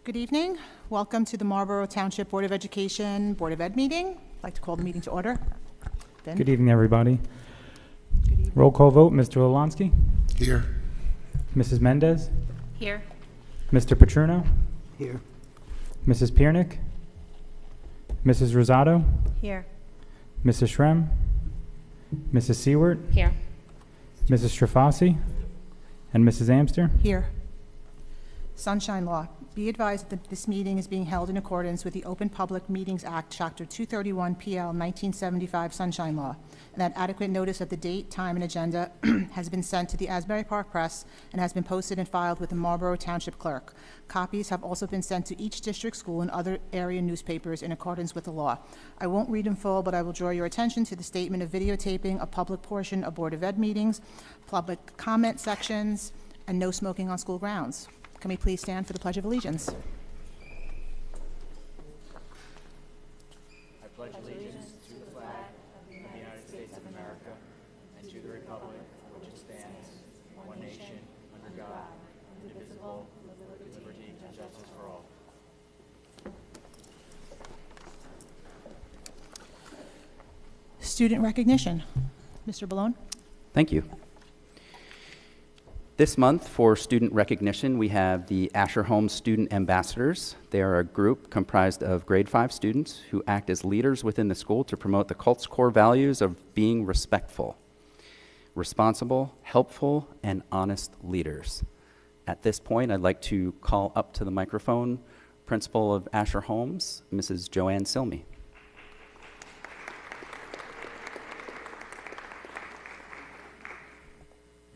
Good evening. Welcome to the Marlboro Township Board of Education Board of Ed meeting. I'd like to call the meeting to order. Ben? Good evening, everybody. Good evening. Roll call vote, Mr. Lolansky, Here. Mrs. Mendez, Here. Mr. Petruno, Here. Mrs. Piernick, Mrs. Rosado, Here. Mrs. Shrem, Mrs. Seward, Here. Mrs. Strafasi, and Mrs. Amster. Here. Sunshine Law. Be advised that this meeting is being held in accordance with the Open Public Meetings Act, Chapter 231 PL 1975 Sunshine Law, and that adequate notice of the date, time, and agenda has been sent to the Asbury Park Press and has been posted and filed with the Marlboro Township Clerk. Copies have also been sent to each district school and other area newspapers in accordance with the law. I won't read in full, but I will draw your attention to the statement of videotaping a public portion of Board of Ed meetings, public comment sections, and no smoking on school grounds. Can we please stand for the Pledge of Allegiance? I pledge allegiance to the flag of the United States of America and to the republic for which it stands, one nation, under God, indivisible, with liberty and justice for all. Student recognition. Mr. Ballone? Thank you. This month for student recognition, we have the Asher Holmes Student Ambassadors. They are a group comprised of grade 5 students who act as leaders within the school to promote the cult's core values of being respectful, responsible, helpful, and honest leaders. At this point, I'd like to call up to the microphone Principal of Asher Holmes, Mrs. Joanne Silmy.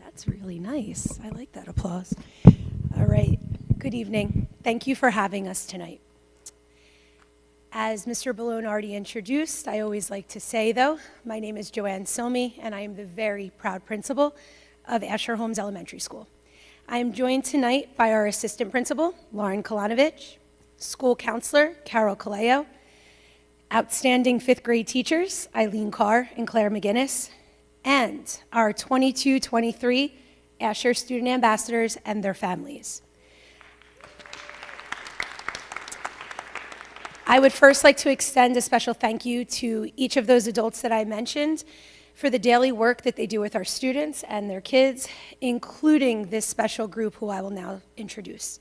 That's really nice. I like that applause. All right. Good evening. Thank you for having us tonight. As Mr. Ballone already introduced, I always like to say, though, my name is Joanne Silmy, and I am the very proud principal of Asher Holmes Elementary School. I am joined tonight by our assistant principal, Lauren Kalanovich, school counselor, Carol Kaleo, outstanding fifth grade teachers, Eileen Carr and Claire McGinnis, and our 22-23 Asher student ambassadors and their families. I would first like to extend a special thank you to each of those adults that I mentioned for the daily work that they do with our students and their kids, including this special group who I will now introduce.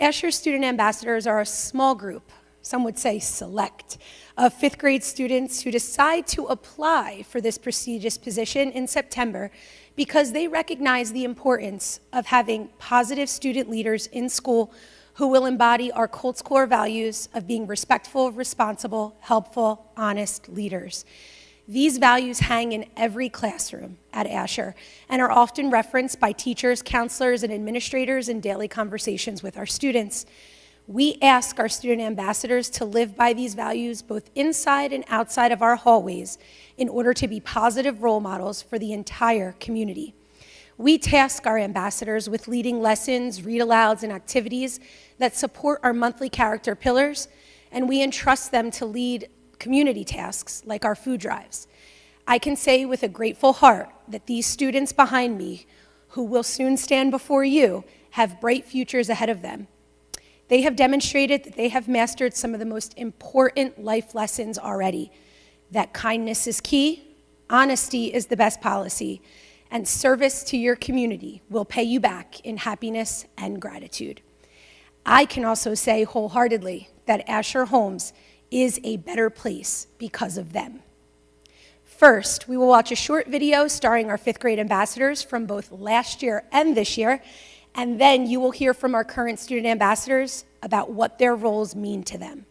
Asher student ambassadors are a small group, some would say select, of fifth grade students who decide to apply for this prestigious position in September because they recognize the importance of having positive student leaders in school who will embody our cult's core values of being respectful, responsible, helpful, honest leaders. These values hang in every classroom at Asher and are often referenced by teachers, counselors, and administrators in daily conversations with our students. We ask our student ambassadors to live by these values both inside and outside of our hallways in order to be positive role models for the entire community. We task our ambassadors with leading lessons, read-alouds, and activities that support our monthly character pillars, and we entrust them to lead community tasks like our food drives. I can say with a grateful heart that these students behind me, who will soon stand before you, have bright futures ahead of them. They have demonstrated that they have mastered some of the most important life lessons already, that kindness is key, honesty is the best policy, and service to your community will pay you back in happiness and gratitude. I can also say wholeheartedly that Asher Holmes is a better place because of them. First, we will watch a short video starring our fifth grade ambassadors from both last year and this year, and then you will hear from our current student ambassadors about what their roles mean to them.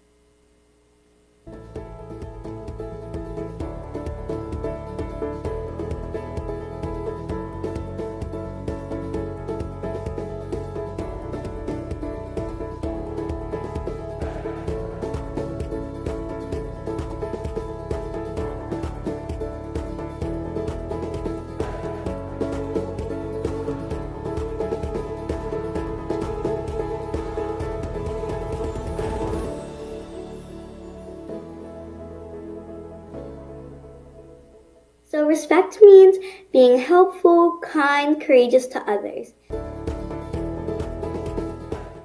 So respect means being helpful, kind, courageous to others.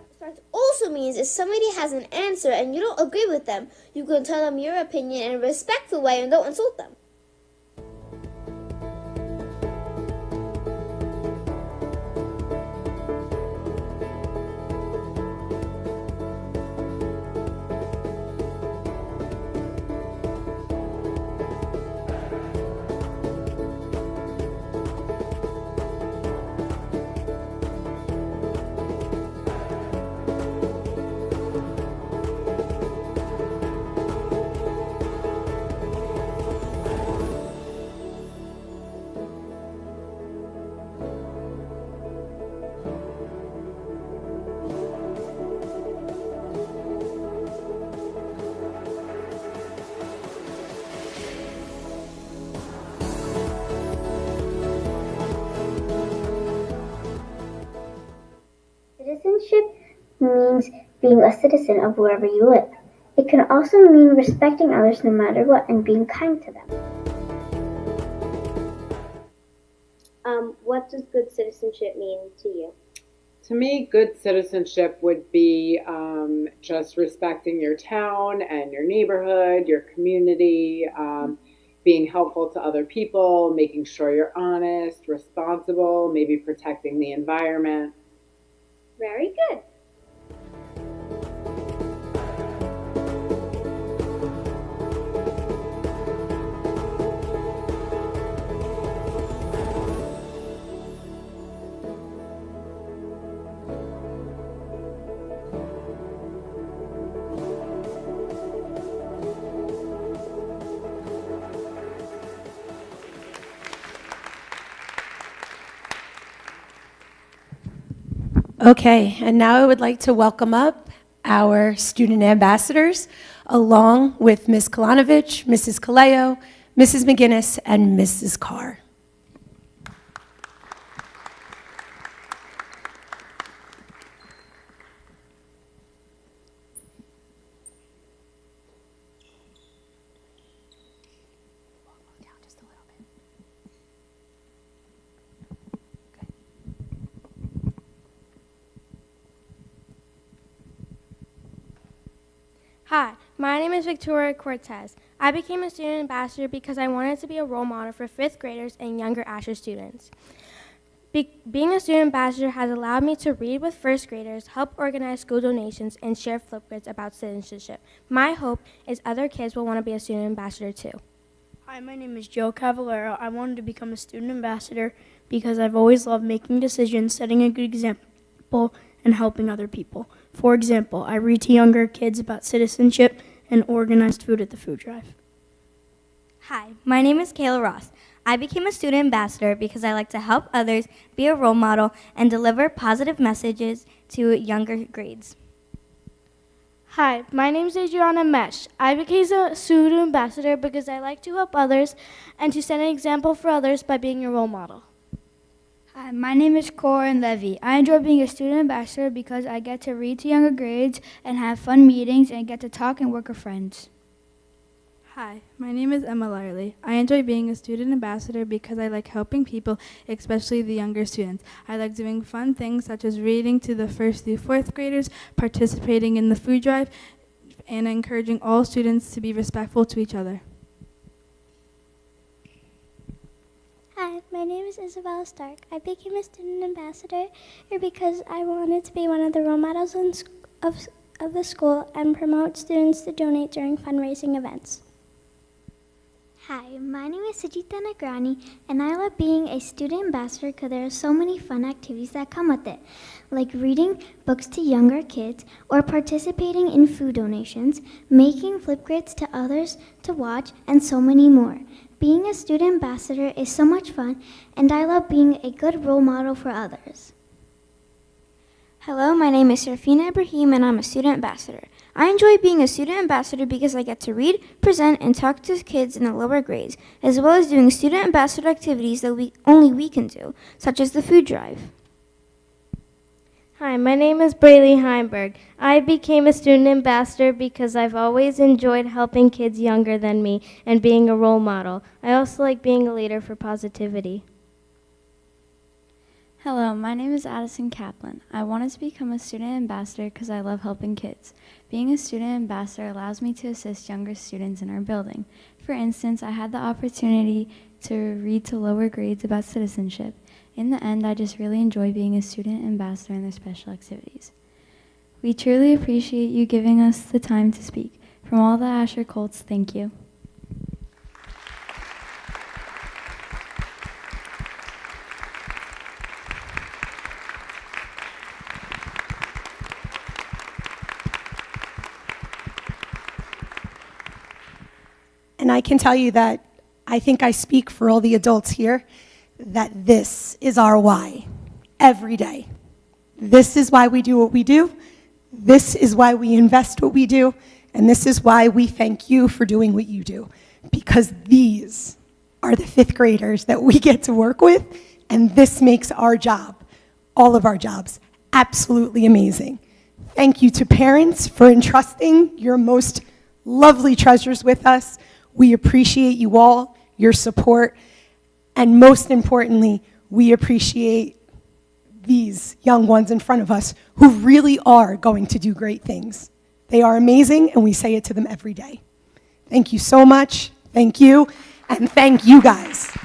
Respect also means if somebody has an answer and you don't agree with them, you can tell them your opinion in a respectful way and don't insult them. Citizenship means being a citizen of wherever you live. It can also mean respecting others no matter what and being kind to them. What does good citizenship mean to you? To me, good citizenship would be just respecting your town and your neighborhood, your community, being helpful to other people, making sure you're honest, responsible, maybe protecting the environment. Very good. Okay, and now I would like to welcome up our student ambassadors, along with Ms. Kalanovich, Mrs. Kaleo, Mrs. McGinnis, and Mrs. Carr. Hi, my name is Victoria Cortez. I became a student ambassador because I wanted to be a role model for 5th graders and younger Asher students. Being a student ambassador has allowed me to read with 1st graders, help organize school donations, and share flipgrids about citizenship. My hope is other kids will want to be a student ambassador too. Hi, my name is Joe Cavallero. I wanted to become a student ambassador because I've always loved making decisions, setting a good example, and helping other people. For example, I read to younger kids about citizenship and organized food at the food drive. Hi, my name is Kayla Ross. I became a student ambassador because I like to help others, be a role model, and deliver positive messages to younger grades. Hi, my name is Adriana Mesh. I became a student ambassador because I like to help others and to set an example for others by being a role model. Hi, my name is Corin Levy. I enjoy being a student ambassador because I get to read to younger grades and have fun meetings and get to talk and work with friends. Hi, my name is Emma Larley. I enjoy being a student ambassador because I like helping people, especially the younger students. I like doing fun things such as reading to the 1st through 4th graders, participating in the food drive, and encouraging all students to be respectful to each other. Hi, my name is Isabella Stark. I became a student ambassador because I wanted to be one of the role models of the school and promote students to donate during fundraising events. Hi, my name is Sujita Nagrani, and I love being a student ambassador because there are so many fun activities that come with it, like reading books to younger kids or participating in food donations, making flipgrids to others to watch, and so many more. Being a student ambassador is so much fun, and I love being a good role model for others. Hello, my name is Serafina Ibrahim, and I'm a student ambassador. I enjoy being a student ambassador because I get to read, present, and talk to kids in the lower grades, as well as doing student ambassador activities that only we can do, such as the food drive. Hi, my name is Braylee Heimberg. I became a student ambassador because I've always enjoyed helping kids younger than me and being a role model. I also like being a leader for positivity. Hello, my name is Addison Kaplan. I wanted to become a student ambassador because I love helping kids. Being a student ambassador allows me to assist younger students in our building. For instance, I had the opportunity to read to lower grades about citizenship. In the end, I just really enjoy being a student ambassador in their special activities. We truly appreciate you giving us the time to speak. From all the Asher Colts, thank you. And I can tell you that I think I speak for all the adults here, that this is our why every day. This is why we do what we do. This is why we invest what we do. And this is why we thank you for doing what you do. Because these are the fifth graders that we get to work with. And this makes our job, all of our jobs, absolutely amazing. Thank you to parents for entrusting your most lovely treasures with us. We appreciate you all, your support, and most importantly, we appreciate these young ones in front of us who really are going to do great things. They are amazing, and we say it to them every day. Thank you so much, thank you, and thank you guys.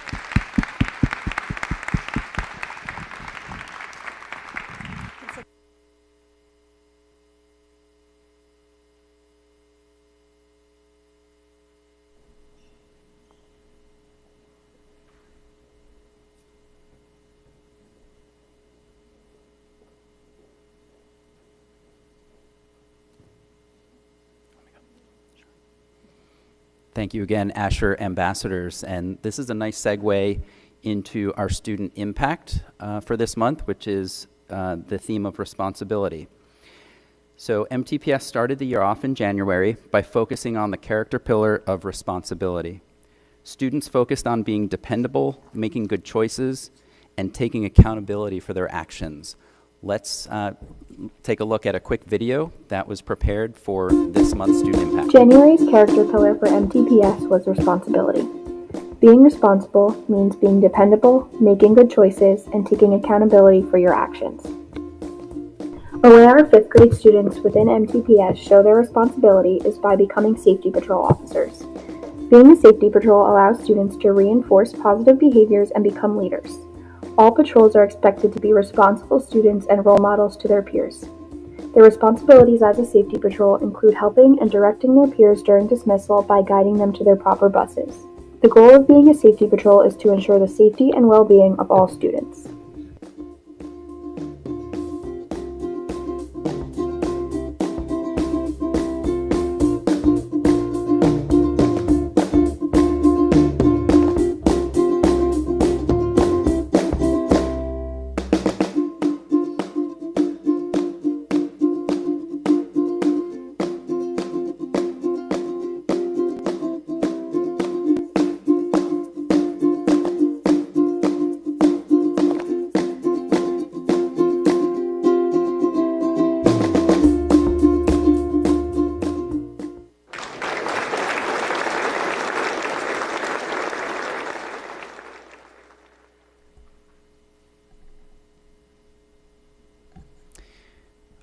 Thank you again, Asher Ambassadors. And this is a nice segue into our student impact for this month, which is the theme of responsibility. So MTPS started the year off in January by focusing on the character pillar of responsibility. Students focused on being dependable, making good choices, and taking accountability for their actions. Let's take a look at a quick video that was prepared for this month's Student Impact. January's character pillar for MTPS was responsibility. Being responsible means being dependable, making good choices, and taking accountability for your actions. A way our 5th grade students within MTPS show their responsibility is by becoming safety patrol officers. Being a safety patrol allows students to reinforce positive behaviors and become leaders. All patrols are expected to be responsible students and role models to their peers. Their responsibilities as a safety patrol include helping and directing their peers during dismissal by guiding them to their proper buses. The goal of being a safety patrol is to ensure the safety and well-being of all students.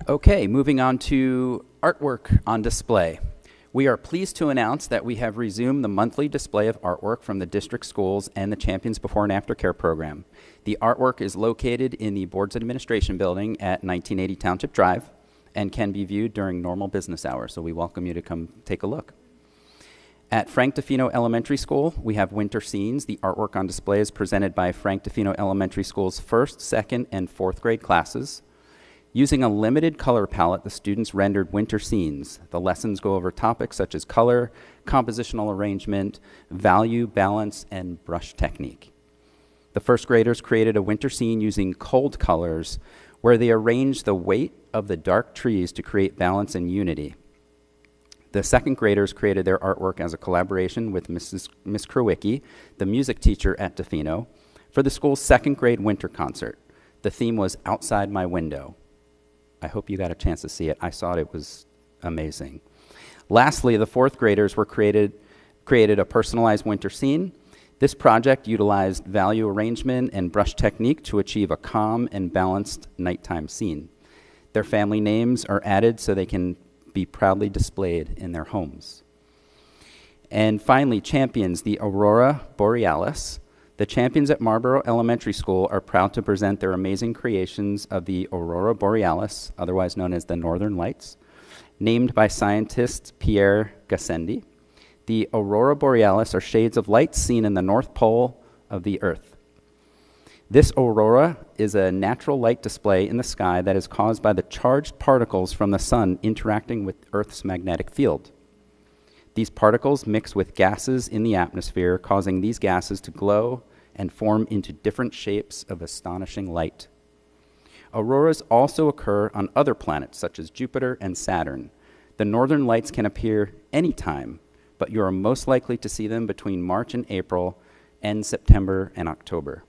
Okay, moving on to artwork on display. We are pleased to announce that we have resumed the monthly display of artwork from the district schools and the Champions Before and After Care program. The artwork is located in the Boards and Administration building at 1980 Township Drive and can be viewed during normal business hours, so we welcome you to come take a look. At Frank DeFino Elementary School, we have Winter Scenes. The artwork on display is presented by Frank DeFino Elementary School's 1st, 2nd, and 4th grade classes. Using a limited color palette, the students rendered winter scenes. The lessons go over topics such as color, compositional arrangement, value, balance, and brush technique. The 1st graders created a winter scene using cold colors where they arranged the weight of the dark trees to create balance and unity. The 2nd graders created their artwork as a collaboration with Miss Krewicki, the music teacher at DeFino, for the school's 2nd grade winter concert. The theme was Outside My Window. I hope you got a chance to see it. I saw it. It was amazing. Lastly, the 4th graders created a personalized winter scene. This project utilized value arrangement and brush technique to achieve a calm and balanced nighttime scene. Their family names are added so they can be proudly displayed in their homes. And finally, champions the Aurora Borealis. The champions at Marlboro Elementary School are proud to present their amazing creations of the Aurora Borealis, otherwise known as the Northern Lights, named by scientist Pierre Gassendi. The Aurora Borealis are shades of light seen in the North Pole of the Earth. This aurora is a natural light display in the sky that is caused by the charged particles from the sun interacting with Earth's magnetic field. These particles mix with gases in the atmosphere, causing these gases to glow and form into different shapes of astonishing light. Auroras also occur on other planets, such as Jupiter and Saturn. The northern lights can appear anytime, but you are most likely to see them between March and April and September and October.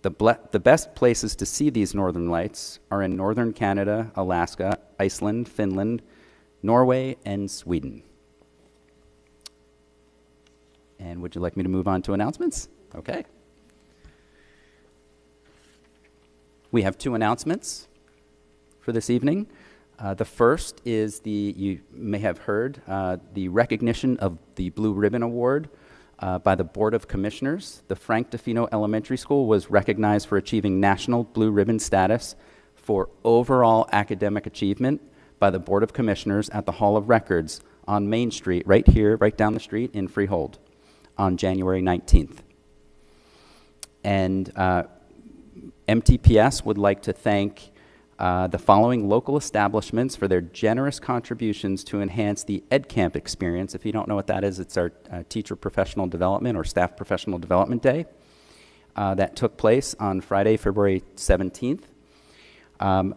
The best places to see these northern lights are in northern Canada, Alaska, Iceland, Finland, Norway, and Sweden. And would you like me to move on to announcements? Okay. We have 2 announcements for this evening. The first is you may have heard, the recognition of the Blue Ribbon Award by the Board of Commissioners. The Frank DeFino Elementary School was recognized for achieving National Blue Ribbon status for overall academic achievement by the Board of Commissioners at the Hall of Records on Main Street, right here, right down the street in Freehold, on January 19th. And MTPS would like to thank the following local establishments for their generous contributions to enhance the EdCamp experience. If you don't know what that is, it's our Teacher Professional Development or Staff Professional Development Day that took place on Friday, February 17th.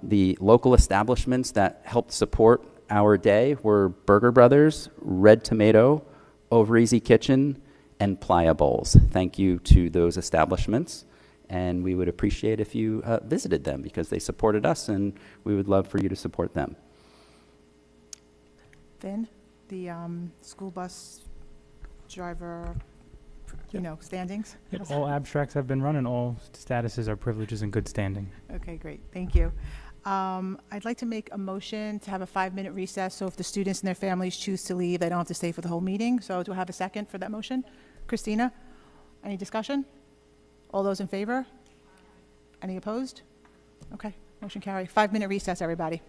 The local establishments that helped support our day were Burger Brothers, Red Tomato, Over Easy Kitchen, and Playa Bowls. Thank you to those establishments, and we would appreciate if you visited them because they supported us, and we would love for you to support them. Finn, the school bus driver, standings? Yep, all abstracts have been run and all statuses are privileges in good standing. Okay, great. Thank you. I'd like to make a motion to have a 5-minute recess, so if the students and their families choose to leave, they don't have to stay for the whole meeting. So do I have a second for that motion? Christina, any discussion? All those in favor? Any opposed? Okay, motion carried. 5-minute recess, everybody.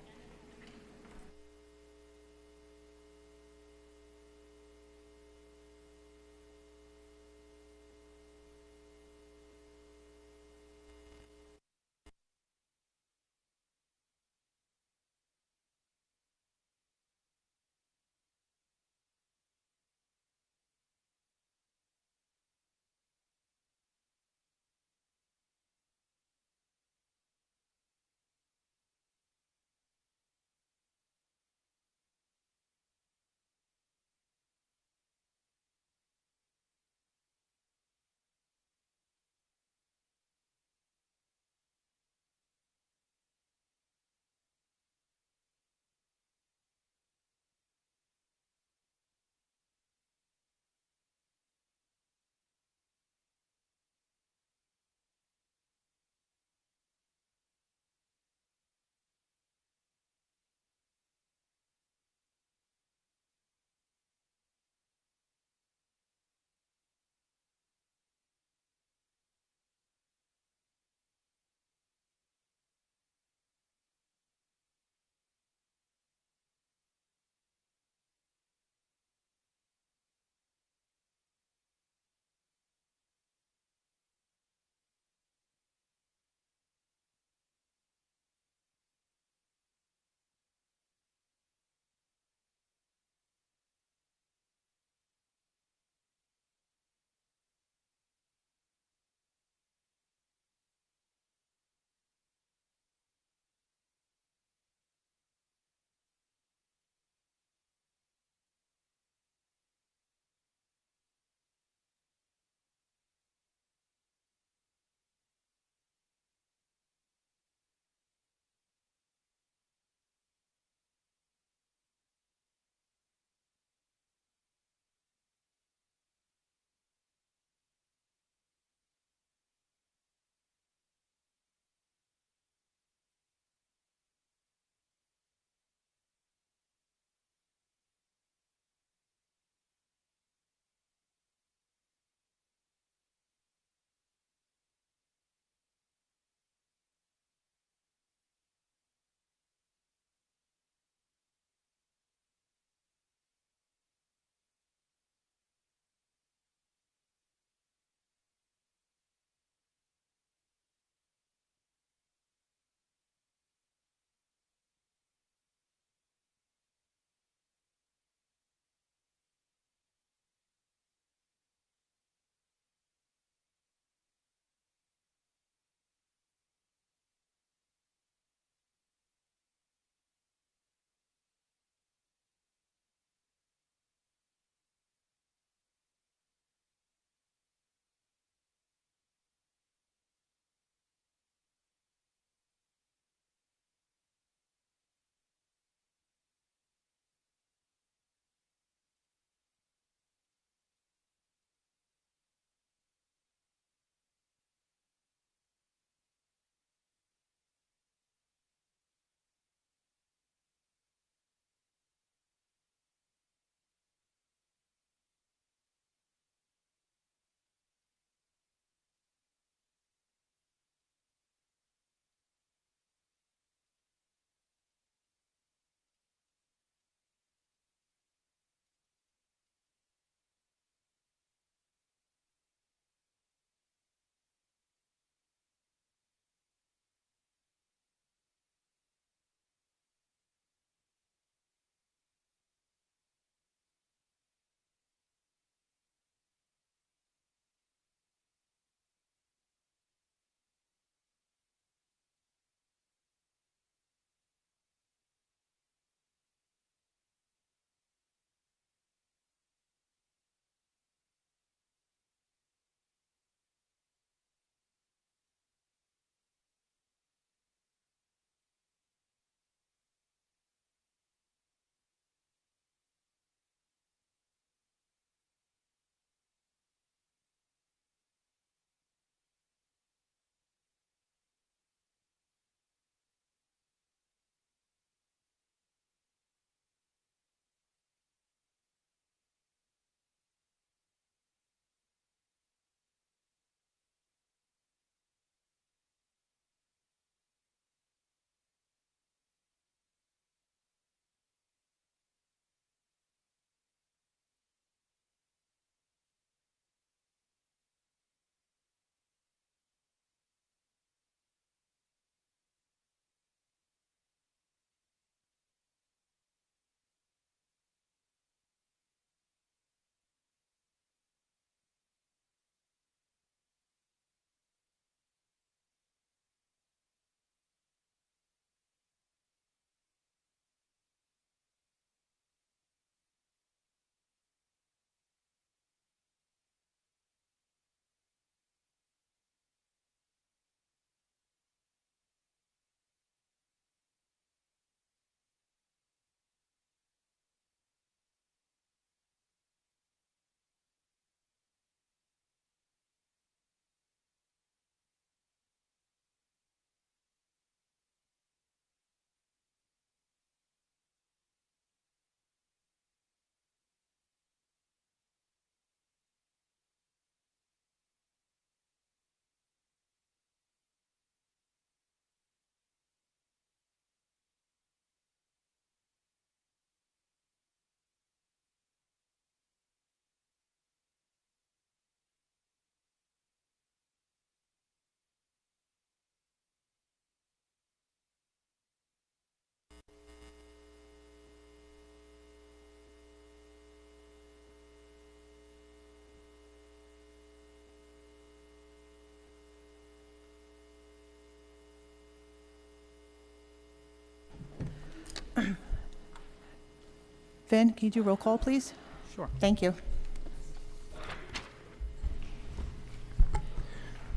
Finn, can you do roll call, please? Sure. Thank you.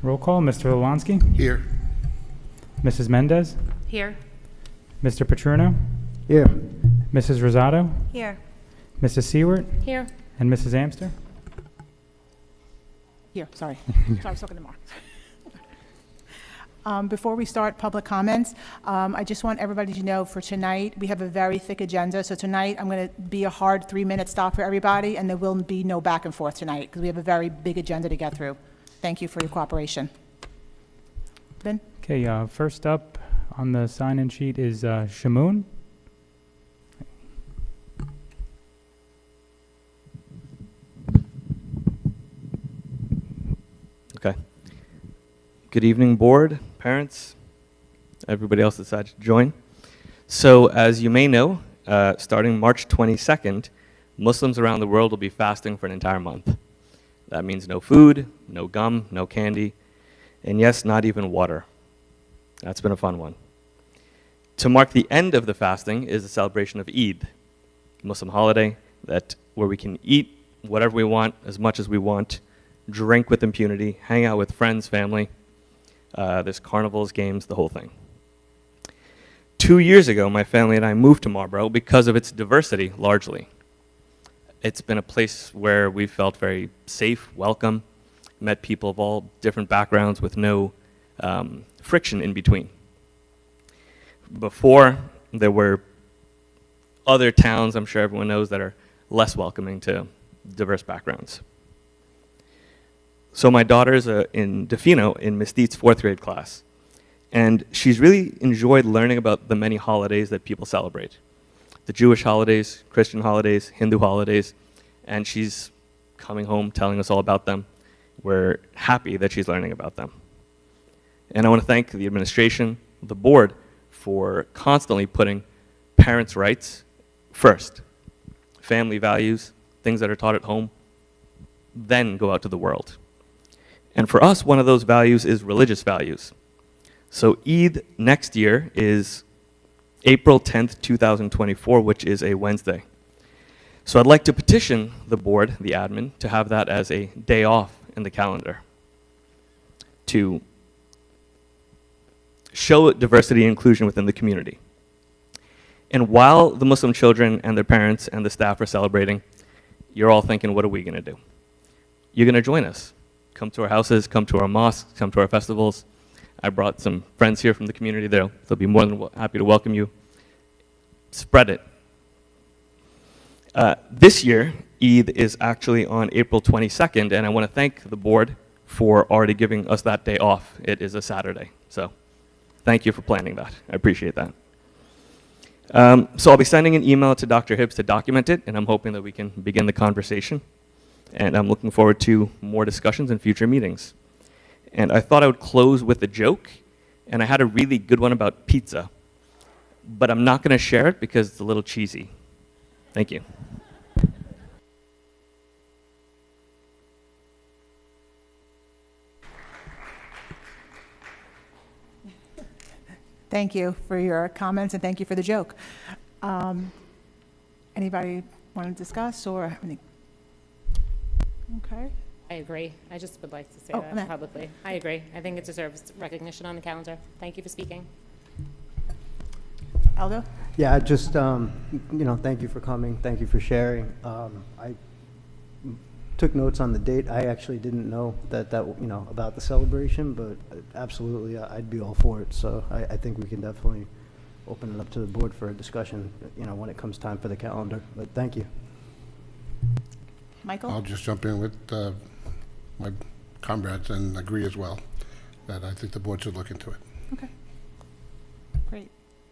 Roll call, Mr. Lewandowski. Here. Mrs. Mendez. Here. Mr. Petruno. Here. Mrs. Rosado. Here. Mrs. Seward. Here. And Mrs. Amster. Here, sorry. I was talking to Mark. Before we start public comments, I just want everybody to know for tonight, we have a very thick agenda. So tonight, I'm going to be a hard 3-minute stop for everybody, and there will be no back and forth tonight because we have a very big agenda to get through. Thank you for your cooperation. Ben? Okay, first up on the sign-in sheet is Shamoon. Okay. Good evening, board, parents, everybody else decided to join. So as you may know, starting March 22nd, Muslims around the world will be fasting for an entire month. That means no food, no gum, no candy, and yes, not even water. That's been a fun one. To mark the end of the fasting is the celebration of Eid, a Muslim holiday where we can eat whatever we want, as much as we want, drink with impunity, hang out with friends, family. There's carnivals, games, the whole thing. 2 years ago, my family and I moved to Marlboro because of its diversity, largely. It's been a place where we felt very safe, welcome, met people of all different backgrounds with no friction in between. Before, there were other towns, I'm sure everyone knows, that are less welcoming to diverse backgrounds. So my daughter's in Defino in Miss Dietz' 4th grade class, and she's really enjoyed learning about the many holidays that people celebrate. The Jewish holidays, Christian holidays, Hindu holidays, and she's coming home telling us all about them. We're happy that she's learning about them. And I want to thank the administration, the board, for constantly putting parents' rights first. Family values, things that are taught at home, then go out to the world. And for us, one of those values is religious values. So Eid next year is April 10th, 2024, which is a Wednesday. So I'd like to petition the board, the admin, to have that as a day off in the calendar to show diversity and inclusion within the community. And while the Muslim children and their parents and the staff are celebrating, you're all thinking, what are we going to do? You're going to join us. Come to our houses, come to our mosques, come to our festivals. I brought some friends here from the community. They'll be more than happy to welcome you. Spread it. This year, Eid is actually on April 22nd, and I want to thank the board for already giving us that day off. It is a Saturday, so thank you for planning that. I appreciate that. So I'll be sending an email to Dr. Hibbs to document it, and I'm hoping that we can begin the conversation. And I'm looking forward to more discussions in future meetings. And I thought I would close with a joke, and I had a really good one about pizza, but I'm not going to share it because it's a little cheesy. Thank you. Thank you for your comments, and thank you for the joke. Anybody want to discuss or have any? Okay. I agree. I just would like to say Matt. that publicly. I agree. I think it deserves recognition on the calendar. Thank you for speaking. Aldo? Yeah, just, thank you for coming. Thank you for sharing. I took notes on the date. I actually didn't know that about the celebration, but absolutely, I'd be all for it. So I think we can definitely open it up to the board for a discussion, when it comes time for the calendar. But thank you. Michael? I'll just jump in with my comrades and agree as well that I think the board should look into it. Okay. Great.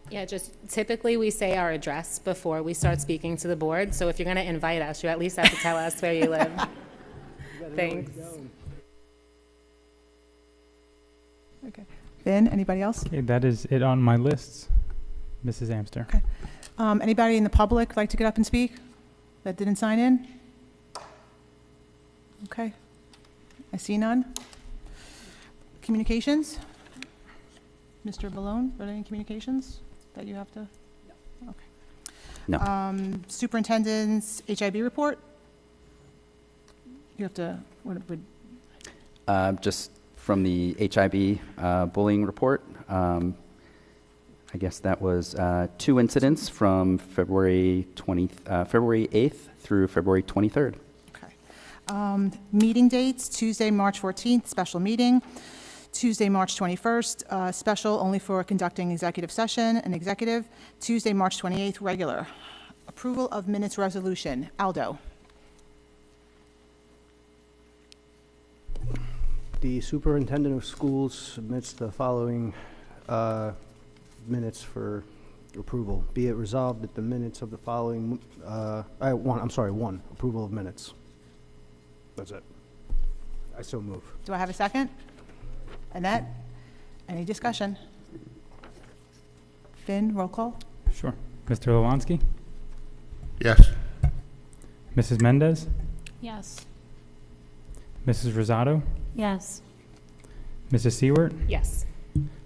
Yeah, just typically we say our address before we start speaking to the board. So if you're going to invite us, you at least have to tell us where you live. Thanks. Okay. Ben, anybody else? Okay, that is it on my lists. Mrs. Amster. Okay. Anybody in the public like to get up and speak that didn't sign in? Okay. I see none. Communications? Mr. Malone, are there any communications that you have to? No. Okay. No. Superintendent's HIB report? You have to, what would, Just from the HIB bullying report, I guess that was 2 incidents from February 8th through February 23rd. meeting dates, Tuesday, March 14th, special meeting. Tuesday, March 21st, special only for conducting executive session and executive. Tuesday, March 28th, regular. Approval of minutes resolution. Aldo. The superintendent of schools submits the following minutes for approval. Be it resolved that the minutes of the following, one, approval of minutes. That's it. I so move. Do I have a second? Annette? Any discussion? Finn, roll call? Sure. Mr. Lewanski? Yes. Mrs. Mendez? Yes. Mrs. Rosado? Yes. Mrs. Seward? Yes.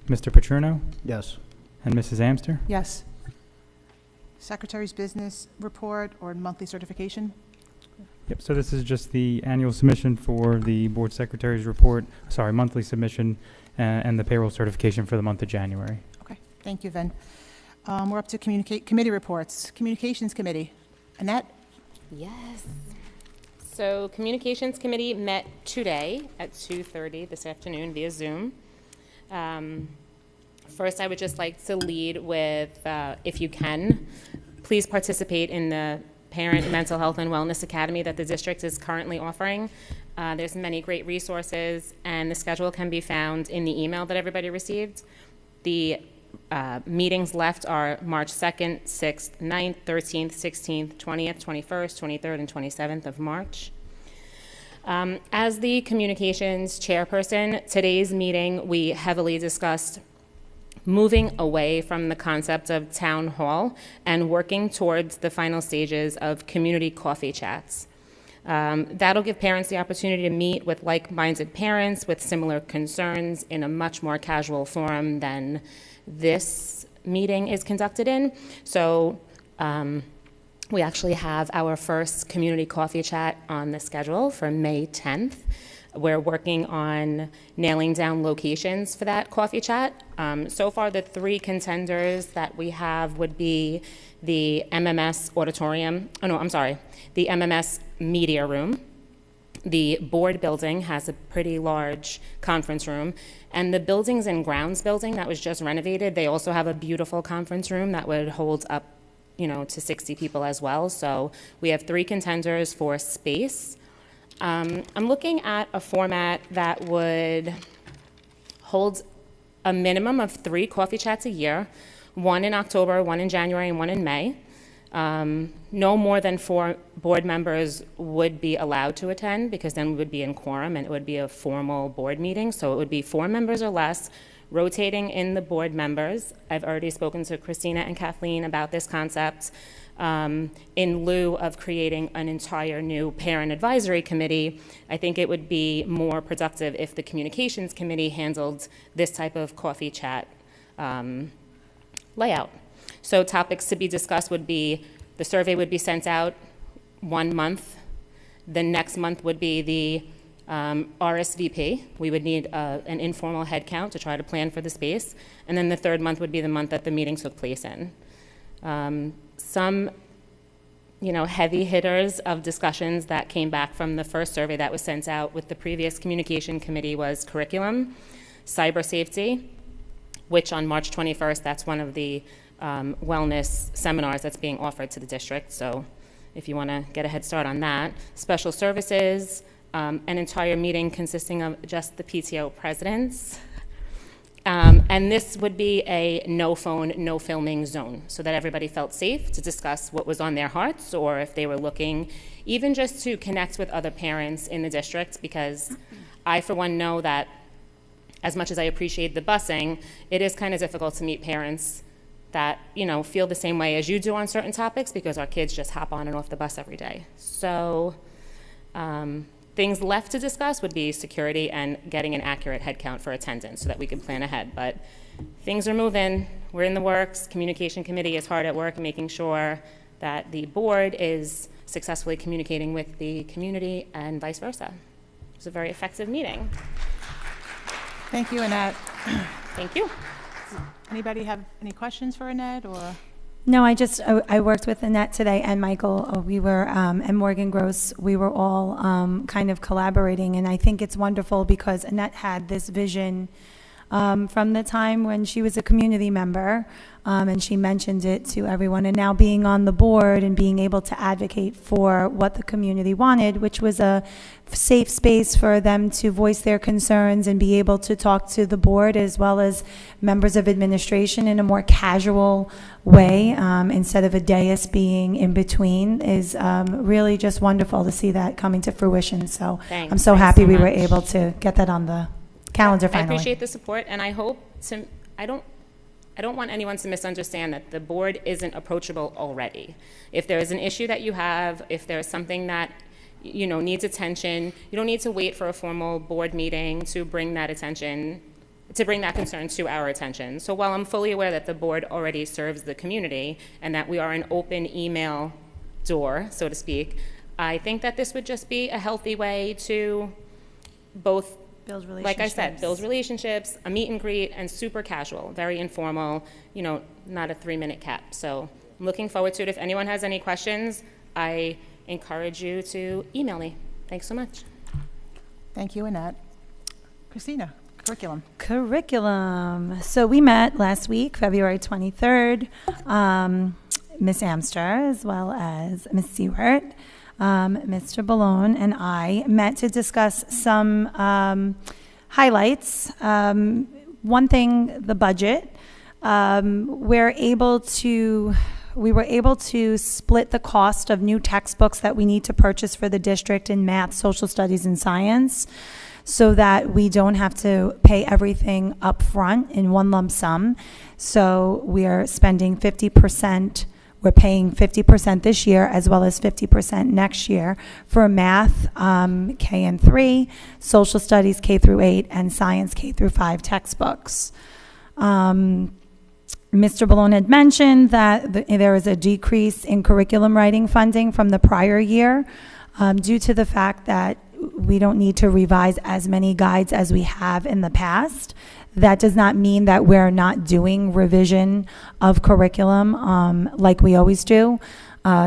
Mr. Paterno? Yes. And Mrs. Amster? Yes. Secretary's business report or monthly certification? Yep, so this is just the annual submission for the board secretary's report, monthly submission, and the payroll certification for the month of January. Okay, thank you, Vin. We're up to committee reports. Communications Committee. Annette? Yes. So Communications Committee met today at 2:30 this afternoon via Zoom. First, I would just like to lead with, if you can, please participate in the Parent Mental Health and Wellness Academy that the district is currently offering. There's many great resources, and the schedule can be found in the email that everybody received. The meetings left are March 2nd, 6th, 9th, 13th, 16th, 20th, 21st, 23rd, and 27th of March. As the communications chairperson, today's meeting, we heavily discussed moving away from the concept of town hall and working towards the final stages of community coffee chats. That'll give parents the opportunity to meet with like-minded parents with similar concerns in a much more casual forum than this meeting is conducted in. So we actually have our first community coffee chat on the schedule for May 10th. We're working on nailing down locations for that coffee chat. So far, the 3 contenders that we have would be the MMS auditorium, the MMS media room. The board building has a pretty large conference room, and the Buildings and Grounds building that was just renovated, they also have a beautiful conference room that would hold up, to 60 people as well. So we have 3 contenders for space. I'm looking at a format that would hold a minimum of 3 coffee chats a year, 1 in October, 1 in January, and 1 in May. No more than 4 board members would be allowed to attend, because then we would be in quorum and it would be a formal board meeting. So it would be 4 members or less, rotating in the board members. I've already spoken to Christina and Kathleen about this concept. In lieu of creating an entire new parent advisory committee, I think it would be more productive if the communications committee handled this type of coffee chat layout. So topics to be discussed would be, the survey would be sent out 1 month. The next month would be the RSVP. We would need an informal head count to try to plan for the space. And then the 3rd month would be the month that the meeting took place in. Some heavy hitters of discussions that came back from the first survey that was sent out with the previous communication committee was curriculum, cyber safety, which on March 21st, that's one of the wellness seminars that's being offered to the district. So if you want to get a head start on that. Special services, an entire meeting consisting of just the PTO presidents. And this would be a no phone, no filming zone, so that everybody felt safe to discuss what was on their hearts, or if they were looking even just to connect with other parents in the district, because I, for one, know that as much as I appreciate the busing, it is kind of difficult to meet parents that, feel the same way as you do on certain topics, because our kids just hop on and off the bus every day. So things left to discuss would be security and getting an accurate head count for attendance so that we can plan ahead. But things are moving. We're in the works. Communication committee is hard at work making sure that the board is successfully communicating with the community and vice versa. It was a very effective meeting. Thank you, Annette. Thank you. Anybody have any questions for Annette, or? No, I worked with Annette today and Michael. We were, and Morgan Gross, we were all kind of collaborating. And I think it's wonderful because Annette had this vision from the time when she was a community member, and she mentioned it to everyone. And now being on the board and being able to advocate for what the community wanted, which was a safe space for them to voice their concerns and be able to talk to the board as well as members of administration in a more casual way, instead of a dais being in between, is really just wonderful to see that coming to fruition. So Thanks. I'm so Thanks happy so we were much. able to get that on the calendar I finally. appreciate the support, and I hope to, I don't want anyone to misunderstand that the board isn't approachable already. If there is an issue that you have, if there's something that needs attention, you don't need to wait for a formal board meeting to bring that attention, to bring that concern to our attention. So while I'm fully aware that the board already serves the community and that we are an open email door, so to speak, I think that this would just be a healthy way to both, build relationships. like I said, build relationships, a meet and greet, and super casual, very informal, not a 3-minute cap. So I'm looking forward to it. If anyone has any questions, I encourage you to email me. Thanks so much. Thank you, Annette. Christina, curriculum. Curriculum. So we met last week, February 23rd, Miss Amster, as well as Miss Seward, Mr. Ballone, and I met to discuss some highlights. One thing, the budget. We were able to split the cost of new textbooks that we need to purchase for the district in math, social studies, and science, so that we don't have to pay everything up front in one lump sum. So we are spending 50%, we're paying 50% this year as well as 50% next year for math, K and 3, social studies K through 8, and science K through 5 textbooks. Mr. Ballone had mentioned that there is a decrease in curriculum writing funding from the prior year due to the fact that we don't need to revise as many guides as we have in the past. That does not mean that we're not doing revision of curriculum like we always do.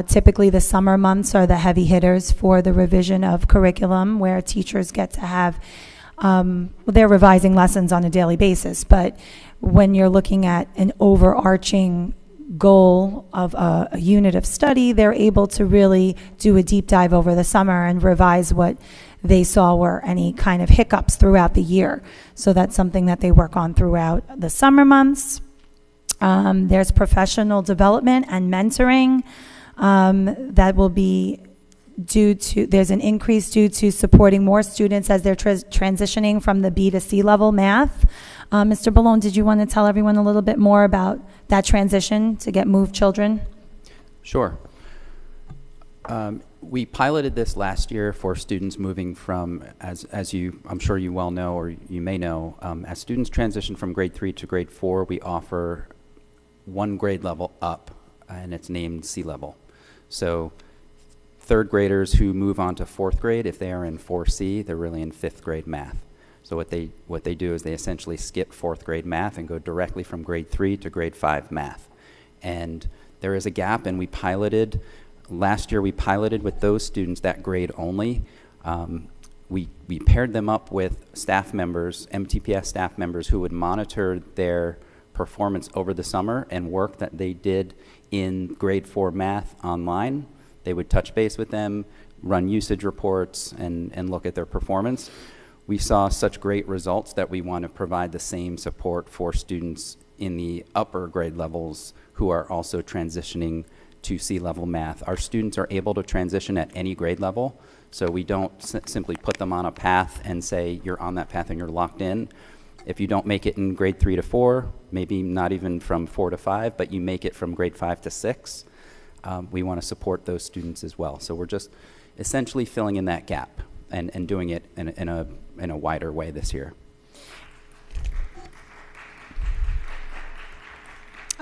Typically, the summer months are the heavy hitters for the revision of curriculum, where teachers get to have, they're revising lessons on a daily basis, but when you're looking at an overarching goal of a unit of study, they're able to really do a deep dive over the summer and revise what they saw were any kind of hiccups throughout the year. So that's something that they work on throughout the summer months. There's professional development and mentoring that will be there's an increase due to supporting more students as they're transitioning from the B to C level math. Mr. Ballone, did you want to tell everyone a little bit more about that transition to get moved children? Sure. We piloted this last year for students moving from, as you, I'm sure you well know, or you may know, as students transition from grade 3 to grade 4, we offer one grade level up, and it's named C level. So third graders who move on to 4th grade, if they are in 4C, they're really in 5th grade math. So what they do is they essentially skip 4th grade math and go directly from grade 3 to grade 5 math. And there is a gap, and last year we piloted with those students that grade only. We paired them up with staff members, MTPS staff members, who would monitor their performance over the summer and work that they did in grade 4 math online. They would touch base with them, run usage reports, and look at their performance. We saw such great results that we want to provide the same support for students in the upper grade levels who are also transitioning to C-level math. Our students are able to transition at any grade level, so we don't simply put them on a path and say you're on that path and you're locked in. If you don't make it in grade 3 to 4, maybe not even from 4 to 5, but you make it from grade 5 to 6, we want to support those students as well. So we're just essentially filling in that gap and doing it in a wider way this year.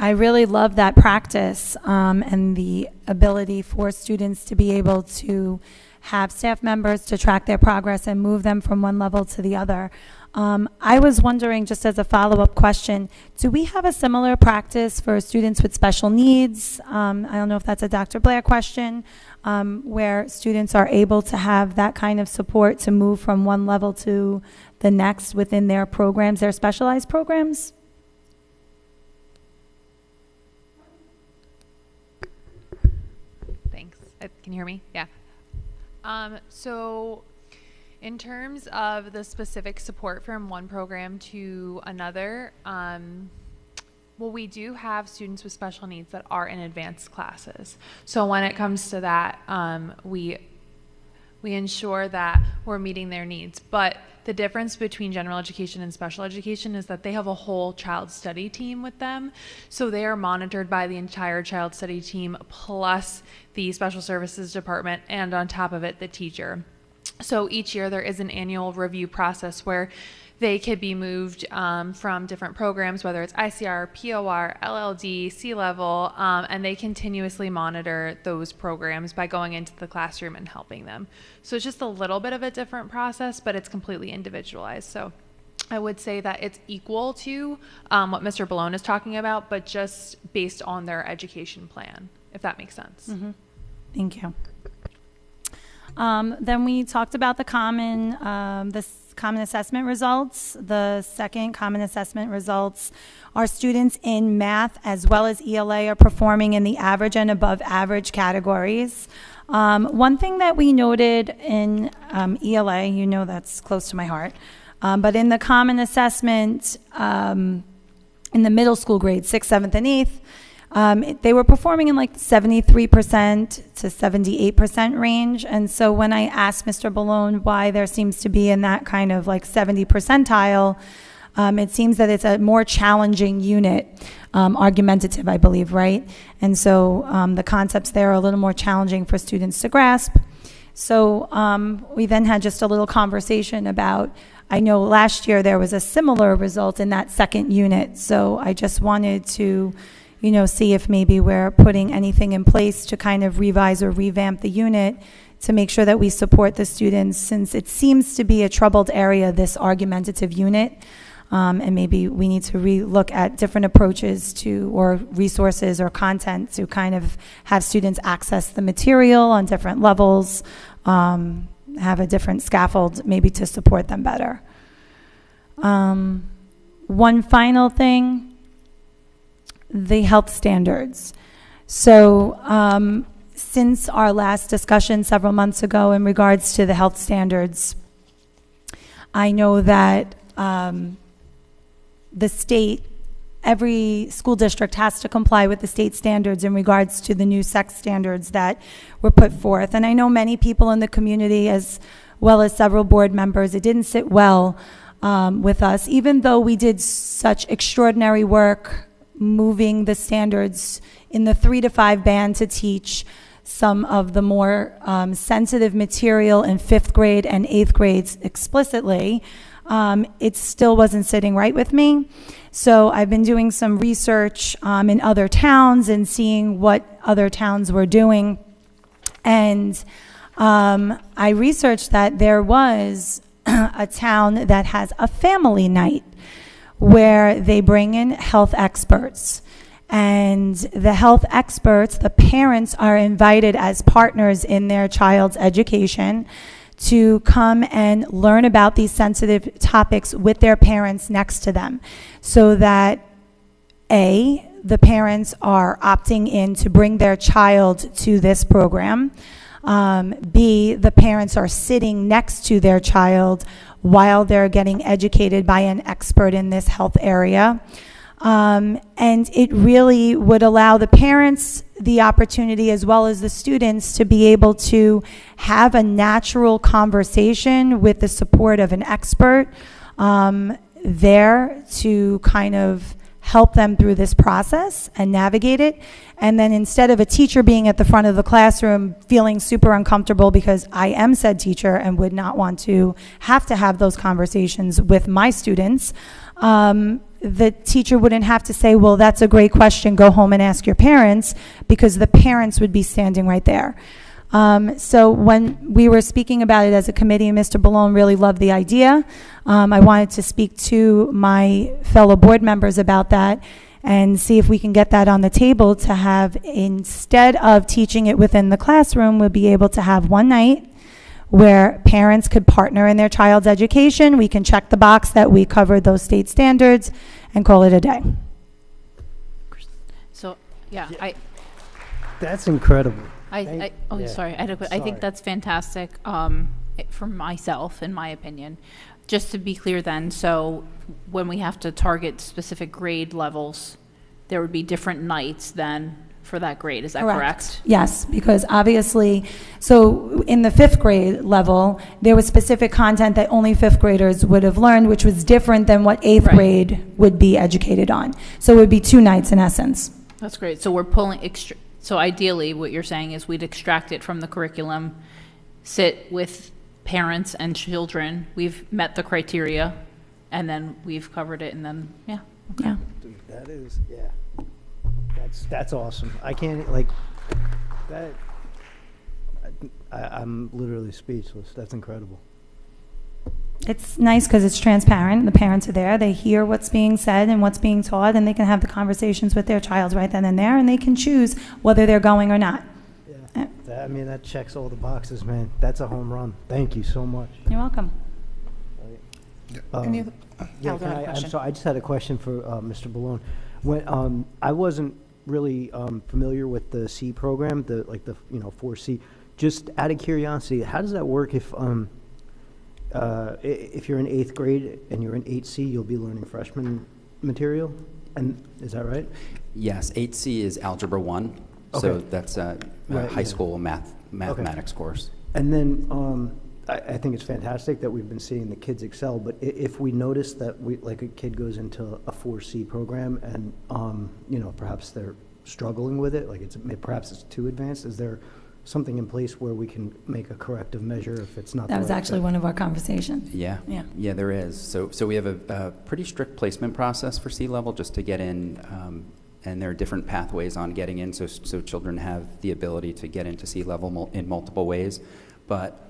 I really love that practice and the ability for students to be able to have staff members to track their progress and move them from one level to the other. I was wondering, just as a follow-up question, do we have a similar practice for students with special needs? I don't know if that's a Dr. Blair question, where students are able to have that kind of support to move from one level to the next within their programs, their specialized programs? Thanks. Can you hear me? Yeah. So in terms of the specific support from one program to another, well, we do have students with special needs that are in advanced classes. So when it comes to that, we ensure that we're meeting their needs. But the difference between general education and special education is that they have a whole child study team with them. So they are monitored by the entire child study team plus the special services department, and on top of it, the teacher. So each year there is an annual review process where they could be moved from different programs, whether it's ICR, POR, LLD, C-level, and they continuously monitor those programs by going into the classroom and helping them. So it's just a little bit of a different process, but it's completely individualized. So I would say that it's equal to what Mr. Ballone is talking about, but just based on their education plan, if that makes sense. Mm-hmm. Thank you. Then we talked about the common assessment results. The second common assessment results are students in math as well as ELA are performing in the average and above average categories. One thing that we noted in ELA, you know that's close to my heart, but in the common assessment in the middle school grades, 6th, 7th, and 8th, they were performing in like 73% to 78% range. And so when I asked Mr. Ballone why there seems to be in that kind of like 70 percentile, it seems that it's a more challenging unit, argumentative, I believe, right? And so the concepts there are a little more challenging for students to grasp. So we then had just a little conversation about, I know last year there was a similar result in that second unit. So I just wanted to see if maybe we're putting anything in place to kind of revise or revamp the unit to make sure that we support the students, since it seems to be a troubled area, this argumentative unit. And maybe we need to relook at different approaches to, or resources or content to kind of have students access the material on different levels, have a different scaffold maybe to support them better. One final thing, the health standards. So since our last discussion several months ago in regards to the health standards, I know that the state, every school district has to comply with the state standards in regards to the new sex standards that were put forth. And I know many people in the community, as well as several board members, it didn't sit well with us, even though we did such extraordinary work moving the standards in the 3 to 5 band to teach some of the more sensitive material in 5th grade and 8th grades explicitly. It still wasn't sitting right with me. So I've been doing some research in other towns and seeing what other towns were doing. And I researched that there was a town that has a family night where they bring in health experts. And the health experts, the parents are invited as partners in their child's education to come and learn about these sensitive topics with their parents next to them, so that A, the parents are opting in to bring their child to this program. B, the parents are sitting next to their child while they're getting educated by an expert in this health area. And it really would allow the parents the opportunity, as well as the students, to be able to have a natural conversation with the support of an expert there to kind of help them through this process and navigate it. And then instead of a teacher being at the front of the classroom feeling super uncomfortable, because I am said teacher and would not want to have those conversations with my students, the teacher wouldn't have to say, well, that's a great question, go home and ask your parents, because the parents would be standing right there. So when we were speaking about it as a committee, Mr. Ballone really loved the idea. I wanted to speak to my fellow board members about that and see if we can get that on the table to have, instead of teaching it within the classroom, we'll be able to have one night where parents could partner in their child's education. We can check the box that we covered those state standards and call it a day. So, yeah, That's incredible. Sorry, I think that's fantastic for myself, in my opinion. Just to be clear then, so when we have to target specific grade levels, there would be different nights then for that grade, is that correct? Yes, because obviously, so in the 5th grade level, there was specific content that only 5th graders would have learned, which was different than what 8th grade would be educated on. So it would be 2 nights in essence. That's great. So we're pulling, so ideally what you're saying is we'd extract it from the curriculum, sit with parents and children, we've met the criteria, and then we've covered it, and then, yeah. Okay. Yeah. Dude, that is, yeah. That's awesome. I can't, like, that, I'm literally speechless. That's incredible. It's nice because it's transparent. The parents are there. They hear what's being said and what's being taught, and they can have the conversations with their child right then and there, and they can choose whether they're going or not. Yeah. I mean, that checks all the boxes, man. That's a home run. Thank you so much. You're welcome. Any other? Yeah, I'm sorry. I just had a question for Mr. Ballone. When I wasn't really familiar with the C program, the 4C. Just out of curiosity, how does that work if you're in 8th grade and you're in 8C, you'll be learning freshman material? And is that right? Yes, 8C is Algebra 1, so that's a high school mathematics course. And then I think it's fantastic that we've been seeing the kids excel, but if we notice that a kid goes into a 4C program and perhaps they're struggling with it, perhaps it's too advanced, is there something in place where we can make a corrective measure if it's not? That was actually one of our conversations. Yeah, there is. So we have a pretty strict placement process for C level just to get in, and there are different pathways on getting in, so children have the ability to get into C level in multiple ways, but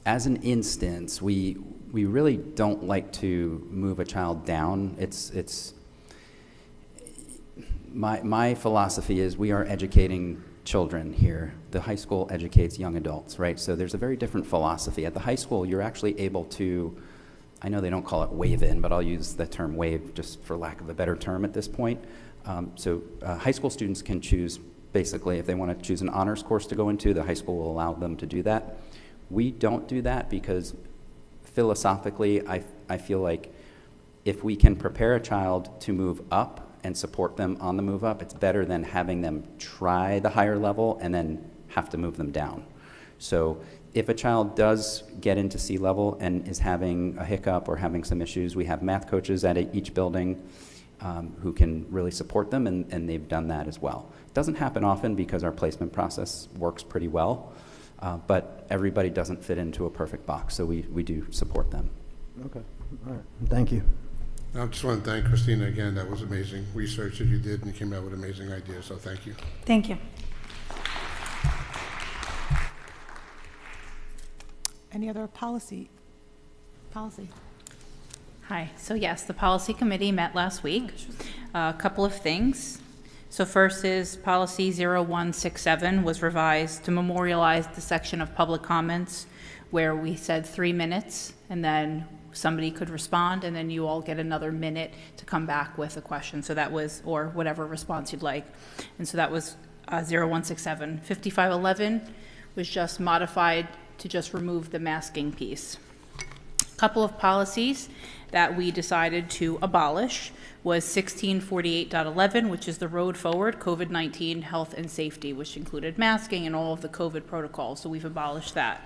as an instance, we really don't like to move a child down. It's my philosophy is we are educating children here. The high school educates young adults, right? So there's a very different philosophy. At the high school, you're actually able to, I know they don't call it wave in, but I'll use the term wave just for lack of a better term at this point. High school students can choose, basically, if they want to choose an honors course to go into, the high school will allow them to do that. We don't do that because philosophically, I feel like if we can prepare a child to move up and support them on the move up, it's better than having them try the higher level and then have to move them down. So if a child does get into C level and is having a hiccup or having some issues, we have math coaches at each building who can really support them, and they've done that as well. It doesn't happen often because our placement process works pretty well. But everybody doesn't fit into a perfect box, so we do support them. Okay, all right, thank you. I just want to thank Christina again. That was amazing research that you did, and you came out with amazing ideas, so thank you. Thank you. Any other policy? Hi, so yes, the policy committee met last week. A couple of things. So first is policy 0167 was revised to memorialize the section of public comments where we said 3 minutes and then somebody could respond and then you all get another minute to come back with a question. So that was, or whatever response you'd like. And so that was 0167. 5511 was just modified to just remove the masking piece. A couple of policies that we decided to abolish was 1648.11, which is the road forward COVID-19 health and safety, which included masking and all of the COVID protocols. So we've abolished that.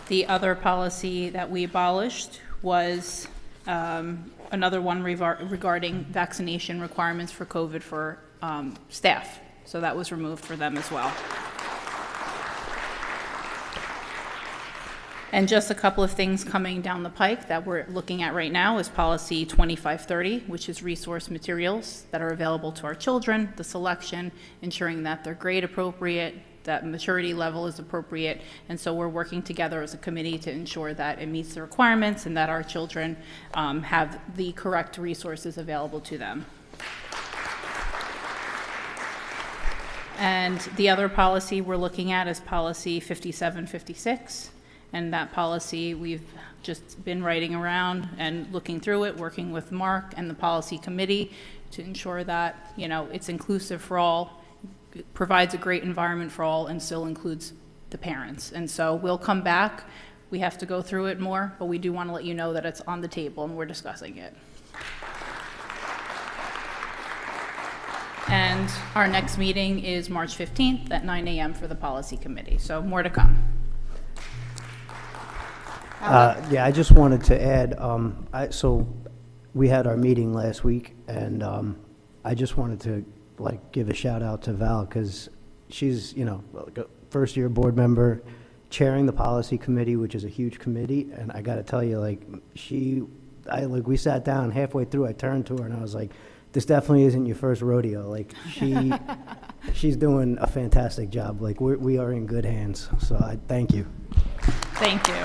The other policy that we abolished was another one regarding vaccination requirements for COVID for staff. So that was removed for them as well. And just a couple of things coming down the pike that we're looking at right now is policy 2530, which is resource materials that are available to our children, the selection, ensuring that they're grade appropriate, that maturity level is appropriate. And so we're working together as a committee to ensure that it meets the requirements and that our children have the correct resources available to them. And the other policy we're looking at is policy 5756. And that policy, we've just been writing around and looking through it, working with Mark and the policy committee to ensure that, you know, it's inclusive for all, it provides a great environment for all, and still includes the parents. And so we'll come back. We have to go through it more, but we do want to let you know that it's on the table and we're discussing it. And our next meeting is March 15th at 9 a.m. for the policy committee. So more to come. Yeah, I just wanted to add, so we had our meeting last week, and I just wanted to give a shout out to Val, because she's, you know, a first-year board member, chairing the policy committee, which is a huge committee, and I got to tell you, we sat down halfway through, I turned to her and I was like, this definitely isn't your first rodeo. She's doing a fantastic job. We are in good hands. So I thank you. Thank you.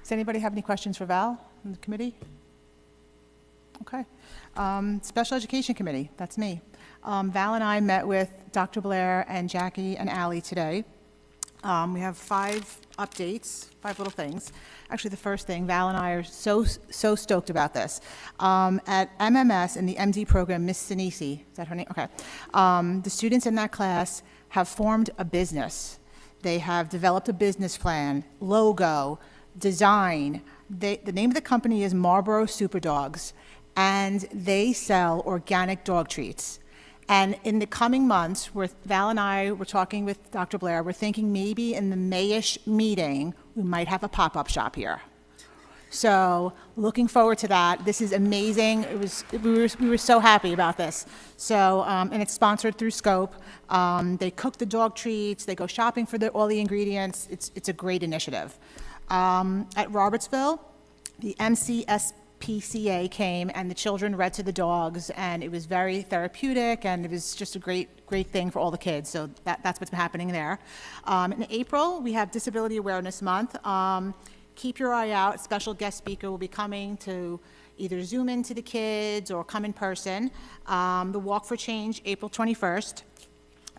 Does anybody have any questions for Val in the committee? Okay. Special Education Committee, that's me. Val and I met with Dr. Blair and Jackie and Allie today. We have 5 updates, 5 little things. Actually, the first thing, Val and I are so stoked about this. At MMS in the MD program, Miss Sinisi, is that her name? Okay. The students in that class have formed a business. They have developed a business plan, logo, design. The name of the company is Marlboro Superdogs, and they sell organic dog treats. And in the coming months, Val and I were talking with Dr. Blair, we're thinking maybe in the May-ish meeting, we might have a pop-up shop here. So looking forward to that. This is amazing. We were so happy about this. So, and it's sponsored through Scope. They cook the dog treats. They go shopping for all the ingredients. It's a great initiative. At Robertsville, the MCSPCA came and the children read to the dogs, and it was very therapeutic, and it was just a great thing for all the kids. So that's what's been happening there. In April, we have Disability Awareness Month. Keep your eye out. A special guest speaker will be coming to either Zoom into the kids or come in person. The Walk for Change, April 21st.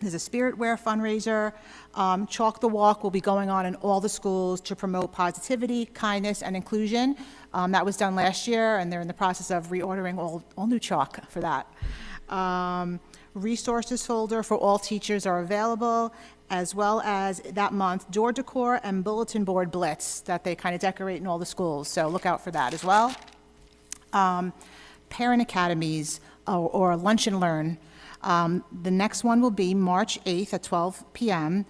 There's a Spirit Wear fundraiser. Chalk the Walk will be going on in all the schools to promote positivity, kindness, and inclusion. That was done last year, and they're in the process of reordering all new chalk for that. Resources folder for all teachers are available, as well as that month, door decor and bulletin board blitz that they kind of decorate in all the schools. So look out for that as well. Parent academies or lunch and learn. The next one will be March 8th at 12 p.m.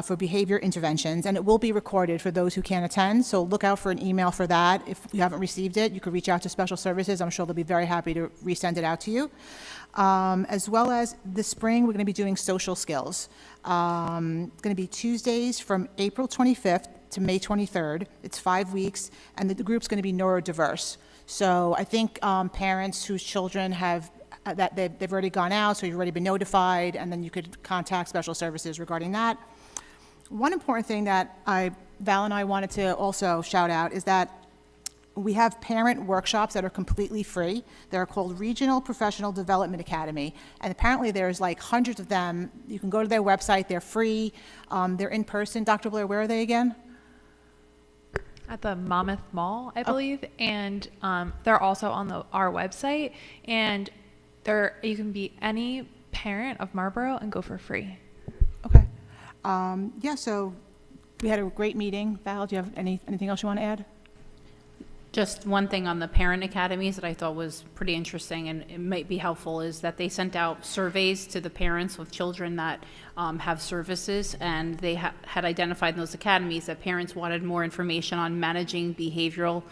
For behavior interventions, and it will be recorded for those who can't attend, so look out for an email for that. If you haven't received it, you could reach out to Special Services. I'm sure they'll be very happy to resend it out to you. As well as this spring, we're going to be doing social skills. It's going to be Tuesdays from April 25th to May 23rd. It's 5 weeks, and the group's going to be neurodiverse. So I think parents whose children have that they've already gone out, so you've already been notified, and then you could contact Special Services regarding that. One important thing that Val and I wanted to also shout out is that we have parent workshops that are completely free. They're called Regional Professional Development Academy, and apparently there's like hundreds of them. You can go to their website. They're free. They're in person. Dr. Blair, where are they again? At the Monmouth Mall, I believe, and they're also on our website, and you can be any parent of Marlboro and go for free. Okay. Yeah, so we had a great meeting. Val, do you have anything else you want to add? Just one thing on the parent academies that I thought was pretty interesting and it might be helpful is that they sent out surveys to the parents with children that have services, and they had identified in those academies that parents wanted more information on managing behavioral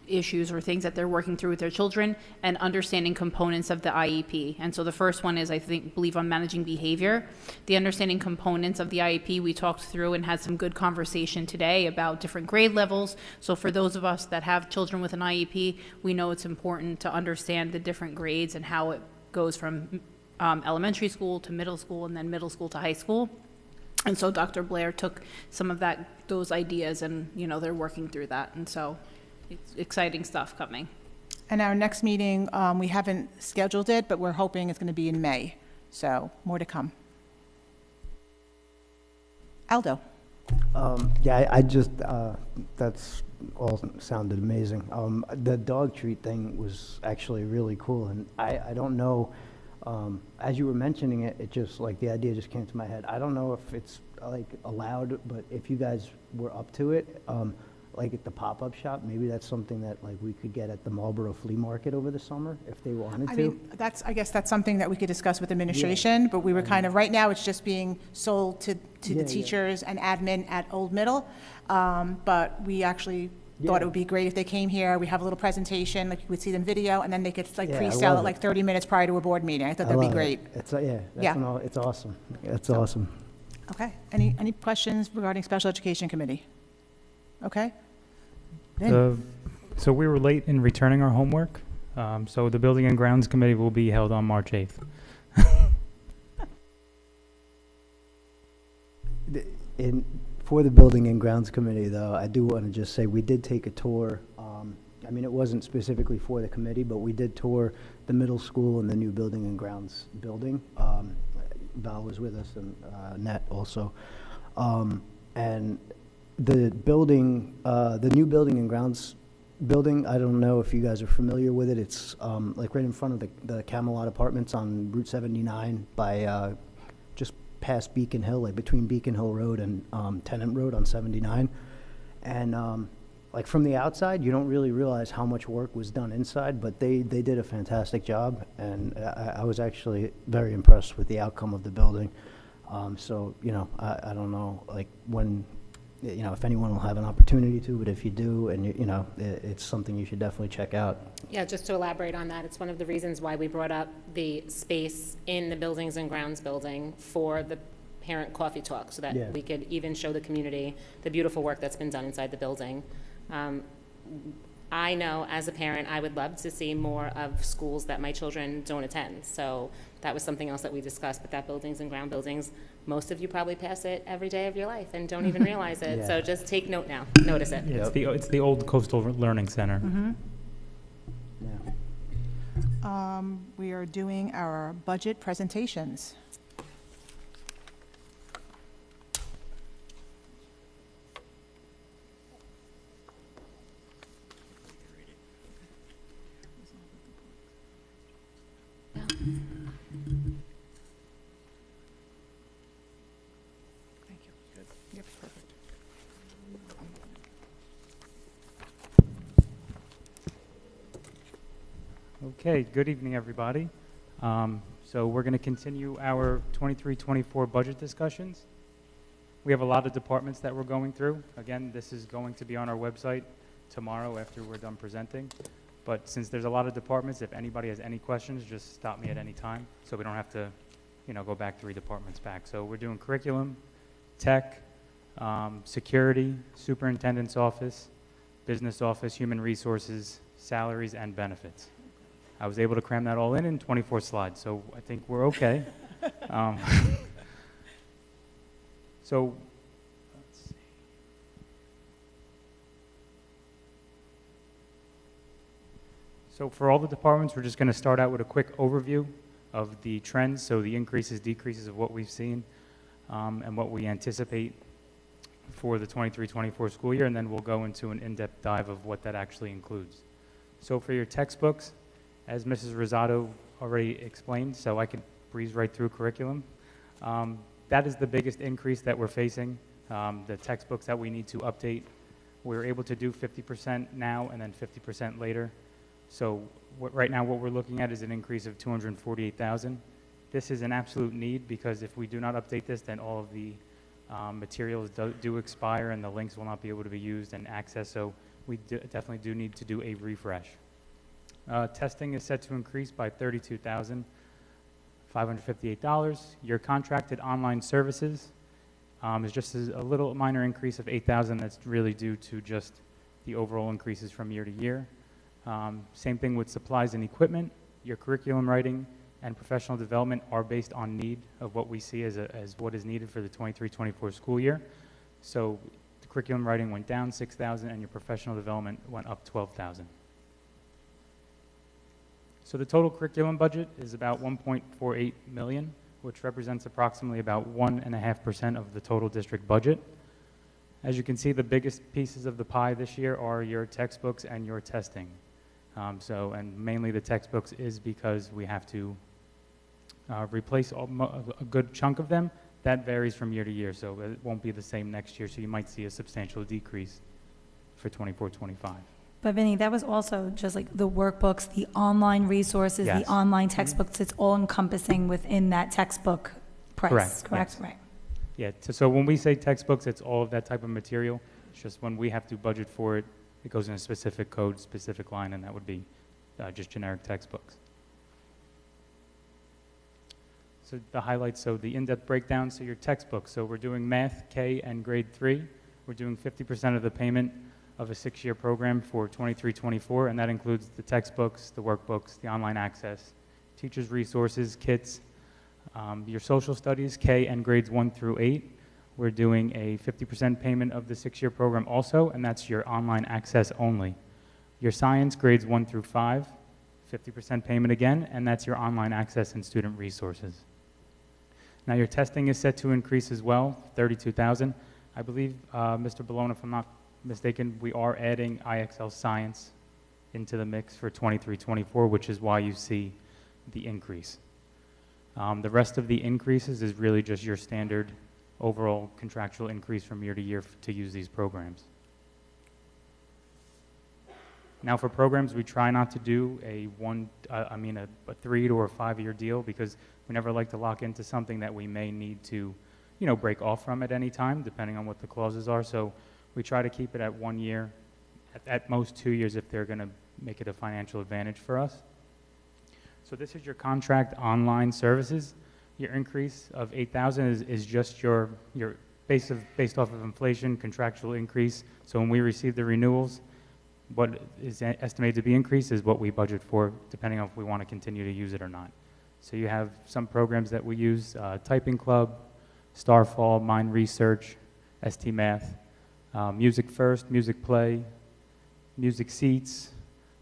issues or things that they're working through with their children, and understanding components of the IEP. And so the first one is, believe on managing behavior. The understanding components of the IEP, we talked through and had some good conversation today about different grade levels. So for those of us that have children with an IEP, we know it's important to understand the different grades and how it goes from elementary school to middle school and then middle school to high school. And so Dr. Blair took some of those ideas, and they're working through that. And so it's exciting stuff coming. And our next meeting, we haven't scheduled it, but we're hoping it's going to be in May. So more to come. Aldo. Yeah, I just, that's all sounded amazing. The dog treat thing was actually really cool, and I don't know, as you were mentioning it, it just, like, the idea just came to my head. I don't know if it's, like, allowed, but if you guys were up to it, like at the pop-up shop, maybe that's something that, like, we could get at the Marlboro Flea Market over the summer if they wanted to. I mean, I guess that's something that we could discuss with administration, but we were kind of, right now, it's just being sold to the teachers and admin at Old Middle. But we actually thought it would be great if they came here. We have a little presentation, like you would see them video, and then they could like pre-sell it like 30 minutes prior to a board meeting. I thought that'd be great. It's, it's awesome. It's awesome. Okay. Any questions regarding Special Education Committee? Okay. So we were late in returning our homework. So the Building and Grounds Committee will be held on March 8th. For the Building and Grounds Committee, though, I do want to just say we did take a tour. I mean, it wasn't specifically for the committee, but we did tour the middle school and the new Building and Grounds building. Val was with us, and Nat also. And the building, the new Building and Grounds building, I don't know if you guys are familiar with it. It's like right in front of the Camelot Apartments on Route 79 by just past Beacon Hill, like between Beacon Hill Road and Tennant Road on 79. And like from the outside, you don't really realize how much work was done inside, but they did a fantastic job, and I was actually very impressed with the outcome of the building. So, I don't know, like when, if anyone will have an opportunity to, but if you do, and it's something you should definitely check out. Yeah, just to elaborate on that, it's one of the reasons why we brought up the space in the Buildings and Grounds building for the parent coffee talk, so that we could even show the community the beautiful work that's been done inside the building. I know as a parent, I would love to see more of schools that my children don't attend. So that was something else that we discussed, but that Buildings and Ground buildings, most of you probably pass it every day of your life and don't even realize it. So just take note now, notice it. Yeah, it's the old Coastal Learning Center. Mm-hmm. We are doing our budget presentations. Thank you. Good. Yep, perfect. Okay, good evening, everybody. So we're going to continue our 23-24 budget discussions. We have a lot of departments that we're going through. Again, this is going to be on our website tomorrow after we're done presenting. But since there's a lot of departments, if anybody has any questions, just stop me at any time so we don't have to, go back 3 departments back. So we're doing curriculum, tech, security, superintendent's office, business office, human resources, salaries, and benefits. I was able to cram that all in 24 slides, so I think we're okay. So, let's see. So for all the departments, we're just going to start out with a quick overview of the trends, so the increases, decreases of what we've seen, and what we anticipate for the 23-24 school year, and then we'll go into an in-depth dive of what that actually includes. So for your textbooks, as Mrs. Rosado already explained, so I can breeze right through curriculum. That is the biggest increase that we're facing, the textbooks that we need to update. We're able to do 50% now and then 50% later. So right now what we're looking at is an increase of $248,000. This is an absolute need because if we do not update this, then all of the materials do expire and the links will not be able to be used and accessed. So we definitely do need to do a refresh. Testing is set to increase by $32,558. Your contracted online services is just a little minor increase of $8,000. That's really due to just the overall increases from year to year. Same thing with supplies and equipment. Your curriculum writing and professional development are based on need of what we see as what is needed for the 23-24 school year. So the curriculum writing went down $6,000 and your professional development went up $12,000. So the total curriculum budget is about $1.48 million, which represents approximately about 1.5% of the total district budget. As you can see, the biggest pieces of the pie this year are your textbooks and your testing. And mainly the textbooks is because we have to replace a good chunk of them. That varies from year to year, so it won't be the same next year, so you might see a substantial decrease for 24-25. But Vinny, that was also just like the workbooks, the online resources, Yes. the online textbooks, it's all encompassing within that textbook price, correct? Yes. Right. Yeah, so when we say textbooks, it's all of that type of material. It's just when we have to budget for it, it goes in a specific code, specific line, and that would be just generic textbooks. So the highlights, so the in-depth breakdown, so your textbooks. So we're doing math, K, and grade 3. We're doing 50% of the payment of a 6-year program for 23-24, and that includes the textbooks, the workbooks, the online access, teachers' resources, kits, your social studies, K, and grades 1 through 8. We're doing a 50% payment of the 6-year program also, and that's your online access only. Your science, grades 1 through 5, 50% payment again, and that's your online access and student resources. Now your testing is set to increase as well, $32,000. I believe, Mr. Bologna, if I'm not mistaken, we are adding IXL Science into the mix for 23-24, which is why you see the increase. The rest of the increases is really just your standard overall contractual increase from year to year to use these programs. Now for programs, we try not to do a 3 to 5 year deal because we never like to lock into something that we may need to, break off from at any time, depending on what the clauses are. So we try to keep it at 1 year, at most 2 years if they're going to make it a financial advantage for us. So this is your contract online services. Your increase of $8,000 is just your based off of inflation contractual increase. So when we receive the renewals, what is estimated to be increased is what we budget for, depending on if we want to continue to use it or not. So you have some programs that we use, Typing Club, Starfall, Mind Research, ST Math, Music First, Music Play, Music Seats.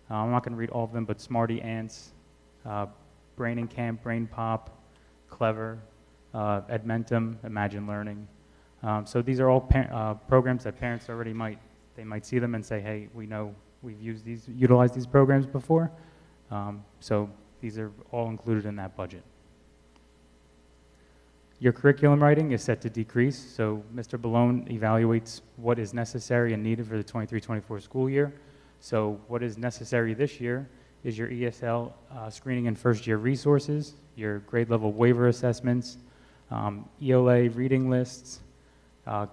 I'm not going to read all of them, but Smarty Ants, Brain and Camp, Brain Pop, Clever, Edmentum, Imagine Learning. So these are all programs that parents already might see them and say, hey, we know we've utilized these programs before. So these are all included in that budget. Your curriculum writing is set to decrease. So Mr. Bologna evaluates what is necessary and needed for the 23-24 school year. So what is necessary this year is your ESL screening and first year resources, your grade level waiver assessments, ELA reading lists,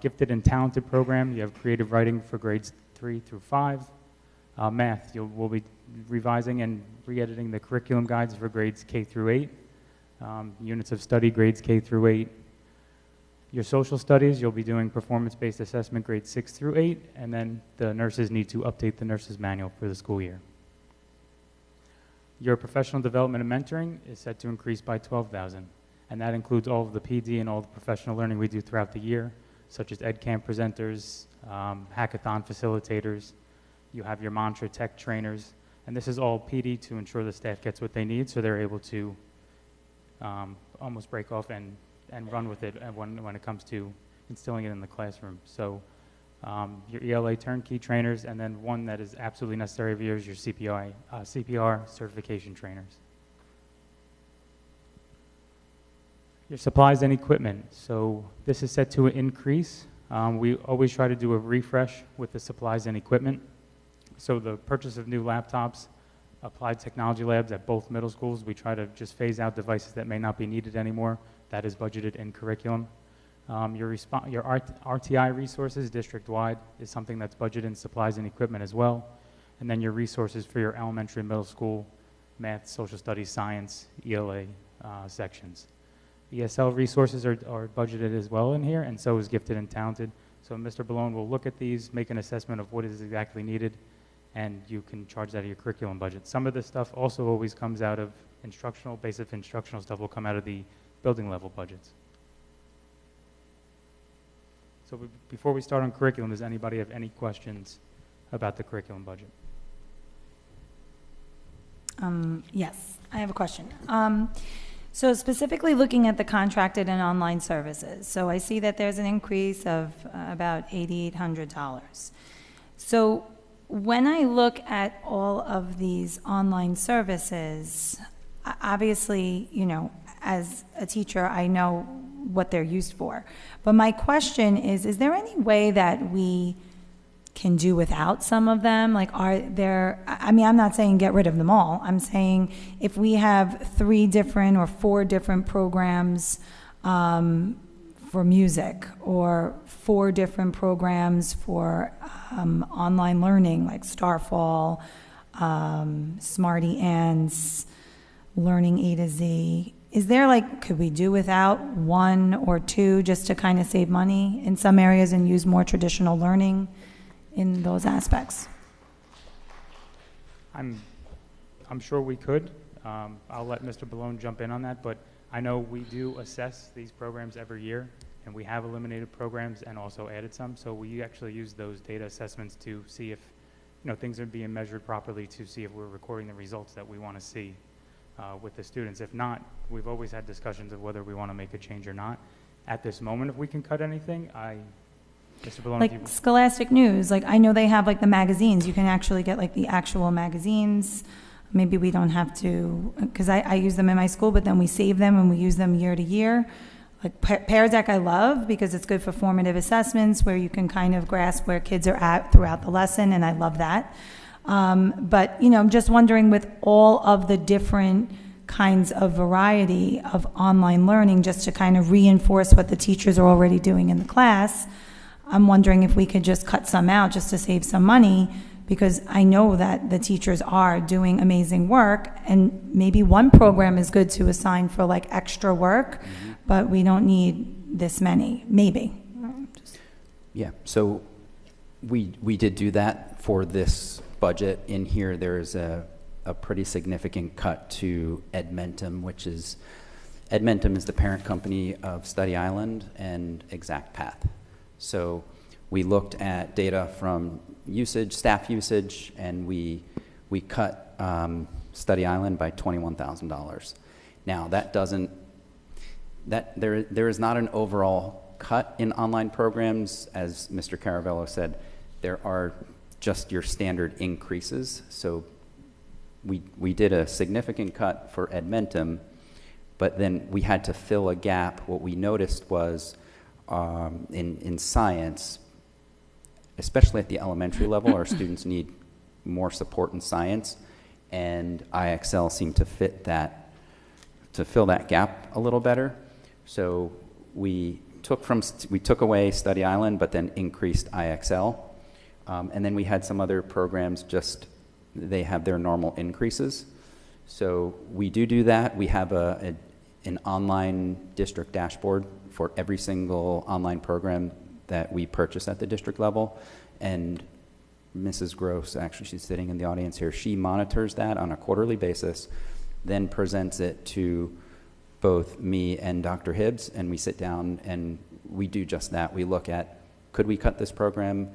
gifted and talented program. You have creative writing for grades 3 through 5. Math, we'll be revising and re-editing the curriculum guides for grades K through 8. Units of study, grades K through 8. Your social studies, you'll be doing performance-based assessment grades 6 through 8, and then the nurses need to update the nurses manual for the school year. Your professional development and mentoring is set to increase by $12,000, and that includes all of the PD and all the professional learning we do throughout the year, such as EdCamp presenters, hackathon facilitators. You have your mantra tech trainers, and this is all PD to ensure the staff gets what they need so they're able to almost break off and run with it when it comes to instilling it in the classroom. So your ELA turnkey trainers, and then one that is absolutely necessary of yours, your CPR certification trainers. Your supplies and equipment. So this is set to increase. We always try to do a refresh with the supplies and equipment. So the purchase of new laptops, applied technology labs at both middle schools. We try to just phase out devices that may not be needed anymore. That is budgeted in curriculum. Your RTI resources district-wide is something that's budgeted in supplies and equipment as well. And then your resources for your elementary and middle school math, social studies, science, ELA sections. ESL resources are budgeted as well in here, and so is gifted and talented. So Mr. Balone will look at these, make an assessment of what is exactly needed, and you can charge that out of your curriculum budget. Some of this stuff also always comes out of instructional, basic instructional stuff will come out of the building level budgets. So before we start on curriculum, does anybody have any questions about the curriculum budget? Yes, I have a question. So specifically looking at the contracted and online services, so I see that there's an increase of about $8,800. So when I look at all of these online services, obviously, you know, as a teacher, I know what they're used for. But my question is there any way that we can do without some of them? Like, are there, I mean, I'm not saying get rid of them all. I'm saying if we have 3 different or 4 different programs for music, or 4 different programs for online learning, like Starfall, Smarty Ants, Learning A to Z, is there, like, could we do without 1 or 2 just to kind of save money in some areas and use more traditional learning in those aspects? I'm sure we could. I'll let Mr. Balone jump in on that, but I know we do assess these programs every year, and we have eliminated programs and also added some. So we actually use those data assessments to see if, you know, things are being measured properly, to see if we're recording the results that we want to see with the students. If not, we've always had discussions of whether we want to make a change or not. At this moment, if we can cut anything, Mr. Balone, Like Scholastic News, like I know they have like the magazines. You can actually get like the actual magazines. Maybe we don't have to, because I use them in my school, but then we save them and we use them year to year. Like Pear Deck I love because it's good for formative assessments where you can kind of grasp where kids are at throughout the lesson, and I love that. But, you know, I'm just wondering, with all of the different kinds of variety of online learning, just to kind of reinforce what the teachers are already doing in the class, I'm wondering if we could just cut some out just to save some money, because I know that the teachers are doing amazing work, and maybe one program is good to assign for like extra work, but we don't need this many, maybe. Yeah, so we did do that for this budget. In here, there's a pretty significant cut to Edmentum, which is, Edmentum is the parent company of Study Island and Exact Path. So we looked at data from usage, staff usage, and we cut Study Island by $21,000. Now there is not an overall cut in online programs. As Mr. Caravello said, there are just your standard increases. So we did a significant cut for Edmentum, but then we had to fill a gap. What we noticed was in science, especially at the elementary level, our students need more support in science, and IXL seemed to fit that, to fill that gap a little better. So we took away Study Island, but then increased IXL, and then we had some other programs just, they have their normal increases. So we do that. We have an online district dashboard for every single online program that we purchase at the district level. And Mrs. Gross, actually she's sitting in the audience here, she monitors that on a quarterly basis, then presents it to both me and Dr. Hibbs, and we sit down and we do just that. We look at, could we cut this program?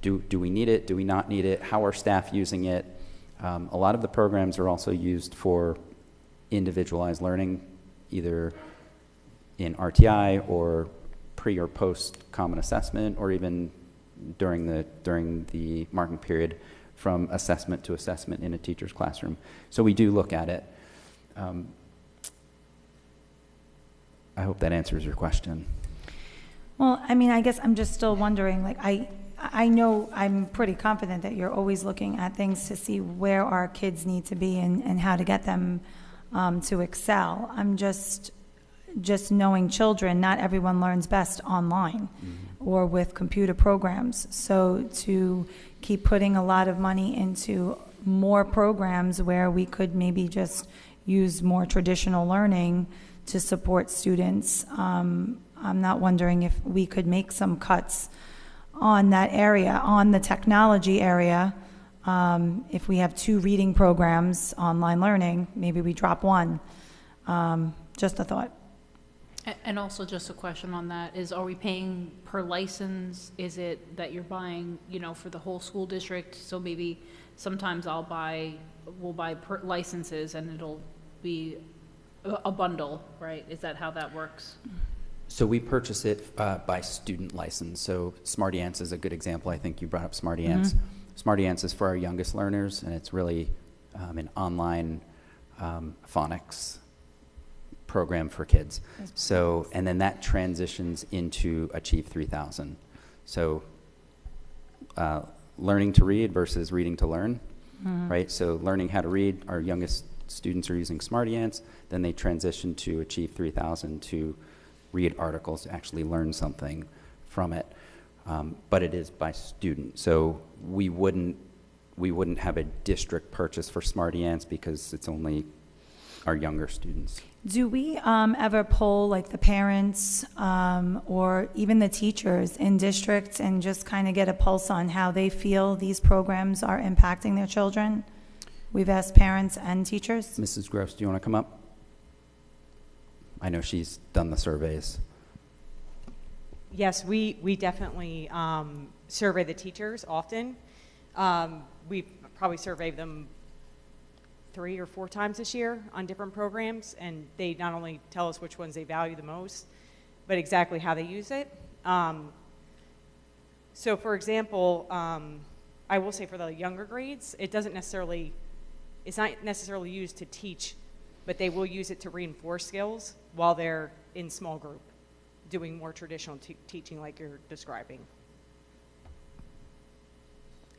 Do we need it? Do we not need it? How are staff using it? A lot of the programs are also used for individualized learning, either in RTI or pre or post common assessment, or even during the marking period from assessment to assessment in a teacher's classroom. So we do look at it. I hope that answers your question. Well, I mean, I guess I'm just still wondering, like, I know, I'm pretty confident that you're always looking at things to see where our kids need to be and how to get them to excel. I'm just just knowing children, not everyone learns best online or with computer programs. So to keep putting a lot of money into more programs where we could maybe just use more traditional learning to support students, I'm not wondering if we could make some cuts on that area, on the technology area. If we have 2 reading programs, online learning, maybe we drop 1. Just a thought. And also just a question on that is, are we paying per license? Is it that you're buying, for the whole school district? So maybe sometimes we'll buy per licenses and it'll be a bundle, right? Is that how that works? So we purchase it by student license. So SmartyAnts is a good example. I think you brought up SmartyAnts. SmartyAnts is for our youngest learners, and it's really an online phonics program for kids. So, and then that transitions into Achieve 3000. So learning to read versus reading to learn, right? So learning how to read, our youngest students are using SmartyAnts, then they transition to Achieve 3000 to read articles, to actually learn something from it. But it is by student. So we wouldn't have a district purchase for SmartyAnts because it's only our younger students. Do we ever poll like the parents or even the teachers in districts and just kind of get a pulse on how they feel these programs are impacting their children? We've asked parents and teachers. Mrs. Gross, do you want to come up? I know she's done the surveys. Yes, we definitely survey the teachers often. We probably surveyed them 3 or 4 times this year on different programs, and they not only tell us which ones they value the most, but exactly how they use it. So for example, I will say for the younger grades, it's not necessarily used to teach, but they will use it to reinforce skills while they're in small group, doing more traditional teaching like you're describing.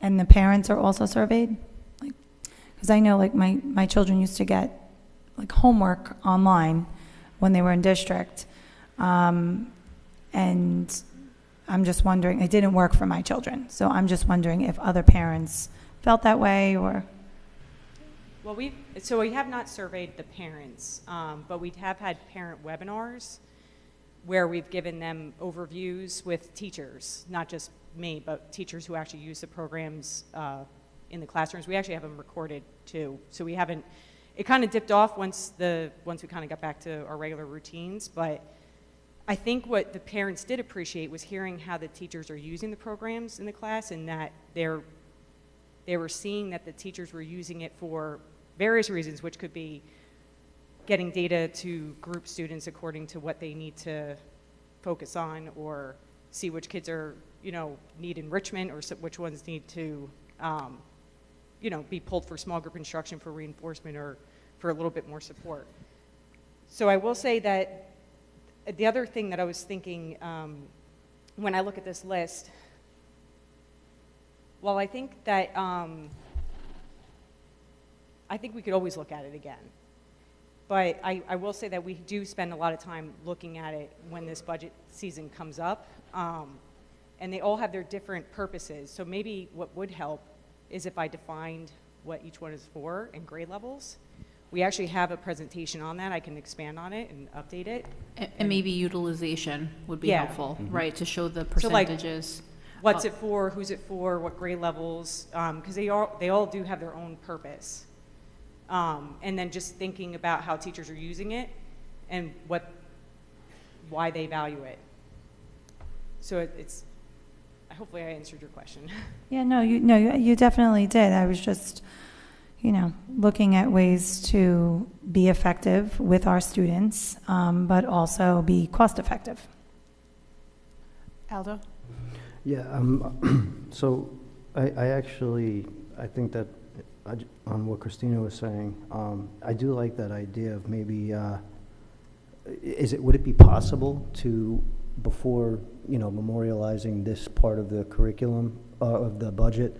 And the parents are also surveyed? Because I know like my children used to get like homework online when they were in district. And I'm just wondering, it didn't work for my children. So I'm just wondering if other parents felt that way or. Well, we have not surveyed the parents, but we have had parent webinars where we've given them overviews with teachers, not just me, but teachers who actually use the programs in the classrooms. We actually have them recorded too. So we haven't, it kind of dipped off once we kind of got back to our regular routines, but I think what the parents did appreciate was hearing how the teachers are using the programs in the class, and that they were seeing that the teachers were using it for various reasons, which could be getting data to group students according to what they need to focus on, or see which kids are, need enrichment, or which ones need to, be pulled for small group instruction for reinforcement or for a little bit more support. So I will say that the other thing that I was thinking when I look at this list, well, I think that I think we could always look at it again. But I will say that we do spend a lot of time looking at it when this budget season comes up. And they all have their different purposes. So maybe what would help is if I defined what each one is for and grade levels. We actually have a presentation on that. I can expand on it and update it. And maybe utilization would be helpful, right, to show the percentages. So like, what's it for, who's it for, what grade levels, because they all do have their own purpose. And then just thinking about how teachers are using it and why they value it. So it's hopefully I answered your question. Yeah, no, you definitely did. I was just, looking at ways to be effective with our students, but also be cost effective. Aldo? Yeah, so I think that on what Christina was saying, I do like that idea of maybe, would it be possible to, before, memorializing this part of the curriculum, of the budget,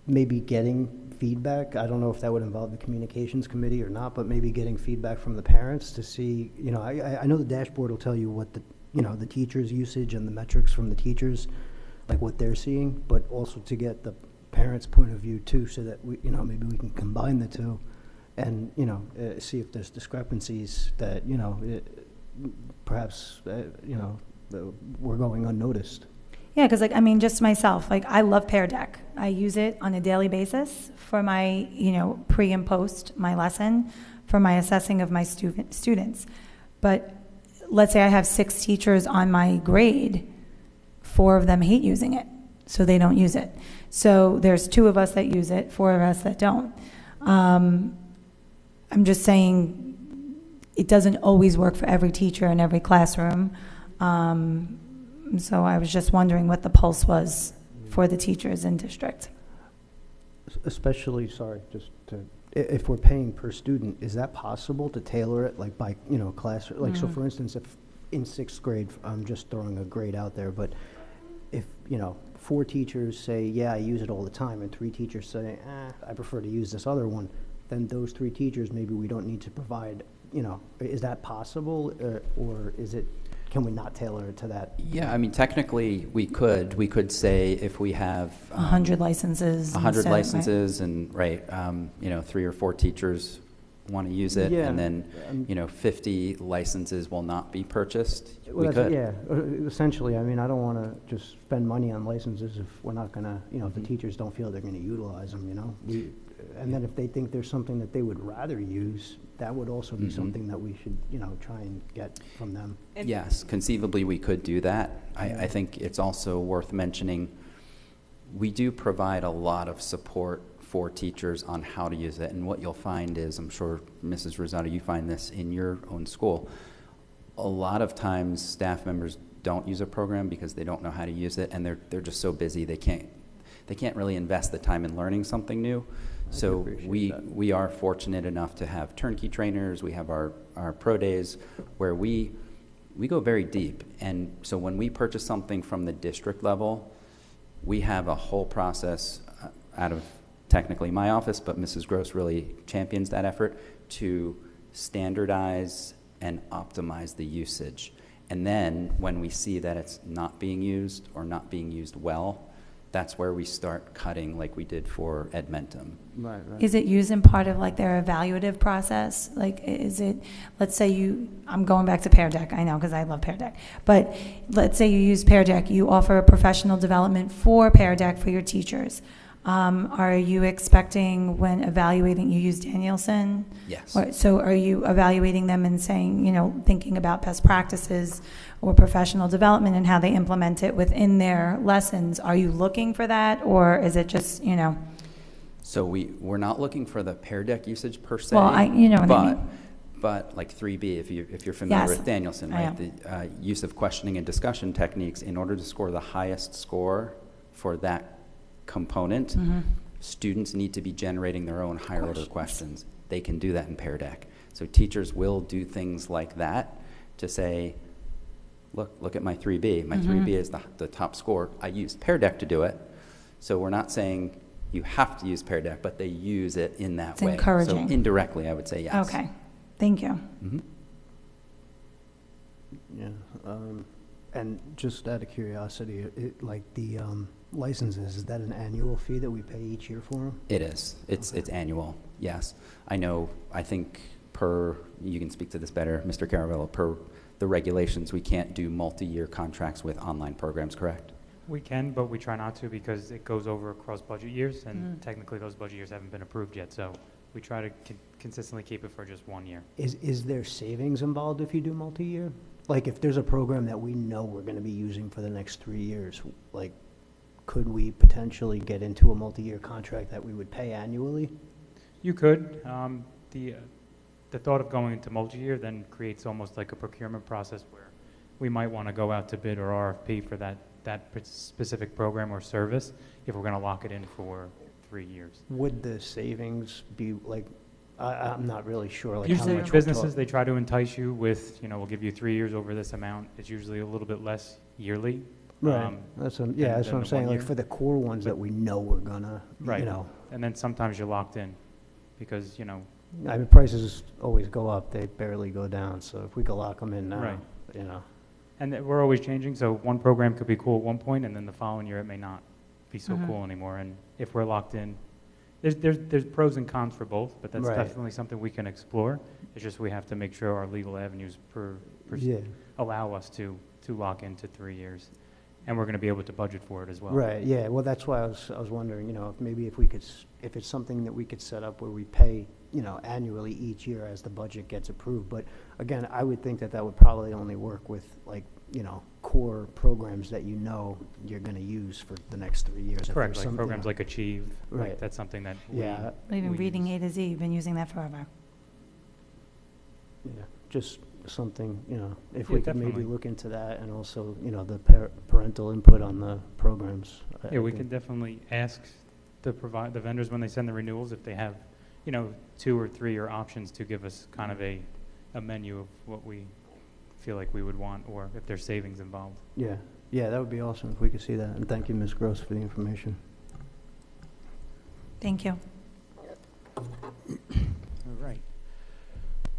maybe getting feedback. I don't know if that would involve the communications committee or not, but maybe getting feedback from the parents to see, you know, I know the dashboard will tell you what the, you know, the teachers' usage and the metrics from the teachers, like what they're seeing, but also to get the parents' point of view too, so that we, you know, maybe we can combine the two and, you know, see if there's discrepancies that, you know, perhaps, you know, we're going unnoticed. Yeah, because, like, I mean, just myself, like, I love Pear Deck. I use it on a daily basis for my, you know, pre and post my lesson, for my assessing of my students. But let's say I have 6 teachers on my grade, 4 of them hate using it, so they don't use it. So there's 2 of us that use it, 4 of us that don't. I'm just saying it doesn't always work for every teacher in every classroom. So I was just wondering what the pulse was for the teachers in district. Especially, sorry, just to, if we're paying per student, is that possible to tailor it, like by, you know, class? Like, so for instance, if in 6th grade, I'm just throwing a grade out there, but if, you know, 4 teachers say, yeah, I use it all the time, and 3 teachers say, I prefer to use this other one, then those 3 teachers, maybe we don't need to provide, you know, is that possible, or is it, can we not tailor it to that? Yeah, I mean, technically, we could say if we have 100 licenses. 100 right? licenses, and right, you know, 3 or 4 teachers want to use it, Yeah, and then, you know, 50 licenses will not be purchased. Well, We could. yeah, essentially, I mean, I don't want to just spend money on licenses if we're not going to, you know, if the teachers don't feel they're going to utilize them, you know? And then if they think there's something that they would rather use, that would also be something that we should, you know, try and get from them. Yes, conceivably we could do that. I think it's also worth mentioning, we do provide a lot of support for teachers on how to use it. And what you'll find is, I'm sure, Mrs. Rosado, you find this in your own school, a lot of times staff members don't use a program because they don't know how to use it, and they're just so busy they can't really invest the time in learning something new. So we are fortunate enough to have turnkey trainers. We have our pro days where we go very deep. And so when we purchase something from the district level, we have a whole process out of technically my office, but Mrs. Gross really champions that effort to standardize and optimize the usage. And then when we see that it's not being used or not being used well, that's where we start cutting, like we did for Edmentum. Right. Is it used in part of like their evaluative process? Like, is it, let's say I'm going back to Pear Deck, I know, because I love Pear Deck, but let's say you use Pear Deck, you offer a professional development for Pear Deck for your teachers. Are you expecting when evaluating, you use Danielson? Yes. So are you evaluating them and saying, you know, thinking about best practices or professional development and how they implement it within their lessons? Are you looking for that, or is it just, you know? So we're not looking for the Pear Deck usage per se. Well, you know what I mean. But like 3B, if you're familiar Yes, with Danielson, right? The use of questioning and discussion techniques in order to score the highest score for that component, students need to be generating their own higher order questions. They can do that in Pear Deck. So teachers will do things like that to say, look at my 3B. My 3B is the top score. I used Pear Deck to do it. So we're not saying you have to use Pear Deck, but they use it in that way. Encouraging. So indirectly, I would say yes. Okay, thank you. Yeah, and just out of curiosity, like the licenses, is that an annual fee that we pay each year for them? It is. It's annual, yes. I think you can speak to this better, Mr. Caravello, per the regulations, we can't do multi-year contracts with online programs, correct? We can, but we try not to because it goes over across budget years, and technically those budget years haven't been approved yet, so we try to consistently keep it for just 1 year. Is there savings involved if you do multi-year? Like, if there's a program that we know we're going to be using for the next 3 years, like, could we potentially get into a multi-year contract that we would pay annually? You could. The thought of going into multi-year then creates almost like a procurement process where we might want to go out to bid or RFP for that specific program or service if we're going to lock it in for 3 years. Would the savings be like, I'm not really sure, like, usually how much businesses, they try to entice you with, we'll give you 3 years over this amount. It's usually a little bit less yearly. Right. That's what I'm saying. Like, for the core ones that we know we're gonna, right. and then sometimes you're locked in because, you know. I mean, prices always go up, they barely go down, so if we could lock them in now, Right. you know. And we're always changing, so one program could be cool at one point, and then the following year it may not be so Mhm. cool anymore. And if we're locked in, there's pros and cons for both, but that's Right. definitely something we can explore. It's just we have to make sure our legal avenues Yeah. allow us to lock into 3 years, and we're going to be able to budget for it as well. Right, yeah, well, that's why I was wondering, you know, if maybe if we could, if it's something that we could set up where we pay, you know, annually each year as the budget gets approved, but again, I would think that that would probably only work with, like, you know, core programs that you know you're gonna use for the next 3 years. If Correct, there's like some, you programs know. like Achieve, Right. like that's something that Yeah. Even we reading A to Z, you've been using that forever. Yeah, just something, you know, if Yeah, we could maybe definitely. look into that, and also, you know, the parental input on the programs. Yeah, I we think- can definitely ask the vendors when they send the renewals if they have, you know, 2 or 3 year options to give us kind of a menu of what we feel like we would want, or if there's savings involved. Yeah, yeah, that would be awesome if we could see that, and thank you, Ms. Gross, for the information. Thank you. All right.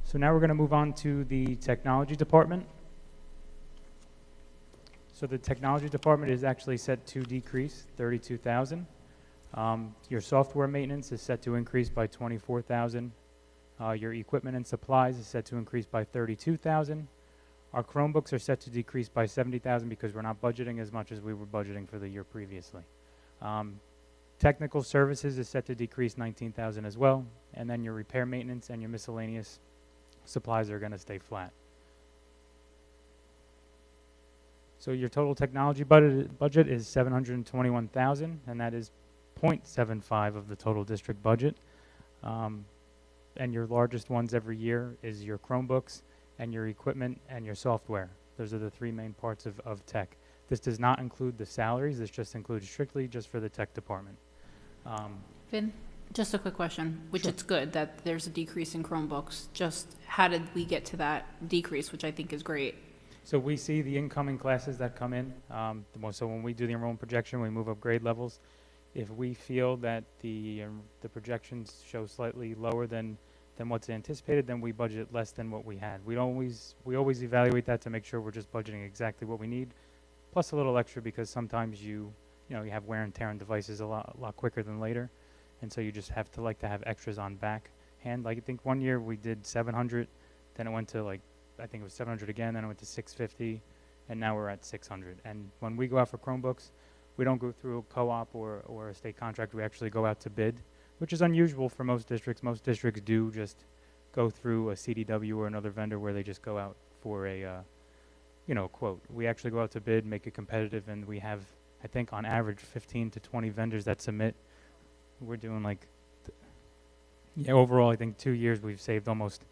So now we're going to move on to the technology department. So the technology department is actually set to decrease 32,000. Your software maintenance is set to increase by 24,000. Your equipment and supplies is set to increase by 32,000. Our Chromebooks are set to decrease by 70,000 because we're not budgeting as much as we were budgeting for the year previously. Technical services is set to decrease 19,000 as well, and then your repair maintenance and your miscellaneous supplies are going to stay flat. So your total technology budget is 721,000, and that is 0.75 of the total district budget. And your largest ones every year is your Chromebooks and your equipment and your software. Those are the 3 main parts of tech. This does not include the salaries. This just includes strictly just for the tech department. Finn, just a quick question, which Sure. it's good that there's a decrease in Chromebooks. Just how did we get to that decrease, which I think is great? So we see the incoming classes that come in. So when we do the enrollment projection, we move up grade levels. If we feel that the projections show slightly lower than what's anticipated, then we budget less than what we had. We always evaluate that to make sure we're just budgeting exactly what we need, plus a little extra because sometimes you have wear and tear on devices a lot quicker than later, and so you just have to have extras on back hand. Like I think one year we did 700, then it went to I think it was 700 again, then it went to 650, and now we're at 600. And when we go out for Chromebooks, we don't go through a co-op or a state contract. We actually go out to bid, which is unusual for most districts. Most districts do just go through a CDW or another vendor where they just go out for a quote. We actually go out to bid, make it competitive, and we have, I think, on average, 15 to 20 vendors that submit. We're doing overall, I think 2 years we've saved almost,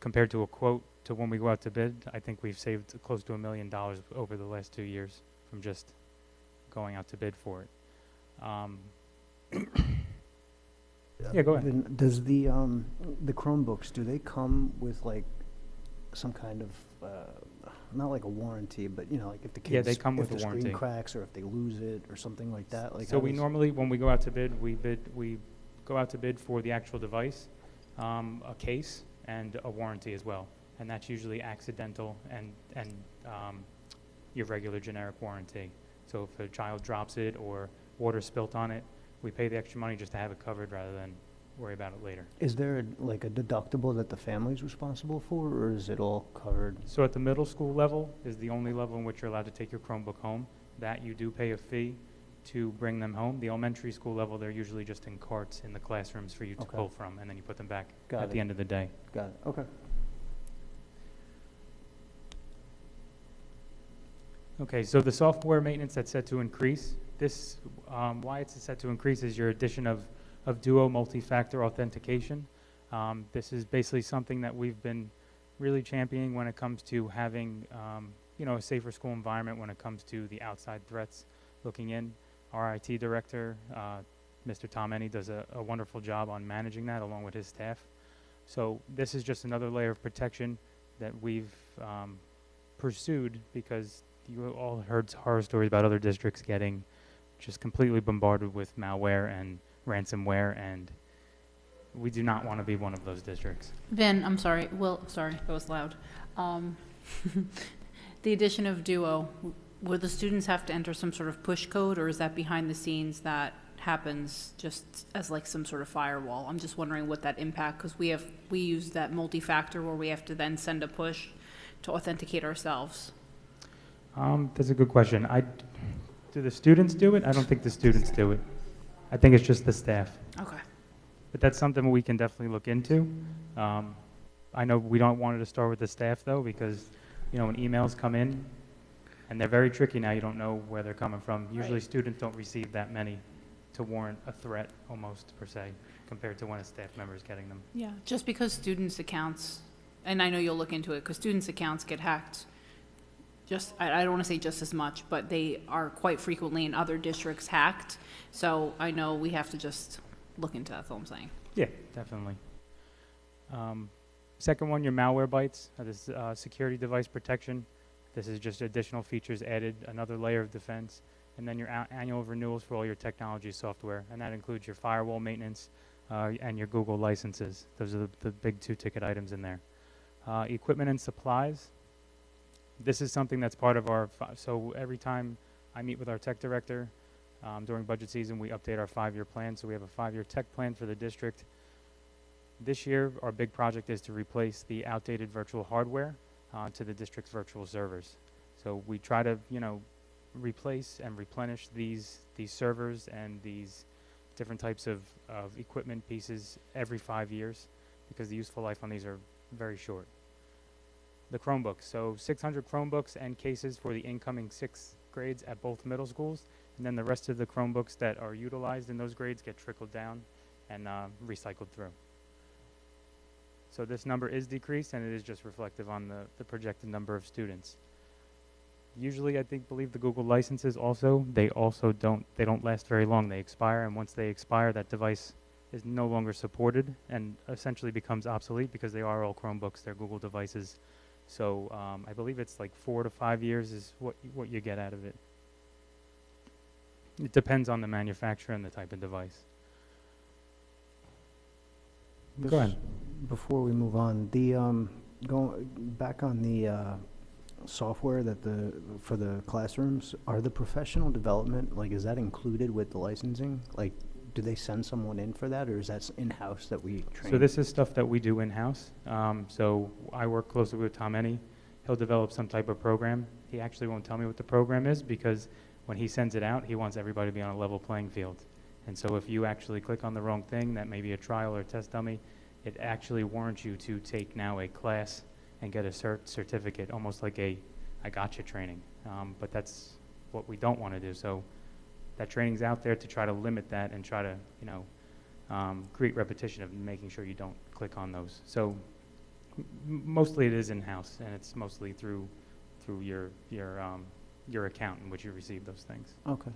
compared to a quote to when we go out to bid, I think we've saved close to $1 million over the last 2 years from just going out to bid for it. Yeah, go ahead. Then does the Chromebooks, do they come with some kind of, not like a warranty, but if the kids, they come with if a the screen warranty. cracks or if they lose it or something like that? So we normally, when we go out to bid, we go out to bid for the actual device, a case, and a warranty as well. And that's usually accidental and your regular generic warranty. So if a child drops it or water spilt on it, we pay the extra money just to have it covered rather than worry about it later. Is there a deductible that the family's responsible for, or is it all covered? So at the middle school level is the only level in which you're allowed to take your Chromebook home. That you do pay a fee to bring them home. The elementary school level, they're usually just in carts in the classrooms for you to pull from, and then you put them back at the end of the day. Got it, okay. Okay, so the software maintenance that's set to increase, this, why it's set to increase is your addition of Duo multi-factor authentication. This is basically something that we've been really championing when it comes to having, a safer school environment when it comes to the outside threats looking in. Our IT director, Mr. Tom Ennie, does a wonderful job on managing that along with his staff. So this is just another layer of protection that we've pursued because you all heard horror stories about other districts getting just completely bombarded with malware and ransomware, and we do not want to be one of those districts. Vin, I'm sorry, sorry, that was loud. The addition of Duo, will the students have to enter some sort of push code, or is that behind the scenes that happens just as like some sort of firewall? I'm just wondering what that impact, because we use that multi-factor where we have to then send a push to authenticate ourselves. That's a good question. Do the students do it? I don't think the students do it. I think it's just the staff. Okay. But that's something we can definitely look into. I know we don't want it to start with the staff though, because when emails come in, and they're very tricky now, you don't know where they're coming from. Usually students don't receive that many to warrant a threat almost per se, compared to when a staff member is getting them. Yeah, just because students' accounts, and I know you'll look into it, because students' accounts get hacked I don't want to say just as much, but they are quite frequently in other districts hacked. So I know we have to just look into that, that's all I'm saying. Yeah, definitely. Second one, your malware bites. This security device protection. This is just additional features added, another layer of defense. And then your annual renewals for all your technology software. And that includes your firewall maintenance and your Google licenses. Those are the big 2-ticket items in there. Equipment and supplies. This is something that's part of our, so every time I meet with our tech director during budget season, we update our 5-year plan. So we have a 5-year tech plan for the district. This year, our big project is to replace the outdated virtual hardware to the district's virtual servers. So we try to, replace and replenish these servers and these different types of equipment pieces every 5 years, because the useful life on these are very short. The Chromebooks, so 600 Chromebooks and cases for the incoming 6th grades at both middle schools, and then the rest of the Chromebooks that are utilized in those grades get trickled down and recycled through. So this number is decreased, and it is just reflective on the projected number of students. Usually, believe the Google licenses also, they don't last very long. They expire, and once they expire, that device is no longer supported and essentially becomes obsolete, because they are all Chromebooks, they're Google devices. So I believe it's like 4 to 5 years is what you get out of it. It depends on the manufacturer and the type of device. Go ahead. Before we move on, going back on the software for the classrooms, are the professional development, is that included with the licensing? Do they send someone in for that, or is that in-house that we train? So this is stuff that we do in-house. So I work closely with Tom Enney. He'll develop some type of program. He actually won't tell me what the program is, because when he sends it out, he wants everybody to be on a level playing field. And so if you actually click on the wrong thing, that may be a trial or a test dummy, it actually warrants you to take now a class and get a certificate, almost like a I gotcha training. But that's what we don't want to do. So that training's out there to try to limit that and try to, create repetition of making sure you don't click on those. So mostly it is in-house, and it's mostly through your account in which you receive those things. Okay.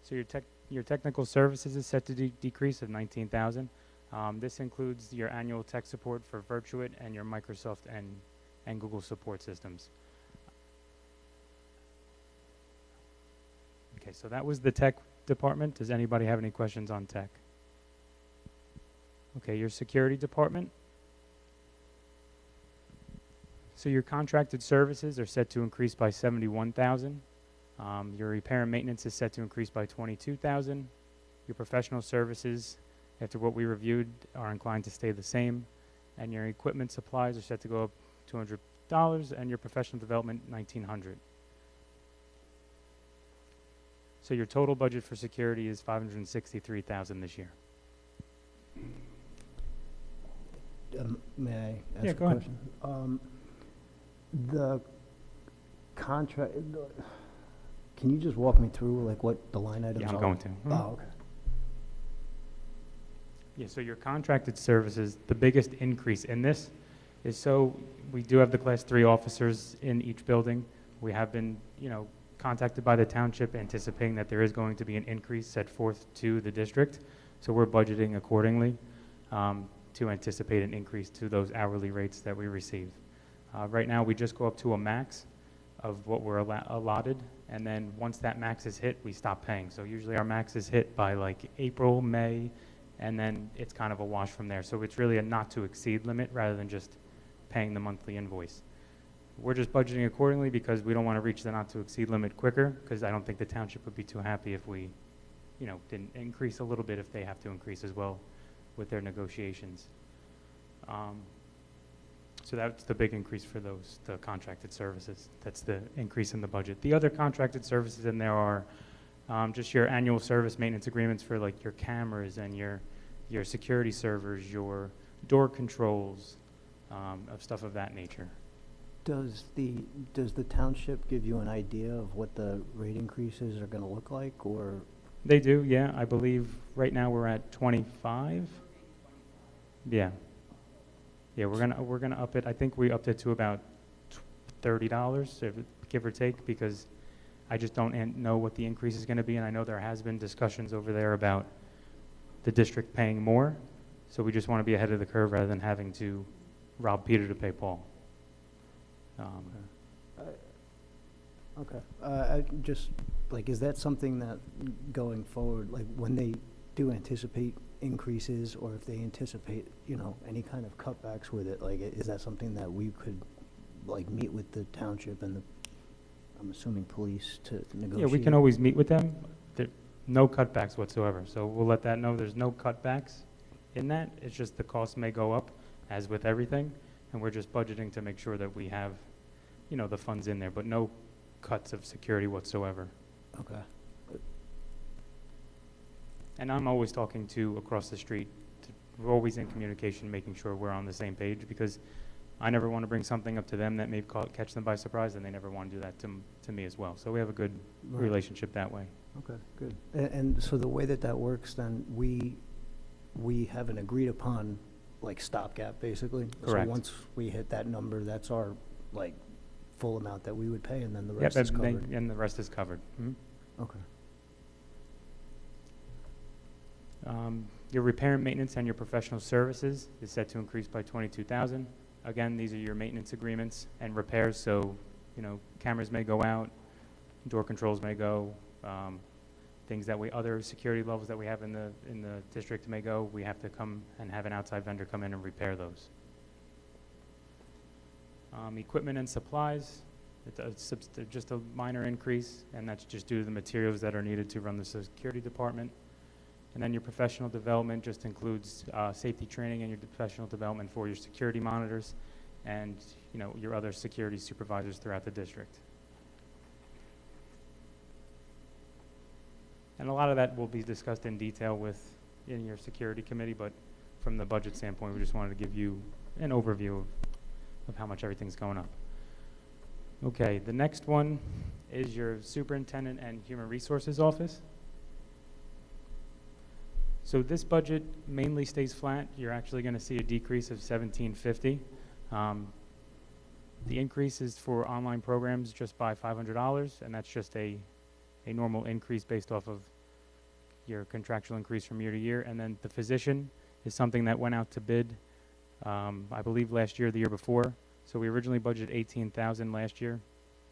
So your technical services is set to decrease of $19,000. This includes your annual tech support for Virtuit and your Microsoft and Google support systems. Okay, so that was the tech department. Does anybody have any questions on tech? Okay, your security department. So your contracted services are set to increase by $71,000. Your repair and maintenance is set to increase by $22,000. Your professional services, after what we reviewed, are inclined to stay the same. And your equipment supplies are set to go up $200, and your professional development, $1,900. So your total budget for security is $563,000 this year. May I ask Yeah, a go ahead. question? The contract, can you just walk me through what the line items are? Yeah, I'm going to. Oh, okay. Yeah, so your contracted services, the biggest increase in this is, so we do have the Class 3 officers in each building. We have been, contacted by the township anticipating that there is going to be an increase set forth to the district. So we're budgeting accordingly to anticipate an increase to those hourly rates that we receive. Right now, we just go up to a max of what we're allotted, And then once that max is hit, we stop paying. So usually our max is hit by like April, May, and then it's kind of a wash from there. So it's really a not to exceed limit rather than just paying the monthly invoice. We're just budgeting accordingly because we don't want to reach the not to exceed limit quicker, because I don't think the township would be too happy if we, you know, didn't increase a little bit if they have to increase as well with their negotiations. So that's the big increase for those, the contracted services. That's the increase in the budget. The other contracted services in there are just your annual service maintenance agreements for like your cameras and your security servers, your door controls, of stuff of that nature. Does the township give you an idea of what the rate increases are going to look like, or? They do, yeah. I believe right now we're at 25. Yeah. Yeah, we're gonna up it. I think we upped it to about $30, give or take, because I just don't know what the increase is going to be, and I know there has been discussions over there about the district paying more, so we just want to be ahead of the curve rather than having to rob Peter to pay Paul. Okay. I just, like, is that something that going forward, like when they do anticipate increases, or if they anticipate, you know, any kind of cutbacks with it, like, is that something that we could, like, meet with the township and the, I'm assuming, police to negotiate? Yeah, we can always meet with them. No cutbacks whatsoever. So we'll let that know. There's no cutbacks in that. It's just the cost may go up, as with everything, and we're just budgeting to make sure that we have, you know, the funds in there, but no cuts of security whatsoever. Okay. And I'm always talking to across the street. We're always in communication, making sure we're on the same page, because I never want to bring something up to them that may catch them by surprise, and they never want to do that to me as well. So we have a good relationship that way. Okay, good. And so the way that works, then, we have an agreed upon, like, stopgap, basically? Correct. So once we hit that number, that's our, like, full amount that we would pay, and then the rest is covered? And the rest is covered. Mm-hmm. Okay. Your repair and maintenance and your professional services is set to increase by $22,000. Again, these are your maintenance agreements and repairs, so, you know, cameras may go out, door controls may go, things that other security levels that we have in the district may go. We have to come and have an outside vendor come in and repair those. Equipment and supplies, it's just a minor increase, and that's just due to the materials that are needed to run the security department. And then your professional development just includes safety training and your professional development for your security monitors and, you know, your other security supervisors throughout the district. And a lot of that will be discussed in detail in your security committee, but from the budget standpoint, we just wanted to give you an overview of how much everything's going up. Okay, the next one is your superintendent and human resources office. So this budget mainly stays flat. You're actually going to see a decrease of $1,750. The increase is for online programs just by $500, and that's just a normal increase based off of your contractual increase from year to year. And then the physician is something that went out to bid, I believe last year, the year before. So we originally budgeted $18,000 last year,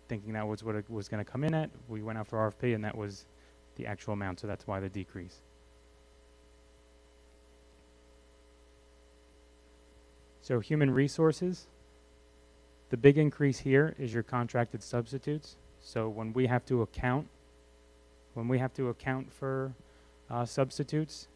thinking that was what it was going to come in at. We went out for RFP, and that was the actual amount, so that's why the decrease. So human resources, the big increase here is your contracted substitutes. So when we have to account for substitutes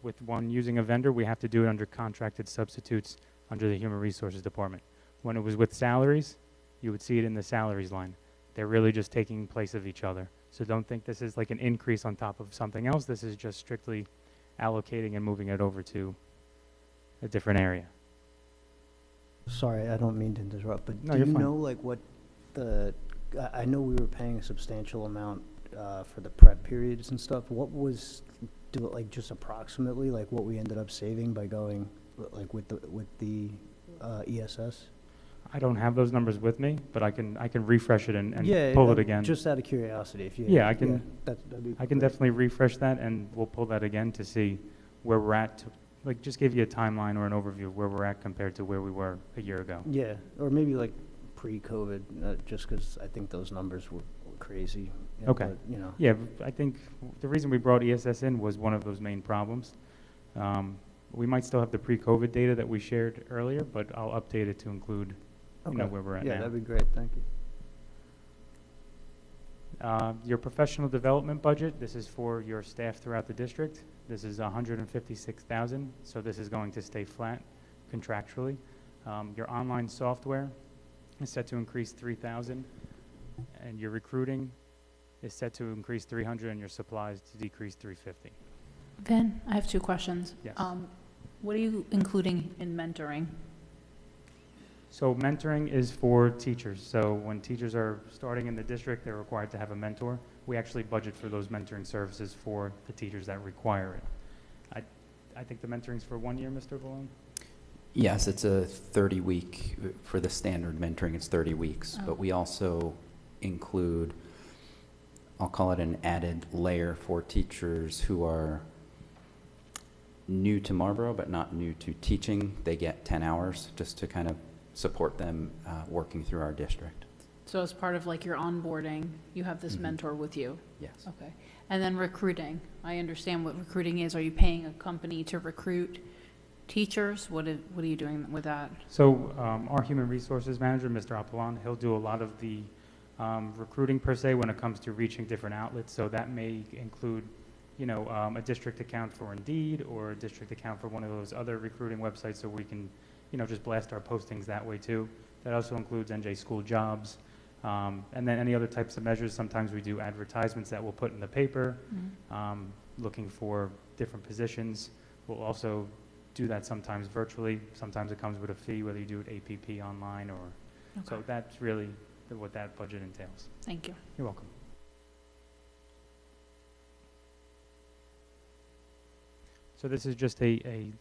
with one using a vendor, we have to do it under contracted substitutes under the human resources department. When it was with salaries, you would see it in the salaries line. They're really just taking place of each other. So don't think this is like an increase on top of something else. This is just strictly allocating and moving it over to a different area. Sorry, I don't mean to interrupt, but No, do you're you fine. know, like, what I know we were paying a substantial amount for the prep periods and stuff. What was, like, just approximately, like, what we ended up saving by going, like, with the ESS? I don't have those numbers with me, but I can refresh it and Yeah, pull it again. Just out of curiosity, if you. Yeah, I can. That'd be I can great. definitely refresh that, and we'll pull that again to see where we're at. Like, just give you a timeline or an overview of where we're at compared to where we were a year ago. Yeah, or maybe like pre-COVID, just because I think those numbers were crazy. Okay. But, you know. Yeah, I think the reason we brought ESS in was one of those main problems. We might still have the pre-COVID data that we shared earlier, but I'll update it to include, you know, Okay. where we're at Yeah, now. that'd be great. Thank you. Your professional development budget, this is for your staff throughout the district. This is $156,000, so this is going to stay flat contractually. Your online software is set to increase $3,000, and your recruiting is set to increase $300, and your supplies to decrease $350. Vin, I have two questions. Yes. What are you including in mentoring? So mentoring is for teachers. So when teachers are starting in the district, they're required to have a mentor. We actually budget for those mentoring services for the teachers that require it. I think the mentoring's for 1 year, Mr. Valone? Yes, it's a 30-week, for the standard mentoring, it's 30 weeks. Oh. But we also include, I'll call it an added layer for teachers who are new to Marlboro, but not new to teaching. They get 10 hours just to kind of support them working through our district. So as part of like your onboarding, you have this Mhm. mentor with you? Yes. Okay. And then recruiting. I understand what recruiting is. Are you paying a company to recruit teachers? What are you doing with that? So our human resources manager, Mr. Apollon, he'll do a lot of the recruiting per se when it comes to reaching different outlets. So that may include, you know, a district account for Indeed or a district account for one of those other recruiting websites, so we can, you know, just blast our postings that way too. That also includes NJ School Jobs. And then any other types of measures. Sometimes we do advertisements that we'll put in the paper, looking for different positions. We'll also do that sometimes virtually. Sometimes it comes with a fee, whether you do it APP online or, so that's really what that budget entails. Thank you. You're welcome. So this is just a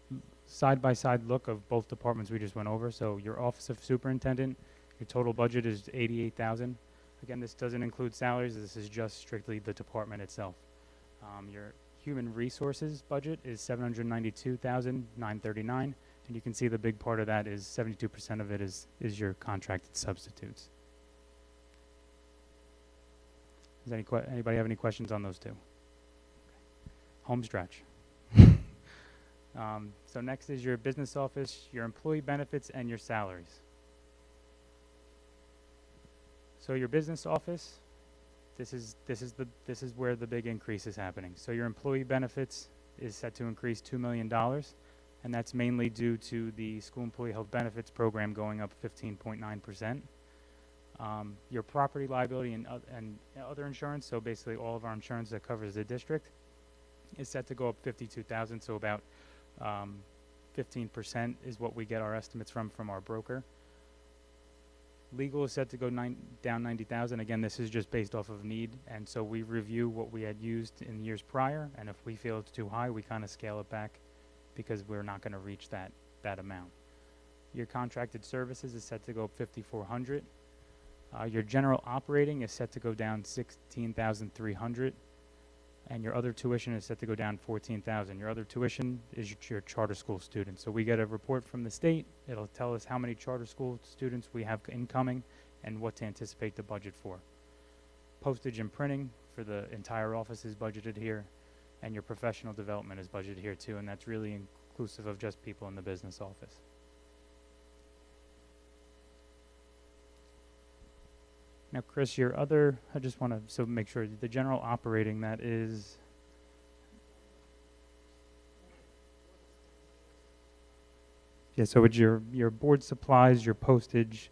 side-by-side look of both departments we just went over. So your Office of Superintendent, your total budget is $88,000. Again, this doesn't include salaries. This is just strictly the department itself. Your Human Resources budget is $792,939, and you can see the big part of that is 72% of it is your contracted substitutes. Does anybody have any questions on those two? Home stretch. So next is your business office, your employee benefits, and your salaries. So your business office, this is where the big increase is happening. So your employee benefits is set to increase $2 million, and that's mainly due to the school employee health benefits program going up 15.9%. Your property liability and other insurance, so basically all of our insurance that covers the district, is set to go up $52,000, so about 15% is what we get our estimates from our broker. Legal is set to go down $90,000. Again, this is just based off of need, and so we review what we had used in years prior, and if we feel it's too high, we kind of scale it back because we're not going to reach that amount. Your contracted services is set to go up $5,400. Your general operating is set to go down $16,300. And your other tuition is set to go down $14,000. Your other tuition is your charter school students. So we get a report from the state. It'll tell us how many charter school students we have incoming and what to anticipate the budget for. Postage and printing for the entire office is budgeted here, and your professional development is budgeted here too, and that's really inclusive of just people in the business office. Now, Chris, your other, I just want to make sure, the general operating, that is, yeah, so it's your board supplies, your postage,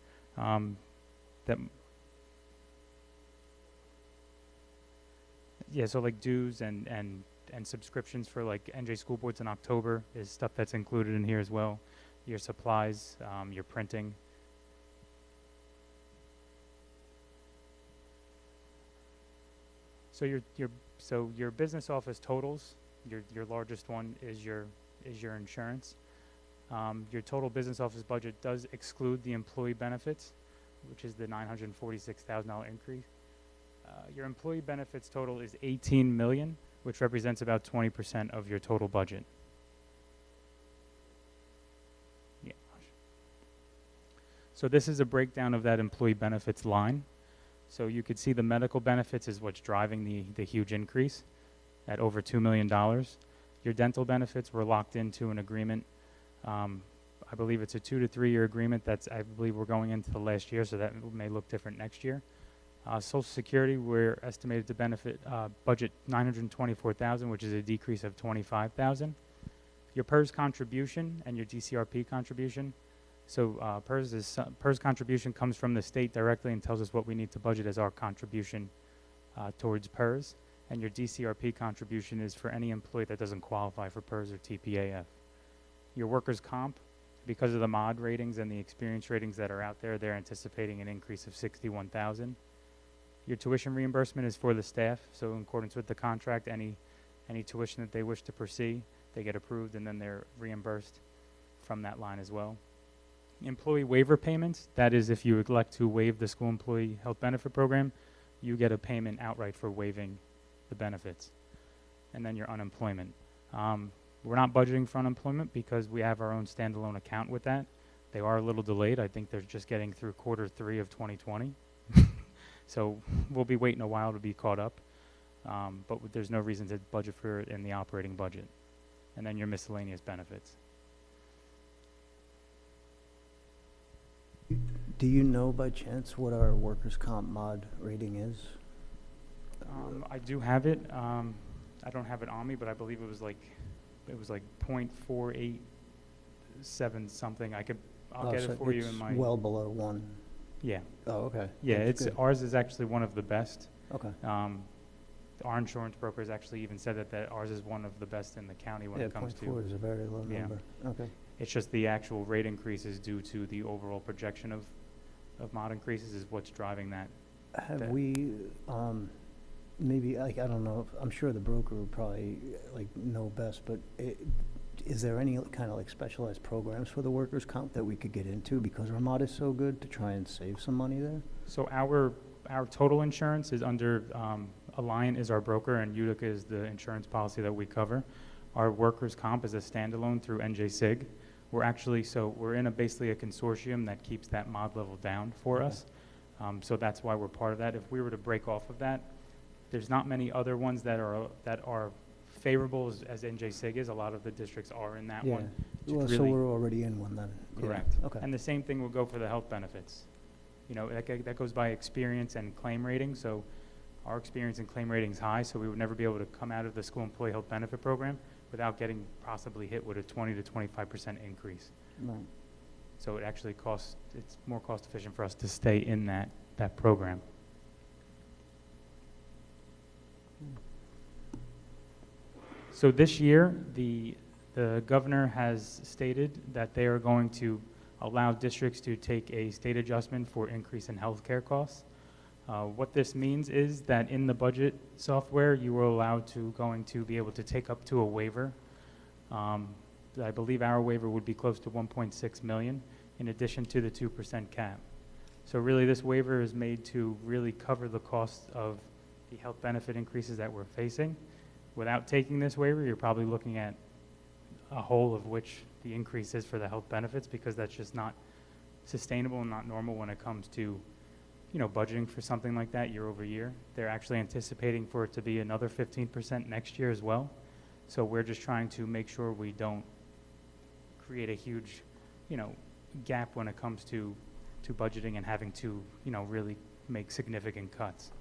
yeah, so like dues and subscriptions for like NJ school boards in October is stuff that's included in here as well. Your supplies, your printing. So your business office totals, your largest one is your insurance. Your total business office budget does exclude the employee benefits, which is the $946,000 increase. Your employee benefits total is $18 million, which represents about 20% of your total budget. Yeah. So this is a breakdown of that employee benefits line. So you could see the medical benefits is what's driving the huge increase at over $2 million. Your dental benefits were locked into an agreement. I believe it's a 2 to 3 year agreement. I believe we're going into the last year, so that may look different next year. Social Security, we're estimated to benefit budget $924,000, which is a decrease of $25,000. Your PERS contribution and your DCRP contribution. So PERS contribution comes from the state directly and tells us what we need to budget as our contribution towards PERS. And your DCRP contribution is for any employee that doesn't qualify for PERS or TPAF. Your workers' comp, because of the mod ratings and the experience ratings that are out there, they're anticipating an increase of $61,000. Your tuition reimbursement is for the staff, so in accordance with the contract, any tuition that they wish to pursue, they get approved and then they're reimbursed from that line as well. Employee waiver payments, that is if you elect to waive the school employee health benefit program, you get a payment outright for waiving the benefits. And then your unemployment. We're not budgeting for unemployment because we have our own standalone account with that. They are a little delayed. I think they're just getting through Q3 of 2020. So we'll be waiting a while to be caught up. But there's no reason to budget for it in the operating budget. And then your miscellaneous benefits. Do you know by chance what our workers' comp mod rating is? I do have it. I don't have it on me, but I believe it was like 0.487 something. I'll get so it for you it's in my. well below 1. Yeah. Oh, okay. Yeah, That's good. ours is actually one of the best. Okay. Our insurance brokers actually even said that ours is one of the best in the county when it comes to. 0.4 is a very low number. Okay. It's just the actual rate increases due to the overall projection of mod increases is what's driving that. Have we, maybe, like, I don't know, I'm sure the broker would probably, like, know best, but is there any kind of, like, specialized programs for the workers' comp that we could get into because our mod is so good to try and save some money there? So our total insurance is under, Alliant is our broker and Utica is the insurance policy that we cover. Our workers' comp is a standalone through NJSIG. We're in basically a consortium that keeps that mod level down for us. So that's why we're part of that. If we were to break off of that, there's not many other ones that are favorable as NJSIG is. A lot of the districts are in that one. Well, so we're already in one then. Correct. Yeah. Okay. And the same thing will go for the health benefits. You know, that goes by experience and claim rating. So our experience and claim rating is high, so we would never be able to come out of the school employee health benefit program without getting possibly hit with a 20 to 25% increase. Right. So it's more cost efficient for us to stay in that program. So this year, the governor has stated that they are going to allow districts to take a state adjustment for increase in healthcare costs. What this means is that in the budget software, you are allowed going to be able to take up to a waiver. I believe our waiver would be close to 1.6 million in addition to the 2% cap. So really this waiver is made to really cover the cost of the health benefit increases that we're facing. Without taking this waiver, you're probably looking at a whole of which the increase is for the health benefits because that's just not sustainable and not normal when it comes to budgeting for something like that year over year. They're actually anticipating for it to be another 15% next year as well. So we're just trying to make sure we don't create a huge, gap when it comes to budgeting and having to, really make significant cuts.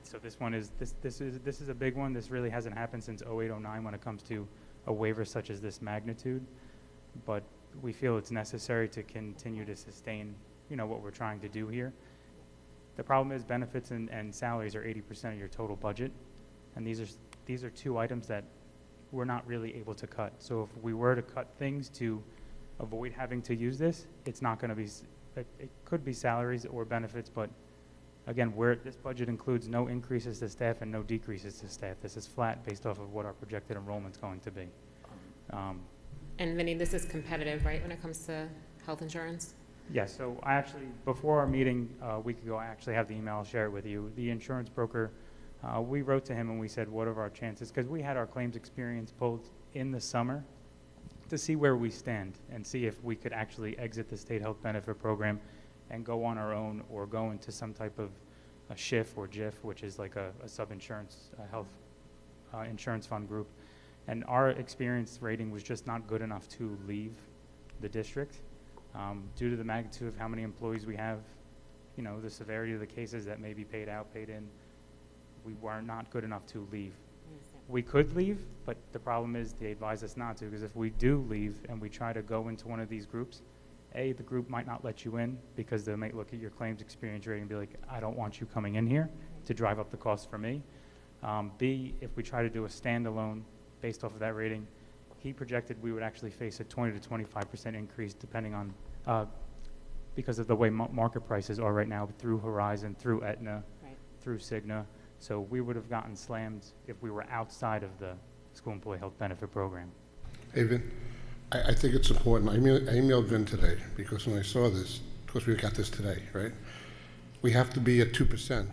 So this one is this is a big one. This really hasn't happened since 08-09 when it comes to a waiver such as this magnitude, but we feel it's necessary to continue to sustain, what we're trying to do here. The problem is benefits and salaries are 80% of your total budget, and these are two items that we're not really able to cut. So if we were to cut things to avoid having to use this, it's not going to be. It could be salaries or benefits, but again, this budget includes no increases to staff and no decreases to staff. This is flat based off of what our projected enrollment's going to be. And Vinny, this is competitive, right, when it comes to health insurance? Yes, so I actually, before our meeting a week ago, I actually have the email, I'll share it with you. The insurance broker, we wrote to him and we said, what are our chances? Because we had our claims experience pulled in the summer to see where we stand and see if we could actually exit the state health benefit program and go on our own or go into some type of a SHIF or JIF, which is like a sub-insurance, health insurance fund group. And our experience rating was just not good enough to leave the district. Due to the magnitude of how many employees we have, you know, the severity of the cases that may be paid out, paid in, we were not good enough to leave. We could leave, but the problem is they advise us not to, because if we do leave and we try to go into one of these groups, A, the group might not let you in because they might look at your claims experience rating and be like, I don't want you coming in here to drive up the cost for me. B, if we try to do a standalone based off of that rating, he projected we would actually face a 20 to 25% increase depending on, because of the way market prices are right now through Horizon, through Aetna, through Cigna. So we would have gotten slammed if we were outside of the school employee health benefit program. Hey, Vin, I think it's important. I emailed Vin today because when I saw this, because we got this today, right? We have to be at 2%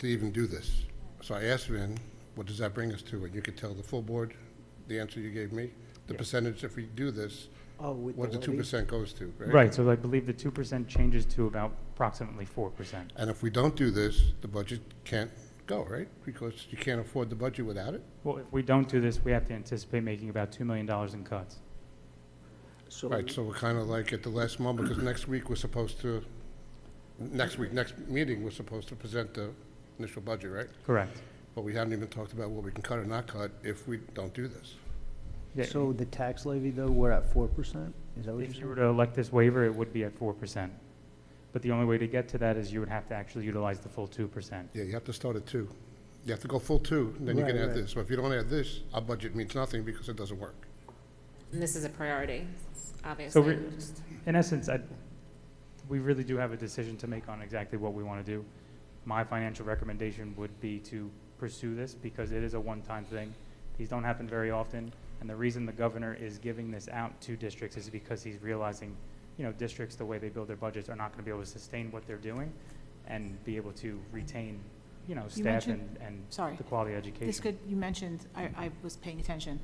to even do this. So I asked Vin, what does that bring us to? And you could tell the full board the answer you gave me, the percentage if we do this, what the 2% goes to, right? Right, so I believe the 2% changes to about approximately 4%. And if we don't do this, the budget can't go, right? Because you can't afford the budget without it. Well, if we don't do this, we have to anticipate making about $2 million in cuts. So right, so we're kind of like at the last moment, because next meeting, we're supposed to present the initial budget, right? Correct. But we haven't even talked about what we can cut or not cut if we don't do this. Yeah. So the tax levy, though, we're at 4%? Is that what you're saying? If you were to elect this waiver, it would be at 4%. But the only way to get to that is you would have to actually utilize the full 2%. Yeah, you have to start at 2. You have to go full 2, and then you can add Right. this. So if you don't add this, our budget means nothing because it doesn't work. And this is a priority, So obviously. in essence, we really do have a decision to make on exactly what we want to do. My financial recommendation would be to pursue this because it is a one-time thing. These don't happen very often. And the reason the governor is giving this out to districts is because he's realizing, you know, districts, the way they build their budgets, are not going to be able to sustain what they're doing and be able to retain, you know, staff and the quality of education. This could, you mentioned, I was paying attention,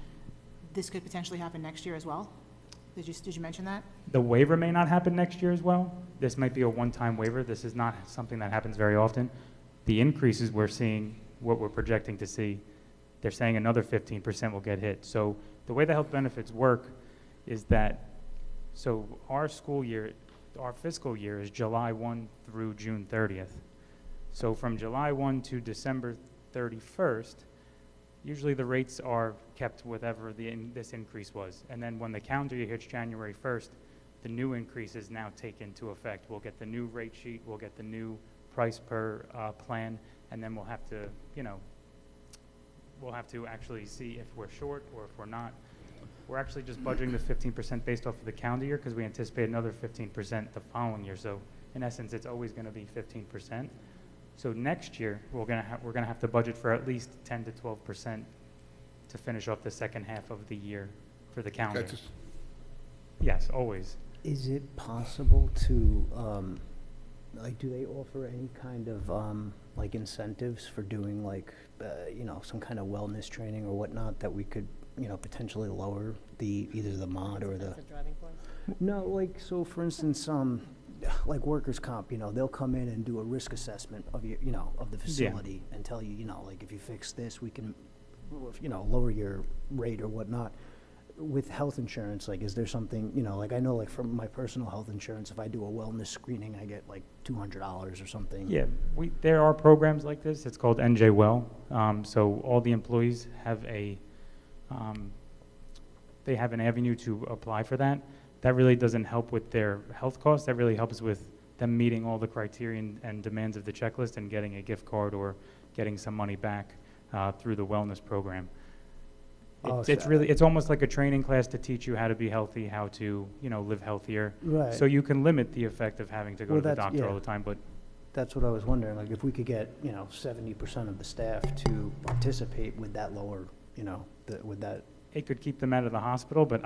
this could potentially happen next year as well? Did you mention that? The waiver may not happen next year as well. This might be a one-time waiver. This is not something that happens very often. The increases we're seeing, what we're projecting to see, they're saying another 15% will get hit. So the way the health benefits work is that, so our school year, our fiscal year is July 1 through June 30th. So from July 1 to December 31st, usually the rates are kept whatever this increase was. And then when the calendar year hits January 1st, the new increases now take into effect. We'll get the new rate sheet, we'll get the new price per plan, and then we'll have to, you know, we'll have to actually see if we're short or if we're not. We're actually just budgeting the 15% based off of the calendar year because we anticipate another 15% the following year. So in essence, it's always going to be 15%. So next year, we're going to have to budget for at least 10 to 12% to finish off the second half of the year for the calendar. Yes, always. Is it possible to, like, do they offer any kind of, like, incentives for doing, like, you know, some kind of wellness training or whatnot that we could, you know, potentially lower either the mod or the... No, like, so for instance, like workers' comp, you know, they'll come in and do a risk assessment of your, you know, of the facility and tell you, you know, like, if you fix this, we can, you know, lower your rate or whatnot. With health insurance, like, is there something, you know, like, I know, like, from my personal health insurance, if I do a wellness screening, I get, like, $200 or something. Yeah, there are programs like this. It's called NJ Well. So all the employees have they have an avenue to apply for that. That really doesn't help with their health costs. That really helps with them meeting all the criteria and demands of the checklist and getting a gift card or getting some money back through the wellness program. It's almost like a training class to teach you how to be healthy, how to, you know, live healthier. Right. So you can limit the effect of having to go to the doctor all the time. But that's what I was wondering, like, if we could get, you know, 70% of the staff to participate with that lower, you know, with that. It could keep them out of the hospital, but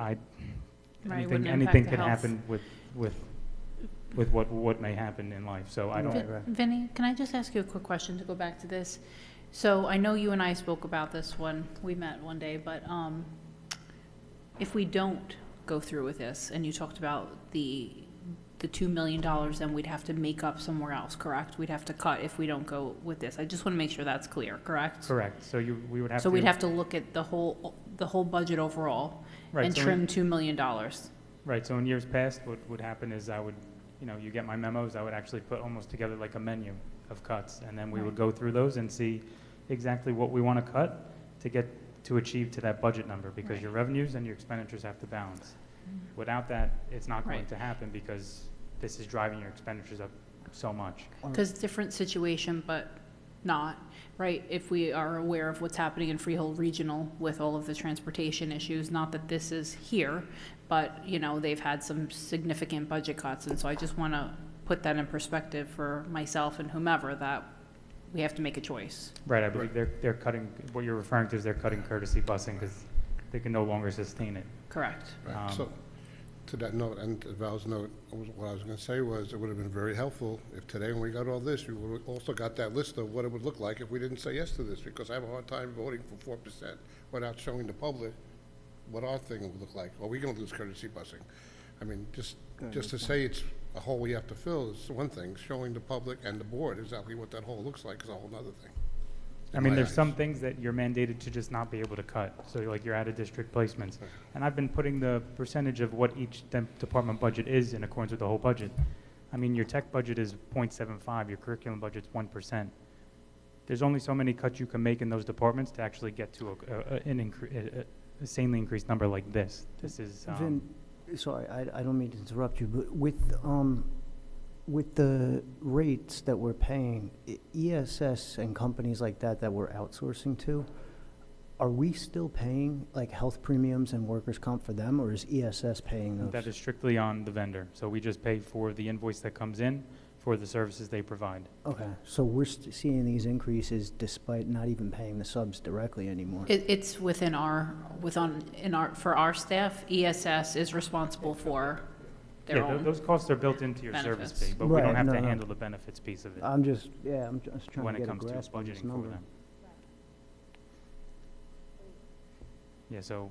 anything can happen with what may happen in life. So I don't. Vinny, can I just ask you a quick question to go back to this? So I know you and I spoke about this when we met one day, but if we don't go through with this, and you talked about the the $2 million, then we'd have to make up somewhere else, correct? We'd have to cut if we don't go with this. I just want to make sure that's clear, correct? Correct. So we would have to. So we'd have to look at the whole budget overall Right, and so trim $2 million. Right, so in years past, what would happen is I would, you get my memos, I would actually put almost together like a menu of cuts, and then we would go through those and see exactly what we want to cut to achieve to that budget number, because your revenues and your expenditures have to balance. Without that, it's not going to happen, because this is driving your expenditures up so much. Because different situation, but not, right? If we are aware of what's happening in Freehold Regional with all of the transportation issues, not that this is here, but, they've had some significant budget cuts. And so I just want to put that in perspective for myself and whomever, that we have to make a choice. Right, I believe they're cutting, what you're referring to is they're cutting courtesy busing because they can no longer sustain it. Correct. Right. So, to that note, and to Val's note, what I was going to say was it would have been very helpful if today when we got all this, we would have also got that list of what it would look like if we didn't say yes to this, because I have a hard time voting for 4% without showing the public what our thing would look like. Are we going to lose courtesy busing? I mean, just to say it's a hole we have to fill is one thing. Showing the public and the board exactly what that hole looks like is a whole other thing. I mean, there's some things that you're mandated to just not be able to cut. So like your out-of-district placements. And I've been putting the percentage of what each department budget is in accordance with the whole budget. I mean, your tech budget is 0.75, your curriculum budget's 1%. There's only so many cuts you can make in those departments to actually get to a sanely increased number like this. This is... Vin, sorry, I don't mean to interrupt you, but with the rates that we're paying, ESS and companies like that we're outsourcing to, are we still paying like health premiums and workers' comp for them, or is ESS paying those? That is strictly on the vendor. So we just pay for the invoice that comes in for the services they provide. Okay, so we're seeing these increases despite not even paying the subs directly anymore. It's for our staff, ESS is responsible for their own those costs are built into your benefits. service fee, but we don't have to handle the benefits piece of it. I'm just trying when to get it comes a to grasp on this budgeting for number. them. Yeah, so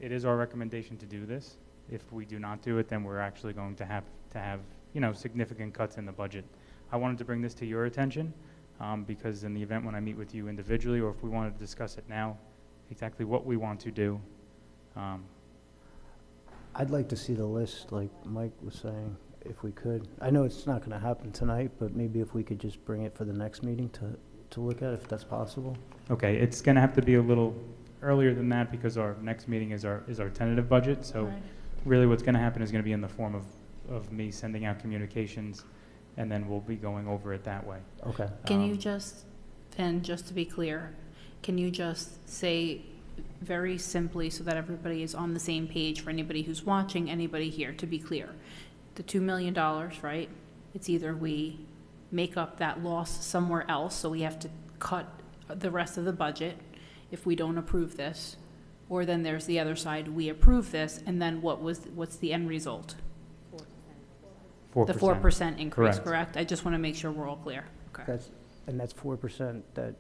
it is our recommendation to do this. If we do not do it, then we're actually going to have significant cuts in the budget. I wanted to bring this to your attention because in the event when I meet with you individually, or if we wanted to discuss it now, exactly what we want to do. I'd like to see the list, like Mike was saying, if we could. I know it's not going to happen tonight, but maybe if we could just bring it for the next meeting to look at, if that's possible. Okay, it's going to have to be a little earlier than that because our next meeting is our tentative budget. So really what's going to happen is going to be in the form of me sending out communications, and then we'll be going over it that way. Okay. Can you just to be clear, can you just say very simply so that everybody is on the same page for anybody who's watching, anybody here, to be clear, the $2 million, right? It's either we make up that loss somewhere else, so we have to cut the rest of the budget if we don't approve this, or then there's the other side, we approve this, and then what's the end result? 4%. The 4% increase, Correct. correct? I just want to make sure we're all clear. Okay. That's 4% that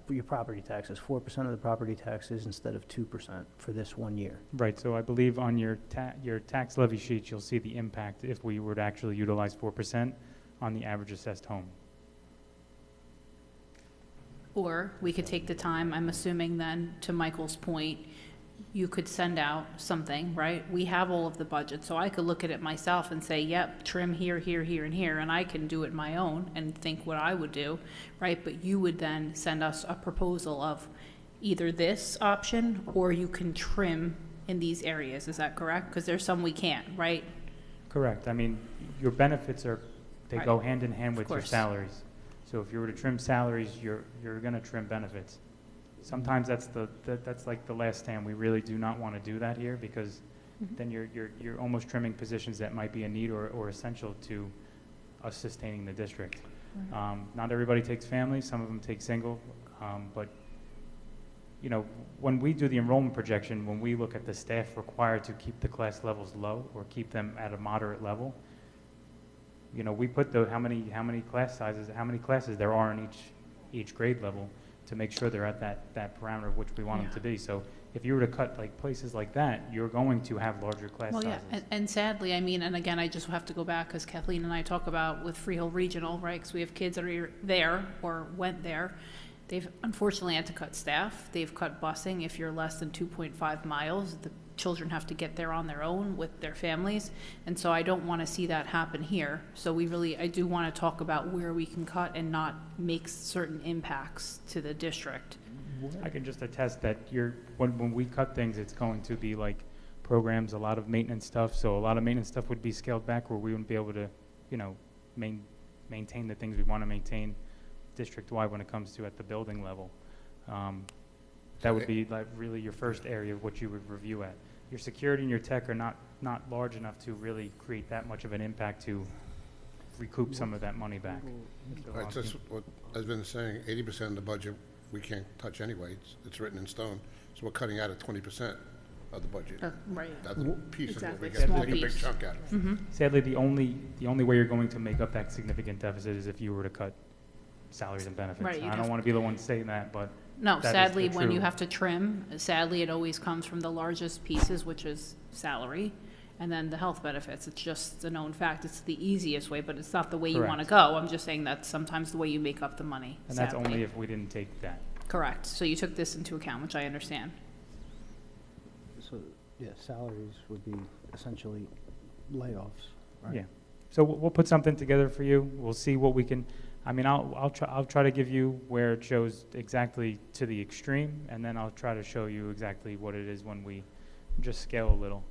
your property taxes, 4% of the property taxes instead of 2% for this 1 year. Right, so I believe on your tax levy sheet, you'll see the impact if we were to actually utilize 4% on the average assessed home. Or we could take the time, I'm assuming then, to Michael's point, you could send out something, right? We have all of the budget, so I could look at it myself and say, yep, trim here, here, here, and here, and I can do it my own and think what I would do, right? But you would then send us a proposal of either this option or you can trim in these areas, is that correct? Because there's some we can't, right? Correct. I mean, your benefits they Right. go hand in hand with your course. salaries. So if you were to trim salaries, you're going to trim benefits. Sometimes that's like the last stand. We really do not want to do that here because then you're almost trimming positions that might be a need or essential to us sustaining the district. Not everybody takes family. Some of them take single. But when we do the enrollment projection, when we look at the staff required to keep the class levels low or keep them at a moderate level, we put how many class sizes, how many classes there are in each grade level to make sure they're at that parameter of which we want them to be. So if you were to cut like places like that, you're going to have larger class Well, sizes. yeah, and sadly, I mean, and again, I just have to go back, because Kathleen and I talk about with Freehold Regional, right, because we have kids that are there or went there. They've unfortunately had to cut staff. They've cut busing. If you're less than 2.5 miles, the children have to get there on their own with their families. And so I don't want to see that happen here. So I do want to talk about where we can cut and not make certain impacts to the district. I can just attest that when we cut things, it's going to be like programs, a lot of maintenance stuff. So a lot of maintenance stuff would be scaled back, where we wouldn't be able to, maintain the things we want to maintain district-wide when it comes to at the building level. That would be like really your first area of what you would review at. Your security and your tech are not large enough to really create that much of an impact to recoup some of that money back. Right, that's what I've been saying, 80% of the budget we can't touch anyway. It's written in stone. So we're cutting out at 20% of the budget. Right. That's a piece Exactly. of it. We Small got to take a big piece. chunk out of it. Mm-hmm. Sadly, the only way you're going to make up that significant deficit is if you were to cut salaries and benefits. Right, you'd I don't have want to be the one saying that, but No, that is sadly, the when you true- have to trim, sadly, it always comes from the largest pieces, which is salary, and then the health benefits. It's just a known fact. It's the easiest way, but it's not the way you want to Correct. go. I'm just saying that's sometimes the way you make up the money, And that's sadly. only if we didn't take that. Correct. So you took this into account, which I understand. So, yeah, salaries would be essentially layoffs, right? Yeah. So we'll put something together for you. We'll see what we can. I mean, I'll try to give you where it shows exactly to the extreme, and then I'll try to show you exactly what it is when we just scale a little.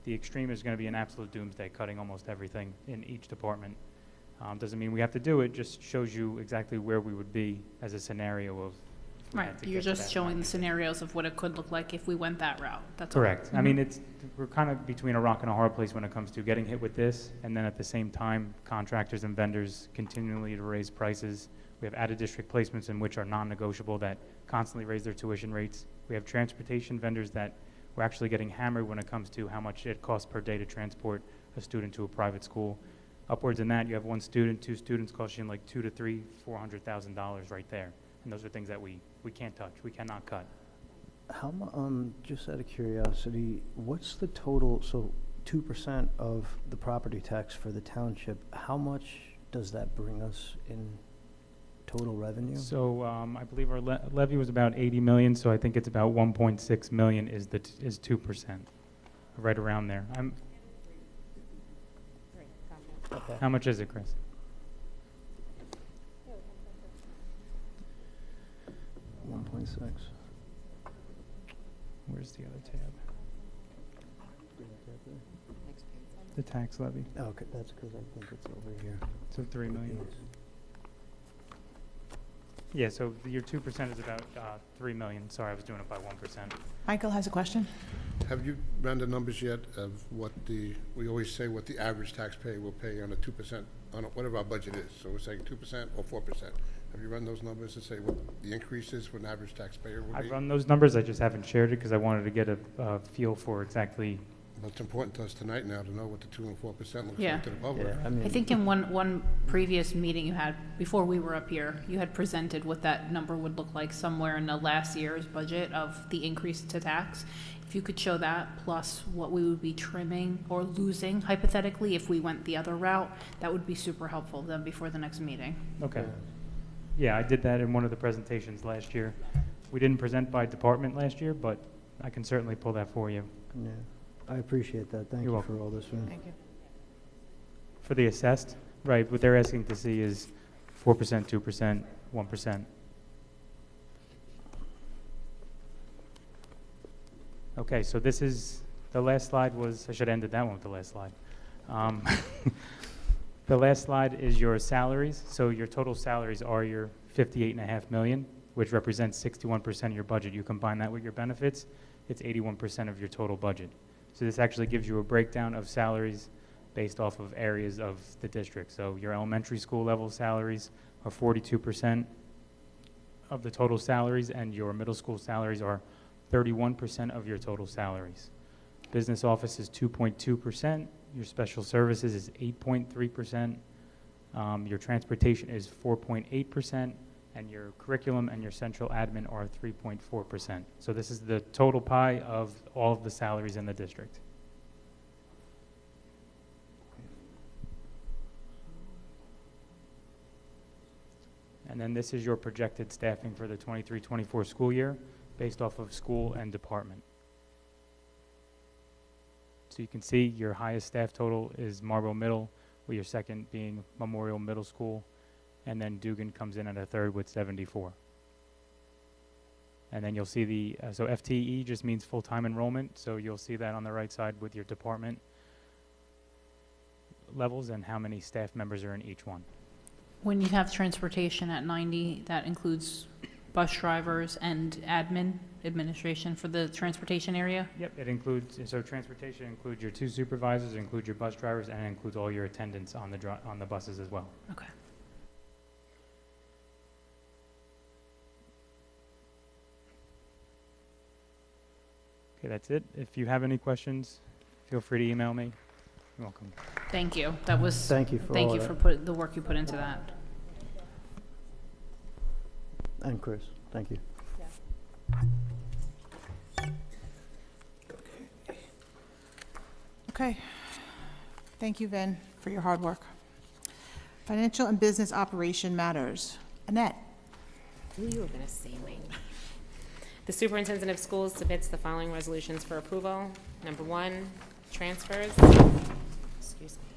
The extreme is going to be an absolute doomsday, cutting almost everything in each department. Doesn't mean we have to do it. Just shows you exactly where we would be as a scenario of. if we Right. had to You're get to just that showing amount. the scenarios of what it could look like if we went that route. That's all. Correct. I Mhm. mean, we're kind of between a rock and a hard place when it comes to getting hit with this, and then at the same time, contractors and vendors continually to raise prices. We have out-of-district placements in which are non-negotiable that constantly raise their tuition rates. We have transportation vendors that we're actually getting hammered when it comes to how much it costs per day to transport a student to a private school. Upwards in that, you have one student, two students costing like $200,000 to $400,000 right there. And those are things that we can't touch, we cannot cut. Just out of curiosity, what's the total, so 2% of the property tax for the township, how much does that bring us in total revenue? So I believe our levy was about 80 million, so I think it's about 1.6 million is 2%, right around there. Okay. How much is it, Chris? $1.6. Where's the other tab? The tax levy. Okay, that's because I think it's over here. So 3 million. Yeah, so your 2% is about 3 million. Sorry, I was doing it by 1%. Michael has a question. Have you run the numbers yet of what we always say what the average taxpayer will pay on a 2%, on whatever our budget is? So we're saying 2% or 4%. Have you run those numbers to say what the increase is for an average taxpayer would be? I've run those numbers, I just haven't shared it because I wanted to get a feel for exactly. Well, it's important to us tonight now to know what the 2 and 4% looks Yeah. like to the public. I think in one previous meeting you had, before we were up here, you had presented what that number would look like somewhere in the last year's budget of the increase to tax. If you could show that, plus what we would be trimming or losing hypothetically if we went the other route, that would be super helpful then before the next meeting. Okay. Yeah, I did that in one of the presentations last year. We didn't present by department last year, but I can certainly pull that for you. Yeah, I appreciate that. Thank You're you welcome. for all this. Man. Thank you. For the assessed, right, what they're asking to see is 4%, 2%, 1%. Okay, so this is, the last slide was, I should have ended that one with the last slide. The last slide is your salaries. So your total salaries are your 58.5 million, which represents 61% of your budget. You combine that with your benefits, it's 81% of your total budget. So this actually gives you a breakdown of salaries based off of areas of the district. So your elementary school level salaries are 42% of the total salaries, and your middle school salaries are 31% of your total salaries. Business office is 2.2%. Your special services is 8.3%. Your transportation is 4.8%. and your curriculum and your central admin are 3.4%. So this is the total pie of all of the salaries in the district. And then this is your projected staffing for the 23-24 school year based off of school and department. So you can see your highest staff total is Marlboro Middle, with your second being Memorial Middle School, and then Dugan comes in at a third with 74. And then you'll see the, so FTE just means full-time enrollment, so you'll see that on the right side with your department levels and how many staff members are in each one. When you have transportation at 90, that includes bus drivers and administration for the transportation area? Yep, it includes, so transportation includes your 2 supervisors, includes your bus drivers, and it includes all your attendants on the buses as well. Okay. Okay, that's it. If you have any questions, feel free to email me. You're welcome. Thank you. That was. Thank you for Thank all you of for that. the work you put into that. And Chris, thank you. Okay. Thank you, Vin, for your hard work. Financial and business operation matters. Annette. Who you were going to say, Wayne. The superintendent of schools submits the following resolutions for approval. Number 1, transfers. Excuse me.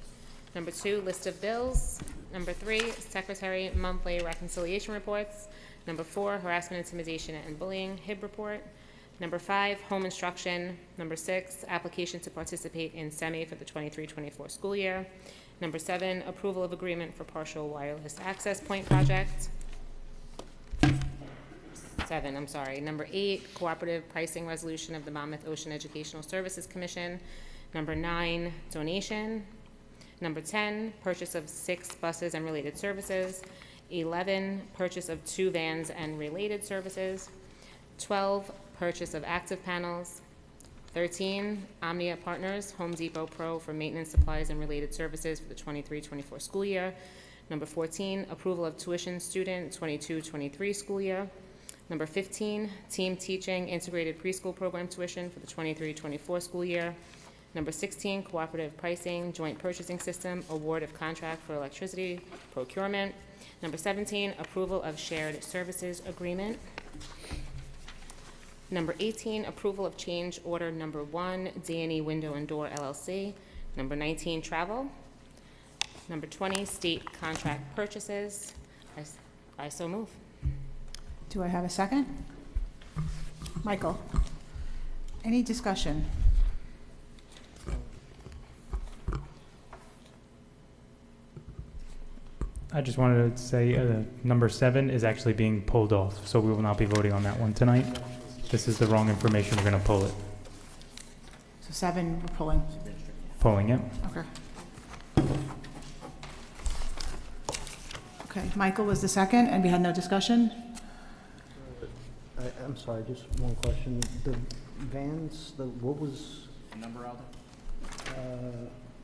Number 2, list of bills. Number 3, secretary monthly reconciliation reports. Number 4, harassment, intimidation, and bullying HIB report. Number 5, home instruction. Number 6, application to participate in SEMI for the 23-24 school year. Number 7, approval of agreement for partial wireless access point project. 7, I'm sorry. Number 8, cooperative pricing resolution of the Monmouth Ocean Educational Services Commission. Number 9, donation. Number 10, purchase of 6 buses and related services. 11, purchase of 2 vans and related services. 12, purchase of active panels. 13, Omnia Partners, Home Depot Pro for maintenance supplies and related services for the 23-24 school year. Number 14, approval of tuition student 22-23 school year. Number 15, team teaching integrated preschool program tuition for the 23-24 school year. Number 16, cooperative pricing joint purchasing system award of contract for electricity procurement. Number 17, approval of shared services agreement. Number 18, approval of change order number 1, D&E Window and Door LLC. Number 19, travel. Number 20, state contract purchases. I so move. Do I have a second? Michael, any discussion? I just wanted to say number 7 is actually being pulled off, so we will not be voting on that one tonight. This is the wrong information. We're going to pull it. So 7, we're pulling. Pulling it. Okay. Okay, Michael was the second, and we had no discussion? I'm sorry, just one question. The vans, what was Number, Alden?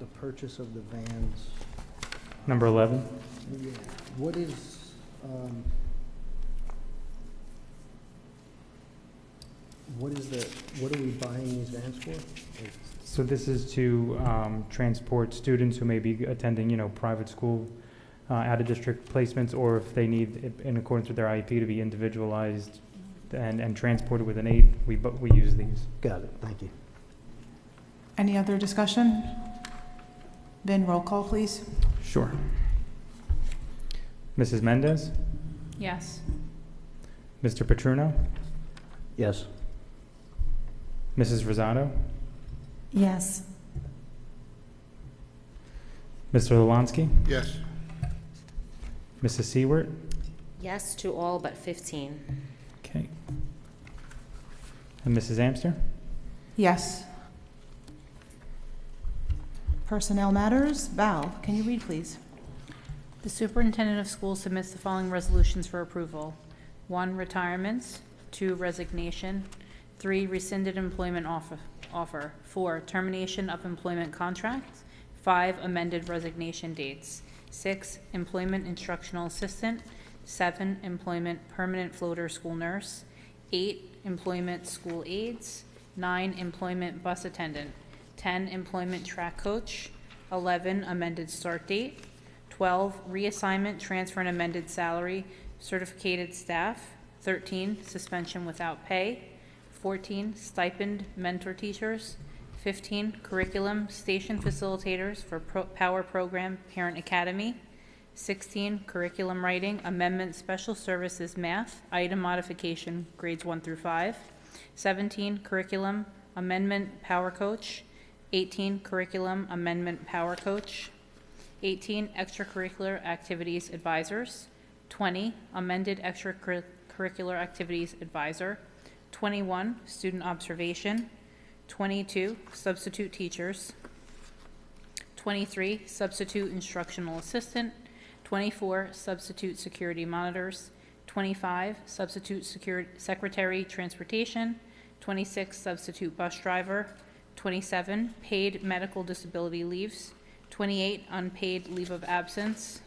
the purchase of the vans? Number 11. Yeah. What is, what are we buying these vans for? So this is to transport students who may be attending, private school, out-of-district placements, or if they need, in accordance with their IEP, to be individualized and transported with an aid, we use these. Got it, thank you. Any other discussion? Vin, roll call, please. Sure. Mrs. Mendez? Yes. Mr. Petruno? Yes. Mrs. Rosado? Yes. Mr. Lewandowski? Yes. Mrs. Seward? Yes to all but 15. Okay. And Mrs. Amster? Yes. Personnel matters. Val, can you read, please? The superintendent of schools submits the following resolutions for approval. 1, retirements. 2, resignation. 3, rescinded employment offer. 4, termination of employment contract. 5, amended resignation dates. 6, employment instructional assistant. 7, employment permanent floater school nurse. 8, employment school aides. 9, employment bus attendant. 10, employment track coach. 11, amended start date. 12, reassignment, transfer, and amended salary, certificated staff. 13, suspension without pay. 14, stipend mentor teachers. 15, curriculum station facilitators for Power Program Parent Academy. 16, curriculum writing, amendment special services math, item modification, grades 1 through 5. 17, curriculum amendment power coach. 18, curriculum amendment power coach. 18, extracurricular activities advisors. 20, amended extracurricular activities advisor. 21, student observation. 22, substitute teachers. 23, substitute instructional assistant. 24, substitute security monitors. 25, substitute secretary transportation. 26, substitute bus driver. 27, paid medical disability leaves. 28, unpaid leave of absence.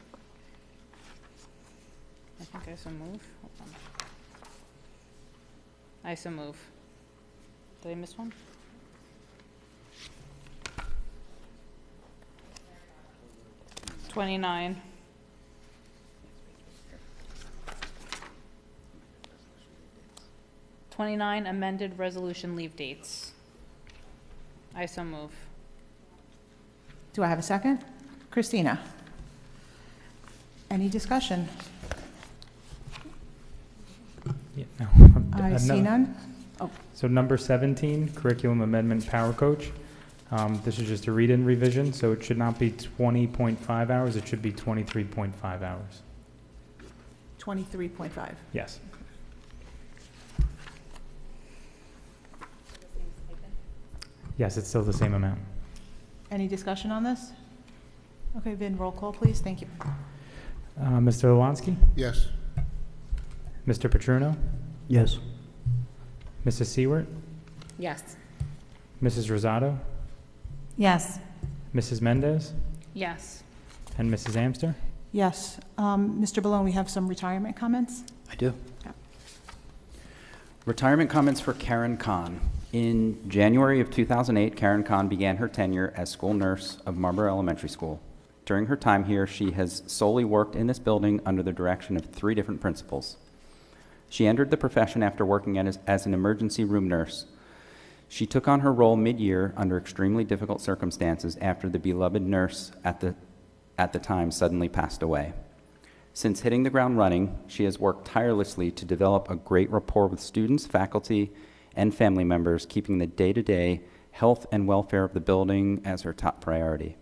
I think I so move. Hold on. I so move. Did I miss one? $29. $29, amended resolution leave dates. I so move. Do I have a second? Christina? Any discussion? Yeah, no. I see none. Oh, So number 17, curriculum amendment power coach. This is just a read-in revision, so it should not be 20.5 hours, it should be 23.5 hours. 23.5. Yes. Yes, it's still the same amount. Any discussion on this? Okay, Vin, roll call, please. Thank you. Mr. Lewanski? Yes. Mr. Petruno? Yes. Mrs. Seward? Yes. Mrs. Rosado? Yes. Mrs. Mendez? Yes. And Mrs. Amster? Yes. Mr. Balone, we have some retirement comments. I do. Retirement comments for Karen Kahn. In January of 2008, Karen Kahn began her tenure as school nurse of Marlboro Elementary School. During her time here, she has solely worked in this building under the direction of 3 different principals. She entered the profession after working as an emergency room nurse. She took on her role mid-year under extremely difficult circumstances after the beloved nurse at the time suddenly passed away. Since hitting the ground running, she has worked tirelessly to develop a great rapport with students, faculty, and family members, keeping the day-to-day health and welfare of the building as her top priority.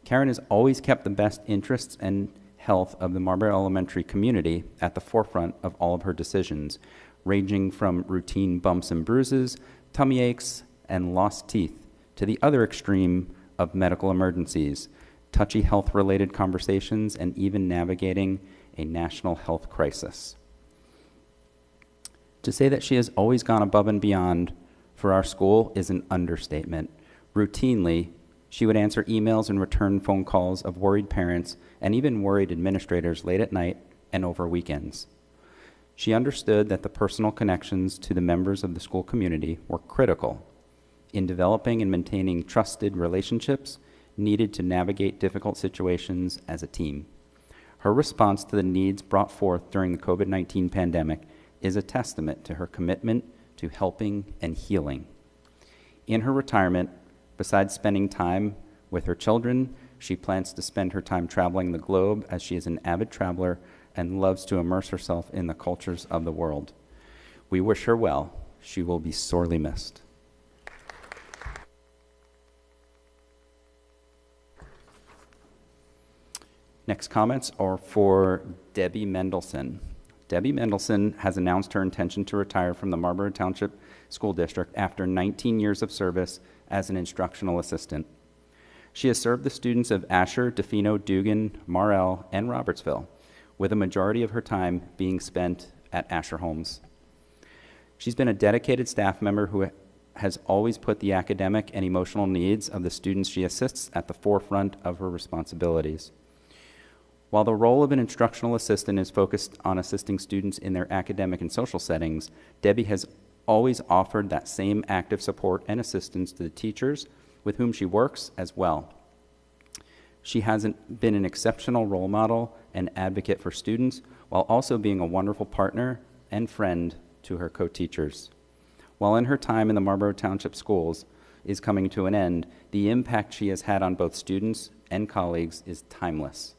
Karen has always kept the best interests and health of the Marlboro Elementary community at the forefront of all of her decisions, ranging from routine bumps and bruises, tummy aches, and lost teeth, to the other extreme of medical emergencies, touchy health-related conversations, and even navigating a national health crisis. To say that she has always gone above and beyond for our school is an understatement. Routinely, she would answer emails and return phone calls of worried parents and even worried administrators late at night and over weekends. She understood that the personal connections to the members of the school community were critical in developing and maintaining trusted relationships needed to navigate difficult situations as a team. Her response to the needs brought forth during the COVID-19 pandemic is a testament to her commitment to helping and healing. In her retirement, besides spending time with her children, she plans to spend her time traveling the globe, as she is an avid traveler and loves to immerse herself in the cultures of the world. We wish her well. She will be sorely missed. Next comments are for Debbie Mendelson. Debbie Mendelson has announced her intention to retire from the Marlboro Township School District after 19 years of service as an instructional assistant. She has served the students of Asher, Defino, Dugan, Marl, and Robertsville, with a majority of her time being spent at Asher Homes. She's been a dedicated staff member who has always put the academic and emotional needs of the students she assists at the forefront of her responsibilities. While the role of an instructional assistant is focused on assisting students in their academic and social settings, Debbie has always offered that same active support and assistance to the teachers with whom she works as well. She has been an exceptional role model and advocate for students, while also being a wonderful partner and friend to her co-teachers. While in her time in the Marlboro Township schools is coming to an end, the impact she has had on both students and colleagues is timeless.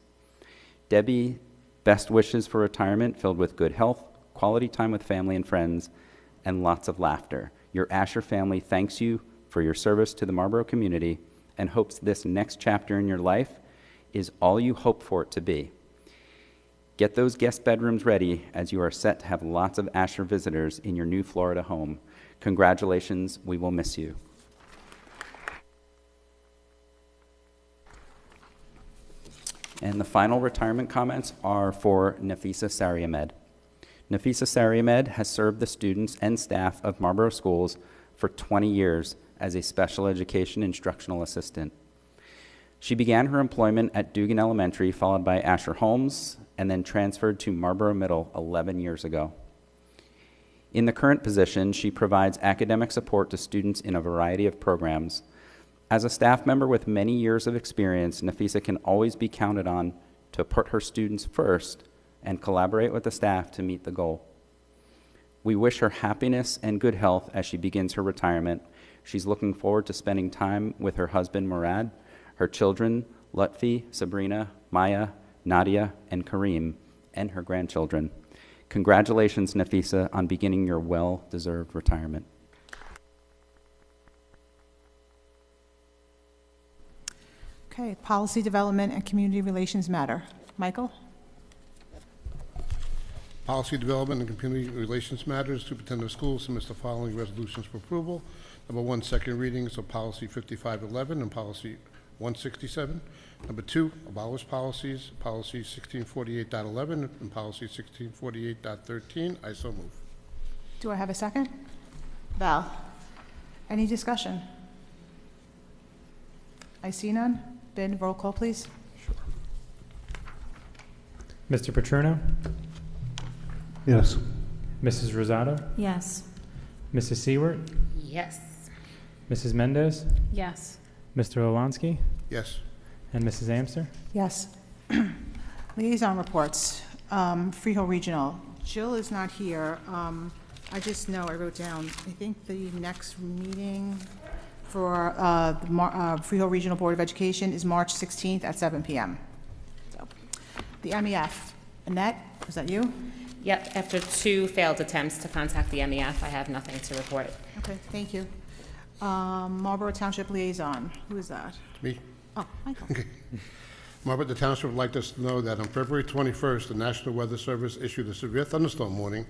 Debbie, best wishes for retirement filled with good health, quality time with family and friends, and lots of laughter. Your Asher family thanks you for your service to the Marlboro community and hopes this next chapter in your life is all you hope for it to be. Get those guest bedrooms ready as you are set to have lots of Asher visitors in your new Florida home. Congratulations, we will miss you. And the final retirement comments are for Nafisa Sariamed. Nafisa Sariamed has served the students and staff of Marlboro schools for 20 years as a special education instructional assistant. She began her employment at Dugan Elementary, followed by Asher Holmes, and then transferred to Marlboro Middle 11 years ago. In the current position, she provides academic support to students in a variety of programs. As a staff member with many years of experience, Nafisa can always be counted on to put her students first and collaborate with the staff to meet the goal. We wish her happiness and good health as she begins her retirement. She's looking forward to spending time with her husband, Murad, her children, Lutfi, Sabrina, Maya, Nadia, and Kareem, and her grandchildren. Congratulations, Nafisa, on beginning your well-deserved retirement. Okay, policy development and community relations matter. Michael? Policy Development and Community Relations Matters, Superintendent of Schools submits the following resolutions for approval. Number 1, second readings of Policy 5511 and Policy 167. Number 2, abolish policies, Policy 1648.11 and Policy 1648.13. I so move. Do I have a second? Val? Any discussion? I see none. Ben, roll call, please. Mr. Petruno? Yes. Mrs. Rosado? Yes. Mrs. Seward? Yes. Mrs. Mendez? Yes. Mr. Olansky? Yes. And Mrs. Amster? Yes. Liaison reports. Freehold Regional. Jill is not here. I just know, I wrote down, I think the next meeting for the Freehold Regional Board of Education is March 16th at 7 p.m. So, the MEF. Annette, was that you? Yep, after 2 failed attempts to contact the MEF, I have nothing to report. Okay, thank you. Marlboro Township Liaison. Who is that? Me. Oh, Michael. Okay. Marlboro Township would like us to know that on February 21st, the National Weather Service issued a severe thunderstorm warning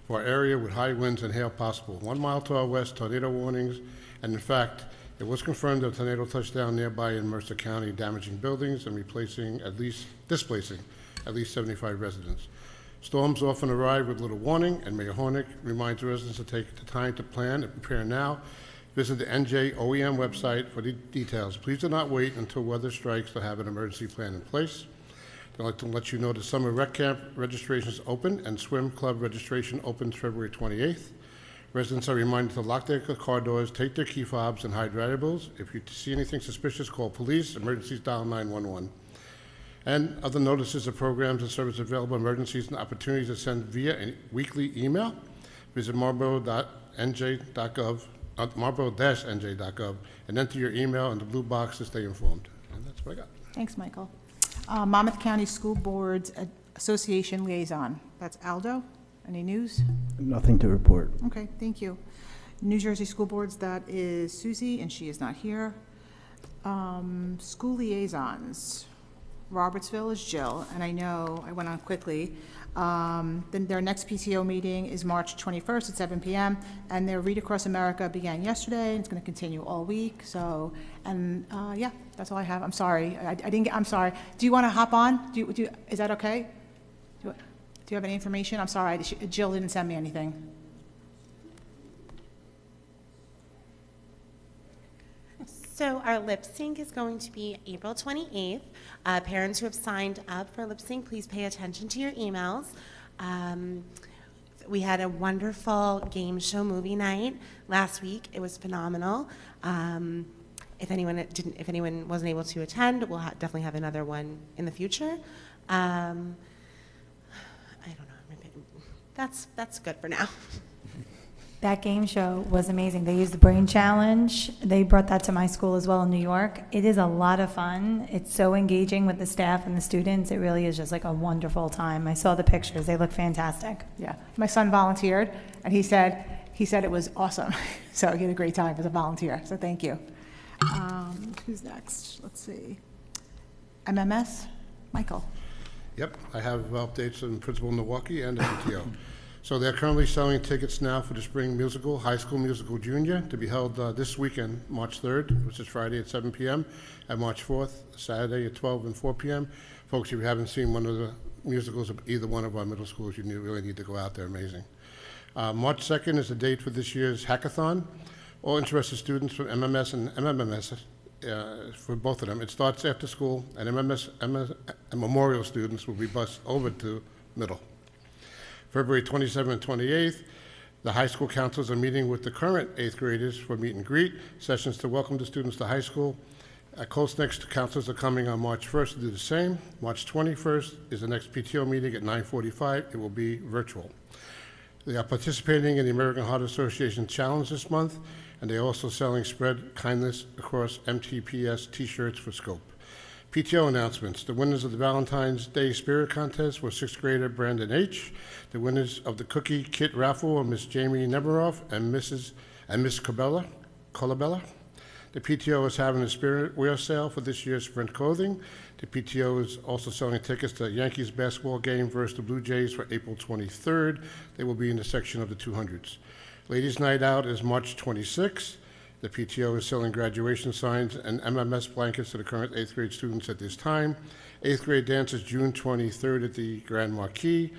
for our area with high winds and hail possible. 1 mile to our west, tornado warnings, and in fact, it was confirmed that a tornado touched down nearby in Mercer County, damaging buildings and displacing at least 75 residents. Storms often arrive with little warning, and Mayor Hornick reminds residents to take the time to plan and prepare now. Visit the NJ OEM website for the details. Please do not wait until weather strikes to have an emergency plan in place. I'd like to let you know the summer rec camp registration is open and swim club registration opens February 28th. Residents are reminded to lock their car doors, take their key fobs, and hide valuables. If you see anything suspicious, call police. Emergencies, dial 911. And other notices of programs and services available, emergencies and opportunities to send via a weekly email. Visit marlboro.nj.gov, marlboro-nj.gov, and enter your email in the blue box to stay informed. And that's what I got. Thanks, Michael. Monmouth County School Boards Association Liaison. That's Aldo. Any news? Nothing to report. Okay, thank you. New Jersey School Boards, that is Susie, and she is not here. School Liaisons. Robertsville is Jill, and I know I went on quickly. Then their next PTO meeting is March 21st at 7 p.m., and their Read Across America began yesterday, and it's going to continue all week. So, and yeah, that's all I have. I'm sorry, I didn't get. I'm sorry. Do you want to hop on? Is that okay? Do you have any information? I'm sorry, Jill didn't send me anything. So our lip sync is going to be April 28th. Parents who have signed up for lip sync, please pay attention to your emails. We had a wonderful game show movie night last week. It was phenomenal. If anyone wasn't able to attend, we'll definitely have another one in the future. I don't know. That's good for now. That game show was amazing. They used the Brain Challenge. They brought that to my school as well in New York. It is a lot of fun. It's so engaging with the staff and the students. It really is just like a wonderful time. I saw the pictures. They look fantastic. Yeah, my son volunteered, and he said it was awesome. So he had a great time as a volunteer. So thank you. Who's next? Let's see. MMS, Michael. Yep, I have updates on Principal Milwaukee and MTO. So they're currently selling tickets now for the spring musical, High School Musical Junior, to be held this weekend, March 3rd, which is Friday at 7 p.m., and March 4th, Saturday at 12 and 4 p.m. Folks, if you haven't seen one of the musicals of either one of our middle schools, you really need to go out there. Amazing. March 2nd is the date for this year's hackathon. All interested students from MMS and MMMS, for both of them, it starts after school, and MMS and Memorial students will be bused over to middle. February 27th and 28th, the high school counselors are meeting with the current 8th graders for meet and greet, sessions to welcome the students to high school. Close next counselors are coming on March 1st to do the same. March 21st is the next PTO meeting at 9:45. It will be virtual. They are participating in the American Heart Association Challenge this month, and they're also selling Spread Kindness across MTPS t-shirts for Scope. PTO announcements. The winners of the Valentine's Day Spirit Contest were 6th grader Brandon H. The winners of the Cookie Kit Raffle are Miss Jamie Nemeroff and Miss Colabella. The PTO is having a Spirit Wear sale for this year's sprint clothing. The PTO is also selling tickets to the Yankees basketball game versus the Blue Jays for April 23rd. They will be in the section of the 200s. Ladies' Night Out is March 26th. The PTO is selling graduation signs and MMS blankets to the current 8th grade students at this time. 8th grade dance is June 23rd at the Grand Marquis.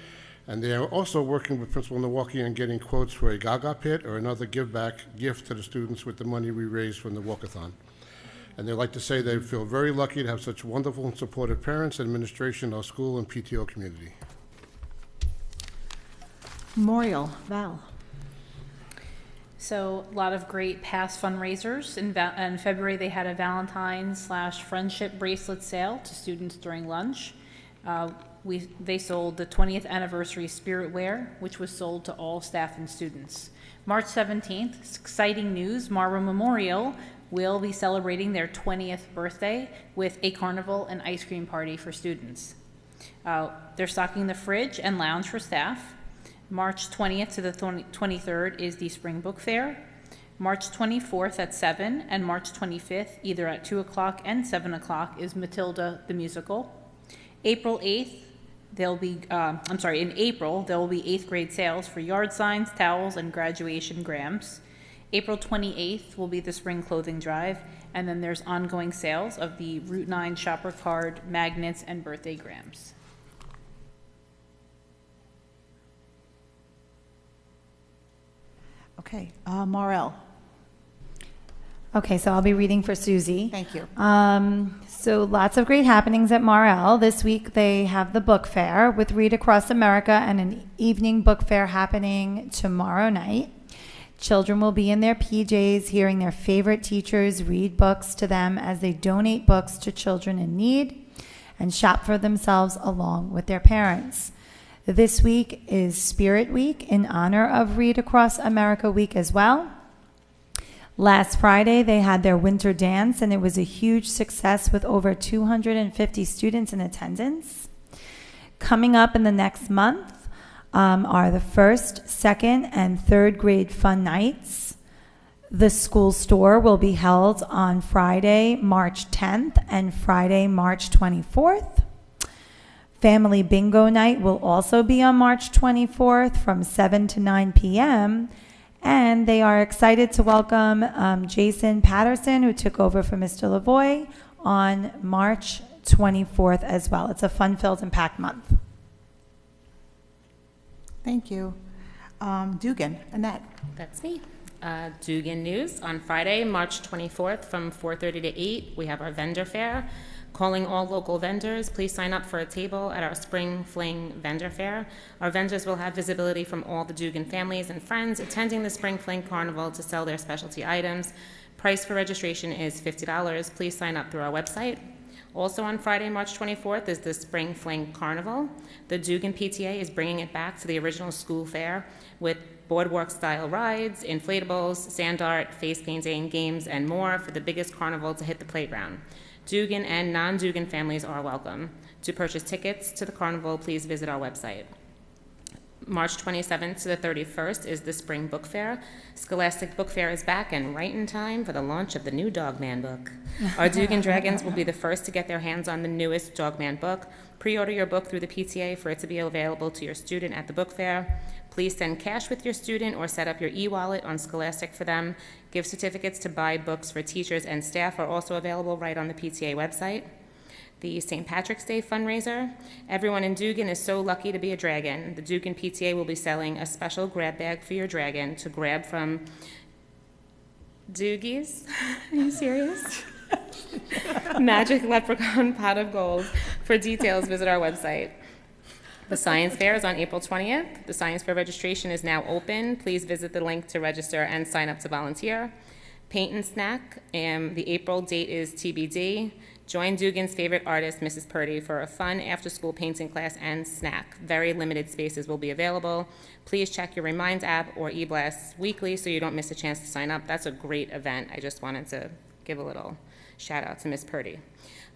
And they are also working with Principal Milwaukee on getting quotes for a Gaga pit or another give-back gift to the students with the money we raised from the walkathon. And they'd like to say they feel very lucky to have such wonderful and supportive parents and administration in our school and PTO community. Memorial, Val. So a lot of great past fundraisers. In February, they had a Valentine's/friendship bracelet sale to students during lunch. They sold the 20th anniversary Spirit Wear, which was sold to all staff and students. March 17th, exciting news, Marlboro Memorial will be celebrating their 20th birthday with a carnival and ice cream party for students. They're stocking the fridge and lounge for staff. March 20th to the 23rd is the Spring Book Fair. March 24th at 7 and March 25th, either at 2 o'clock and 7 o'clock, is Matilda the Musical. April 8th, in April, there will be 8th grade sales for yard signs, towels, and graduation grams. April 28th will be the Spring Clothing Drive, and then there's ongoing sales of the Route 9 shopper card, magnets, and birthday grams. Okay, Maurel. Okay, so I'll be reading for Susie. Thank you. So lots of great happenings at Maurel. This week they have the book fair with Read Across America and an evening book fair happening tomorrow night. Children will be in their PJs hearing their favorite teachers read books to them as they donate books to children in need and shop for themselves along with their parents. This week is Spirit Week in honor of Read Across America Week as well. Last Friday, they had their winter dance, and it was a huge success with over 250 students in attendance. Coming up in the next month are the 1st, 2nd, and 3rd grade fun nights. The school store will be held on Friday, March 10th, and Friday, March 24th. Family Bingo Night will also be on March 24th from 7 to 9 p.m., and they are excited to welcome Jason Patterson, who took over for Mr. Lavoie, on March 24th as well. It's a fun-filled and packed month. Thank you. Dugan, Annette. That's me. Dugan News. On Friday, March 24th from 4:30 to 8, we have our vendor fair. Calling all local vendors, please sign up for a table at our Spring Fling Vendor Fair. Our vendors will have visibility from all the Dugan families and friends attending the Spring Fling Carnival to sell their specialty items. Price for registration is $50. Please sign up through our website. Also on Friday, March 24th is the Spring Fling Carnival. The Dugan PTA is bringing it back to the original school fair with boardwalk-style rides, inflatables, sand art, face painting, games, and more for the biggest carnival to hit the playground. Dugan and non-Dugan families are welcome. To purchase tickets to the carnival, please visit our website. March 27th to the 31st is the Spring Book Fair. Scholastic Book Fair is back and right in time for the launch of the new Dogman book. Our Dugan Dragons will be the first to get their hands on the newest Dogman book. Pre-order your book through the PTA for it to be available to your student at the book fair. Please send cash with your student or set up your e-wallet on Scholastic for them. Gift certificates to buy books for teachers and staff are also available right on the PTA website. The St. Patrick's Day fundraiser. Everyone in Dugan is so lucky to be a dragon. The Dugan PTA will be selling a special grab bag for your dragon to grab from Doogies. Are you serious? Magic Leprechaun Pot of Gold. For details, visit our website. The Science Fair is on April 20th. The Science Fair registration is now open. Please visit the link to register and sign up to volunteer. Paint and Snack. The April date is TBD. Join Dugan's favorite artist, Mrs. Purdy, for a fun after-school painting class and snack. Very limited spaces will be available. Please check your Remind app or eBlasts weekly so you don't miss a chance to sign up. That's a great event. I just wanted to give a little shout out to Miss Purdy.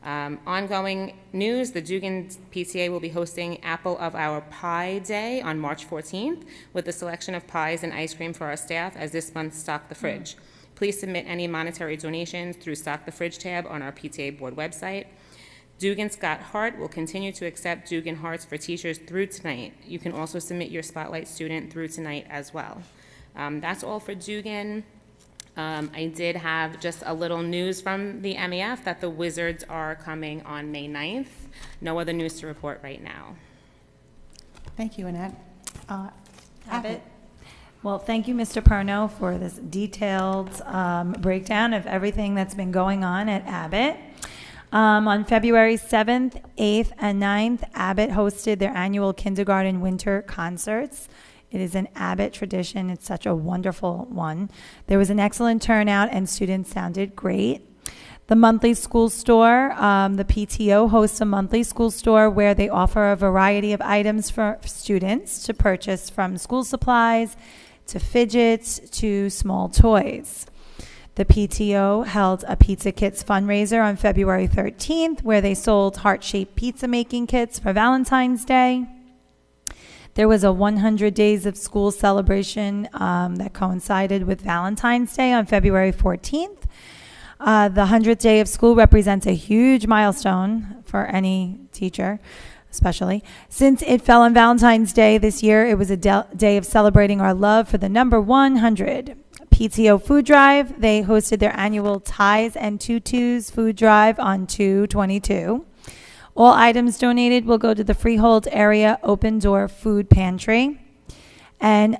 Ongoing news, the Dugan PTA will be hosting Apple of Our Pie Day on March 14th with a selection of pies and ice cream for our staff as this month Stock the Fridge. Please submit any monetary donations through Stock the Fridge tab on our PTA board website. Dugan Scott Hart will continue to accept Dugan Hearts for teachers through tonight. You can also submit your Spotlight student through tonight as well. That's all for Dugan. I did have just a little news from the MEF that the Wizards are coming on May 9th. No other news to report right now. Thank you, Annette. Abbott. Well, thank you, Mr. Perno, for this detailed breakdown of everything that's been going on at Abbott. On February 7th, 8th, and 9th, Abbott hosted their annual kindergarten winter concerts. It is an Abbott tradition. It's such a wonderful one. There was an excellent turnout, and students sounded great. The monthly school store, the PTO hosts a monthly school store where they offer a variety of items for students to purchase, from school supplies to fidgets to small toys. The PTO held a Pizza Kits fundraiser on February 13th where they sold heart-shaped pizza making kits for Valentine's Day. There was a 100 days of school celebration that coincided with Valentine's Day on February 14th. The 100th day of school represents a huge milestone for any teacher, especially. Since it fell on Valentine's Day this year, it was a day of celebrating our love for the number 100. PTO Food Drive, they hosted their annual Ties and Tutus food drive on 2/22. All items donated will go to the Freehold Area Open Door Food Pantry. And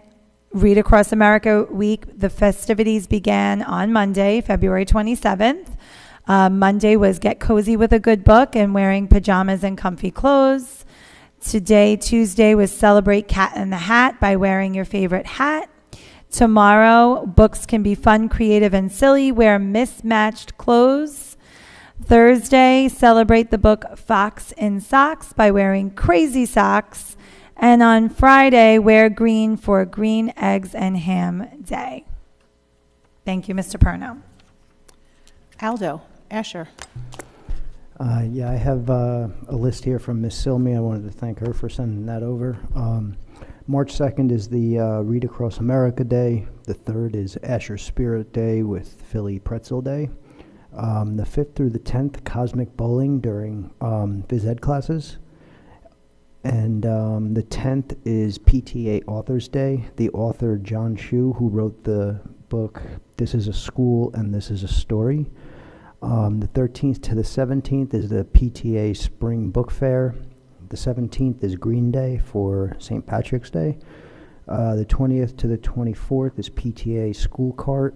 Read Across America Week, the festivities began on Monday, February 27th. Monday was Get Cozy with a Good Book and Wearing Pajamas and Comfy Clothes. Today, Tuesday, was Celebrate Cat in the Hat by wearing your favorite hat. Tomorrow, books can be fun, creative, and silly. Wear mismatched clothes. Thursday, celebrate the book Fox in Socks by wearing crazy socks. And on Friday, wear green for Green Eggs and Ham Day. Thank you, Mr. Perno. Aldo, Escher. Yeah, I have a list here from Ms. Silmy. I wanted to thank her for sending that over. March 2nd is the Read Across America Day. The 3rd is Asher Spirit Day with Philly Pretzel Day. The 5th through the 10th, Cosmic Bowling during phys ed classes. And the 10th is PTA Authors Day. The author, John Shu, who wrote the book This is a School and This is a Story. The 13th to the 17th is the PTA Spring Book Fair. The 17th is Green Day for St. Patrick's Day. The 20th to the 24th is PTA School Cart.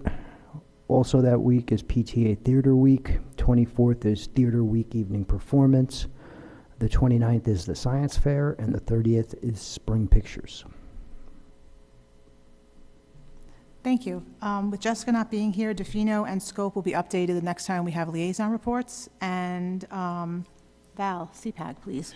Also that week is PTA Theater Week. 24th is Theater Week Evening Performance. The 29th is the Science Fair, and the 30th is Spring Pictures. Thank you. With Jessica not being here, Defino and Scope will be updated the next time we have liaison reports. And Val, CPAG, please.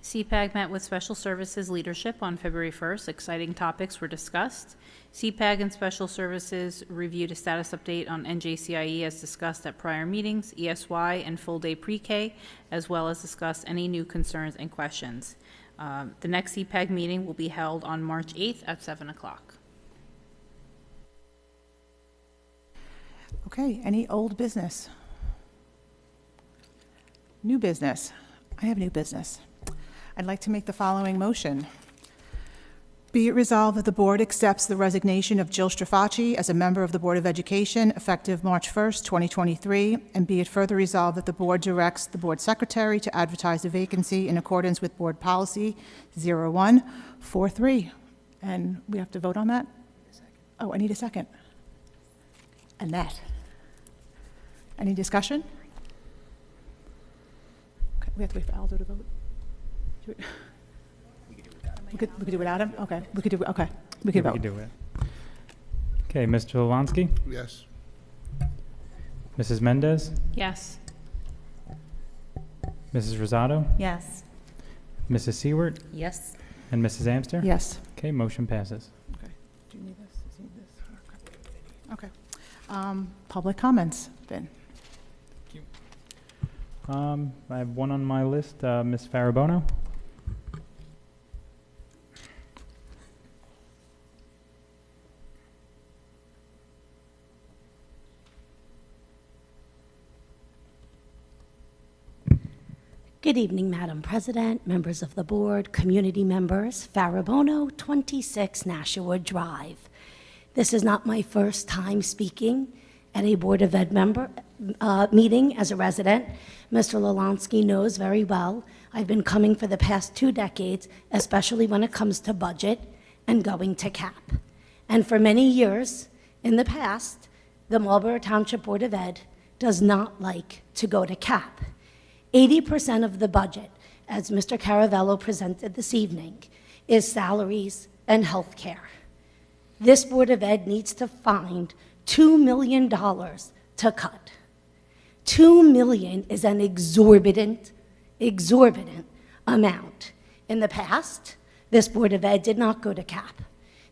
CPAG met with Special Services leadership on February 1st. Exciting topics were discussed. CPAG and Special Services reviewed a status update on NJCIE as discussed at prior meetings, ESY, and full-day pre-K, as well as discuss any new concerns and questions. The next CPAG meeting will be held on March 8th at 7 o'clock. Okay, any old business? New business. I have new business. I'd like to make the following motion. Be it resolved that the board accepts the resignation of Jill Strafacci as a member of the Board of Education effective March 1st, 2023, and be it further resolved that the board directs the board secretary to advertise the vacancy in accordance with board policy 0143. And we have to vote on that? Oh, I need a second. Annette. Any discussion? Okay, we have to wait for Aldo to vote. We could do it without him? Okay. We could do it. Okay. We could Yeah, vote. we can do it. Okay, Mr. Lalansky? Yes. Mrs. Mendez? Yes. Mrs. Rosado? Yes. Mrs. Seward? Yes. And Mrs. Amster? Yes. Okay, motion passes. Okay. Do you need this? Does he need this? Okay. Public comments, Vin. I have one on my list, Ms. Farabono. Good evening, Madam President, members of the board, community members. Farabono, 26 Nashua Drive. This is not my first time speaking at a Board of Ed meeting as a resident. Mr. Lalansky knows very well I've been coming for the past 2 decades, especially when it comes to budget and going to CAP. And for many years in the past, the Marlboro Township Board of Ed does not like to go to CAP. 80% of the budget, as Mr. Caravello presented this evening, is salaries and health care. This Board of Ed needs to find $2 million to cut. $2 million is an exorbitant amount. In the past, this Board of Ed did not go to CAP.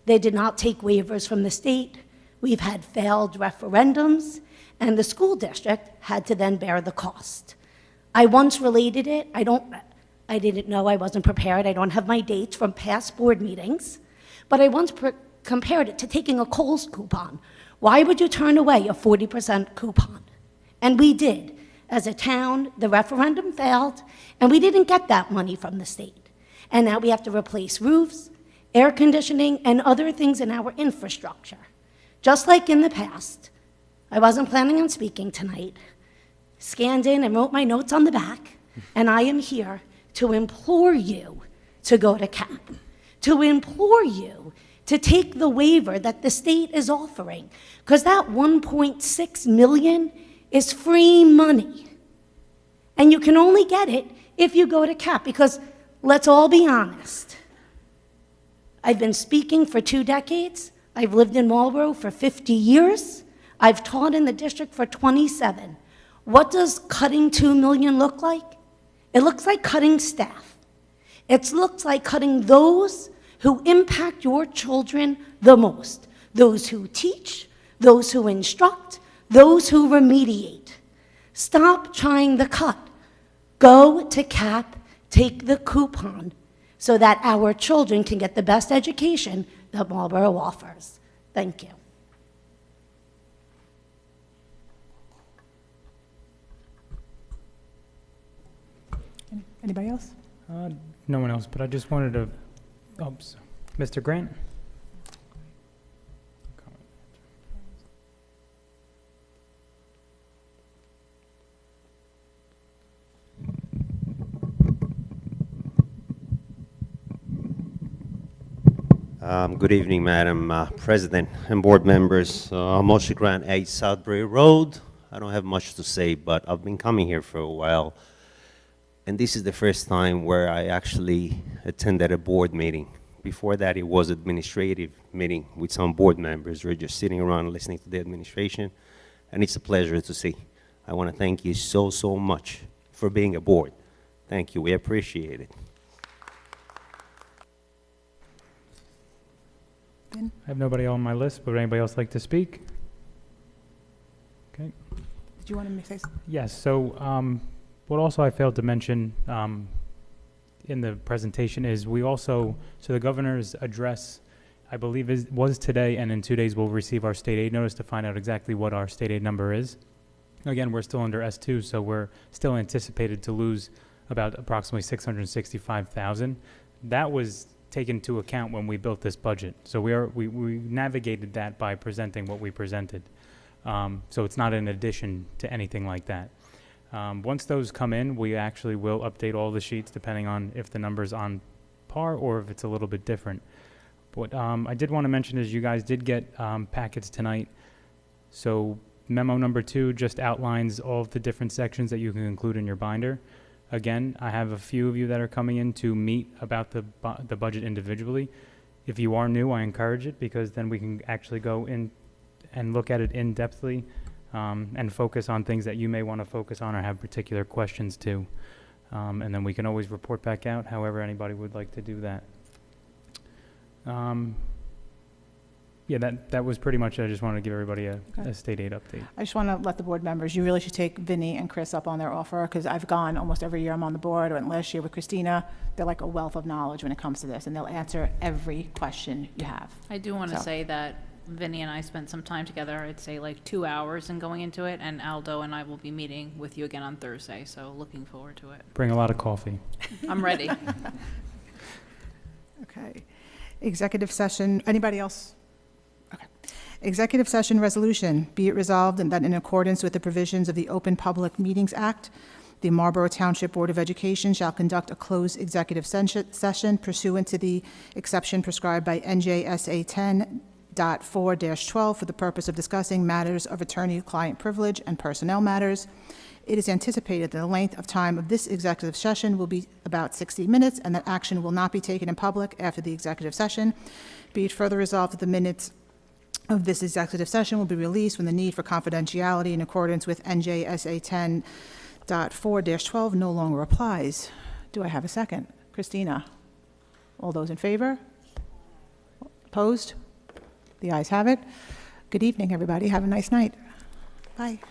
They did not take waivers from the state. We've had failed referendums, and the school district had to then bear the cost. I once related it. I didn't know, I wasn't prepared. I don't have my dates from past board meetings, but I once compared it to taking a Kohl's coupon. Why would you turn away a 40% coupon? And we did. As a town, the referendum failed, and we didn't get that money from the state. And now we have to replace roofs, air conditioning, and other things in our infrastructure. Just like in the past, I wasn't planning on speaking tonight, scanned in and wrote my notes on the back, and I am here to implore you to go to CAP, to implore you to take the waiver that the state is offering, because that $1.6 million is free money. And you can only get it if you go to CAP, because let's all be honest. I've been speaking for 2 decades. I've lived in Marlboro for 50 years. I've taught in the district for 27. What does cutting $2 million look like? It looks like cutting staff. It looks like cutting those who impact your children the most. Those who teach, those who instruct, those who remediate. Stop trying the cut. Go to CAP, take the coupon, so that our children can get the best education that Marlboro offers. Thank you. Anybody else? No one else, but I just wanted to, Mr. Grant? Good evening, Madam President and board members. Moshe Grant, 8 Southbury Road. I don't have much to say, but I've been coming here for a while, and this is the first time where I actually attended a board meeting. Before that, it was administrative meeting with some board members. We're just sitting around listening to the administration, and it's a pleasure to see. I want to thank you so, so much for being a board. Thank you. We appreciate it. I have nobody on my list, but would anybody else like to speak? Okay. Did you want to say something? Yes, so what also I failed to mention in the presentation is we also, so the governor's address, I believe was today, and in 2 days we'll receive our state aid notice to find out exactly what our state aid number is. Again, we're still under S2, so we're still anticipated to lose about approximately $665,000. That was taken into account when we built this budget. So we navigated that by presenting what we presented. So it's not in addition to anything like that. Once those come in, we actually will update all the sheets depending on if the number's on par or if it's a little bit different. What I did want to mention is you guys did get packets tonight. So memo number 2 just outlines all of the different sections that you can include in your binder. Again, I have a few of you that are coming in to meet about the budget individually. If you are new, I encourage it because then we can actually go in and look at it in-depthly and focus on things that you may want to focus on or have particular questions to. And then we can always report back out however anybody would like to do that. Yeah, that was pretty much it. I just wanted to give everybody a state aid update. I just want to let the board members, you really should take Vinny and Chris up on their offer, because I've gone almost every year I'm on the board, or last year with Christina. They're like a wealth of knowledge when it comes to this, and they'll answer every question you have. I do want to say that Vinny and I spent some time together, I'd say like 2 hours in going into it, and Aldo and I will be meeting with you again on Thursday, so looking forward to it. Bring a lot of coffee. I'm ready. Okay. Executive session, anybody else? Okay. Executive session resolution, be it resolved that in accordance with the provisions of the Open Public Meetings Act, the Marlboro Township Board of Education shall conduct a closed executive session pursuant to the exception prescribed by NJSA 10.4-12 for the purpose of discussing matters of attorney-client privilege and personnel matters. It is anticipated that the length of time of this executive session will be about 60 minutes and that action will not be taken in public after the executive session. Be it further resolved that the minutes of this executive session will be released when the need for confidentiality in accordance with NJSA 10.4-12 no longer applies. Do I have a second? Christina? All those in favor? Opposed? The ayes have it. Good evening, everybody. Have a nice night. Bye.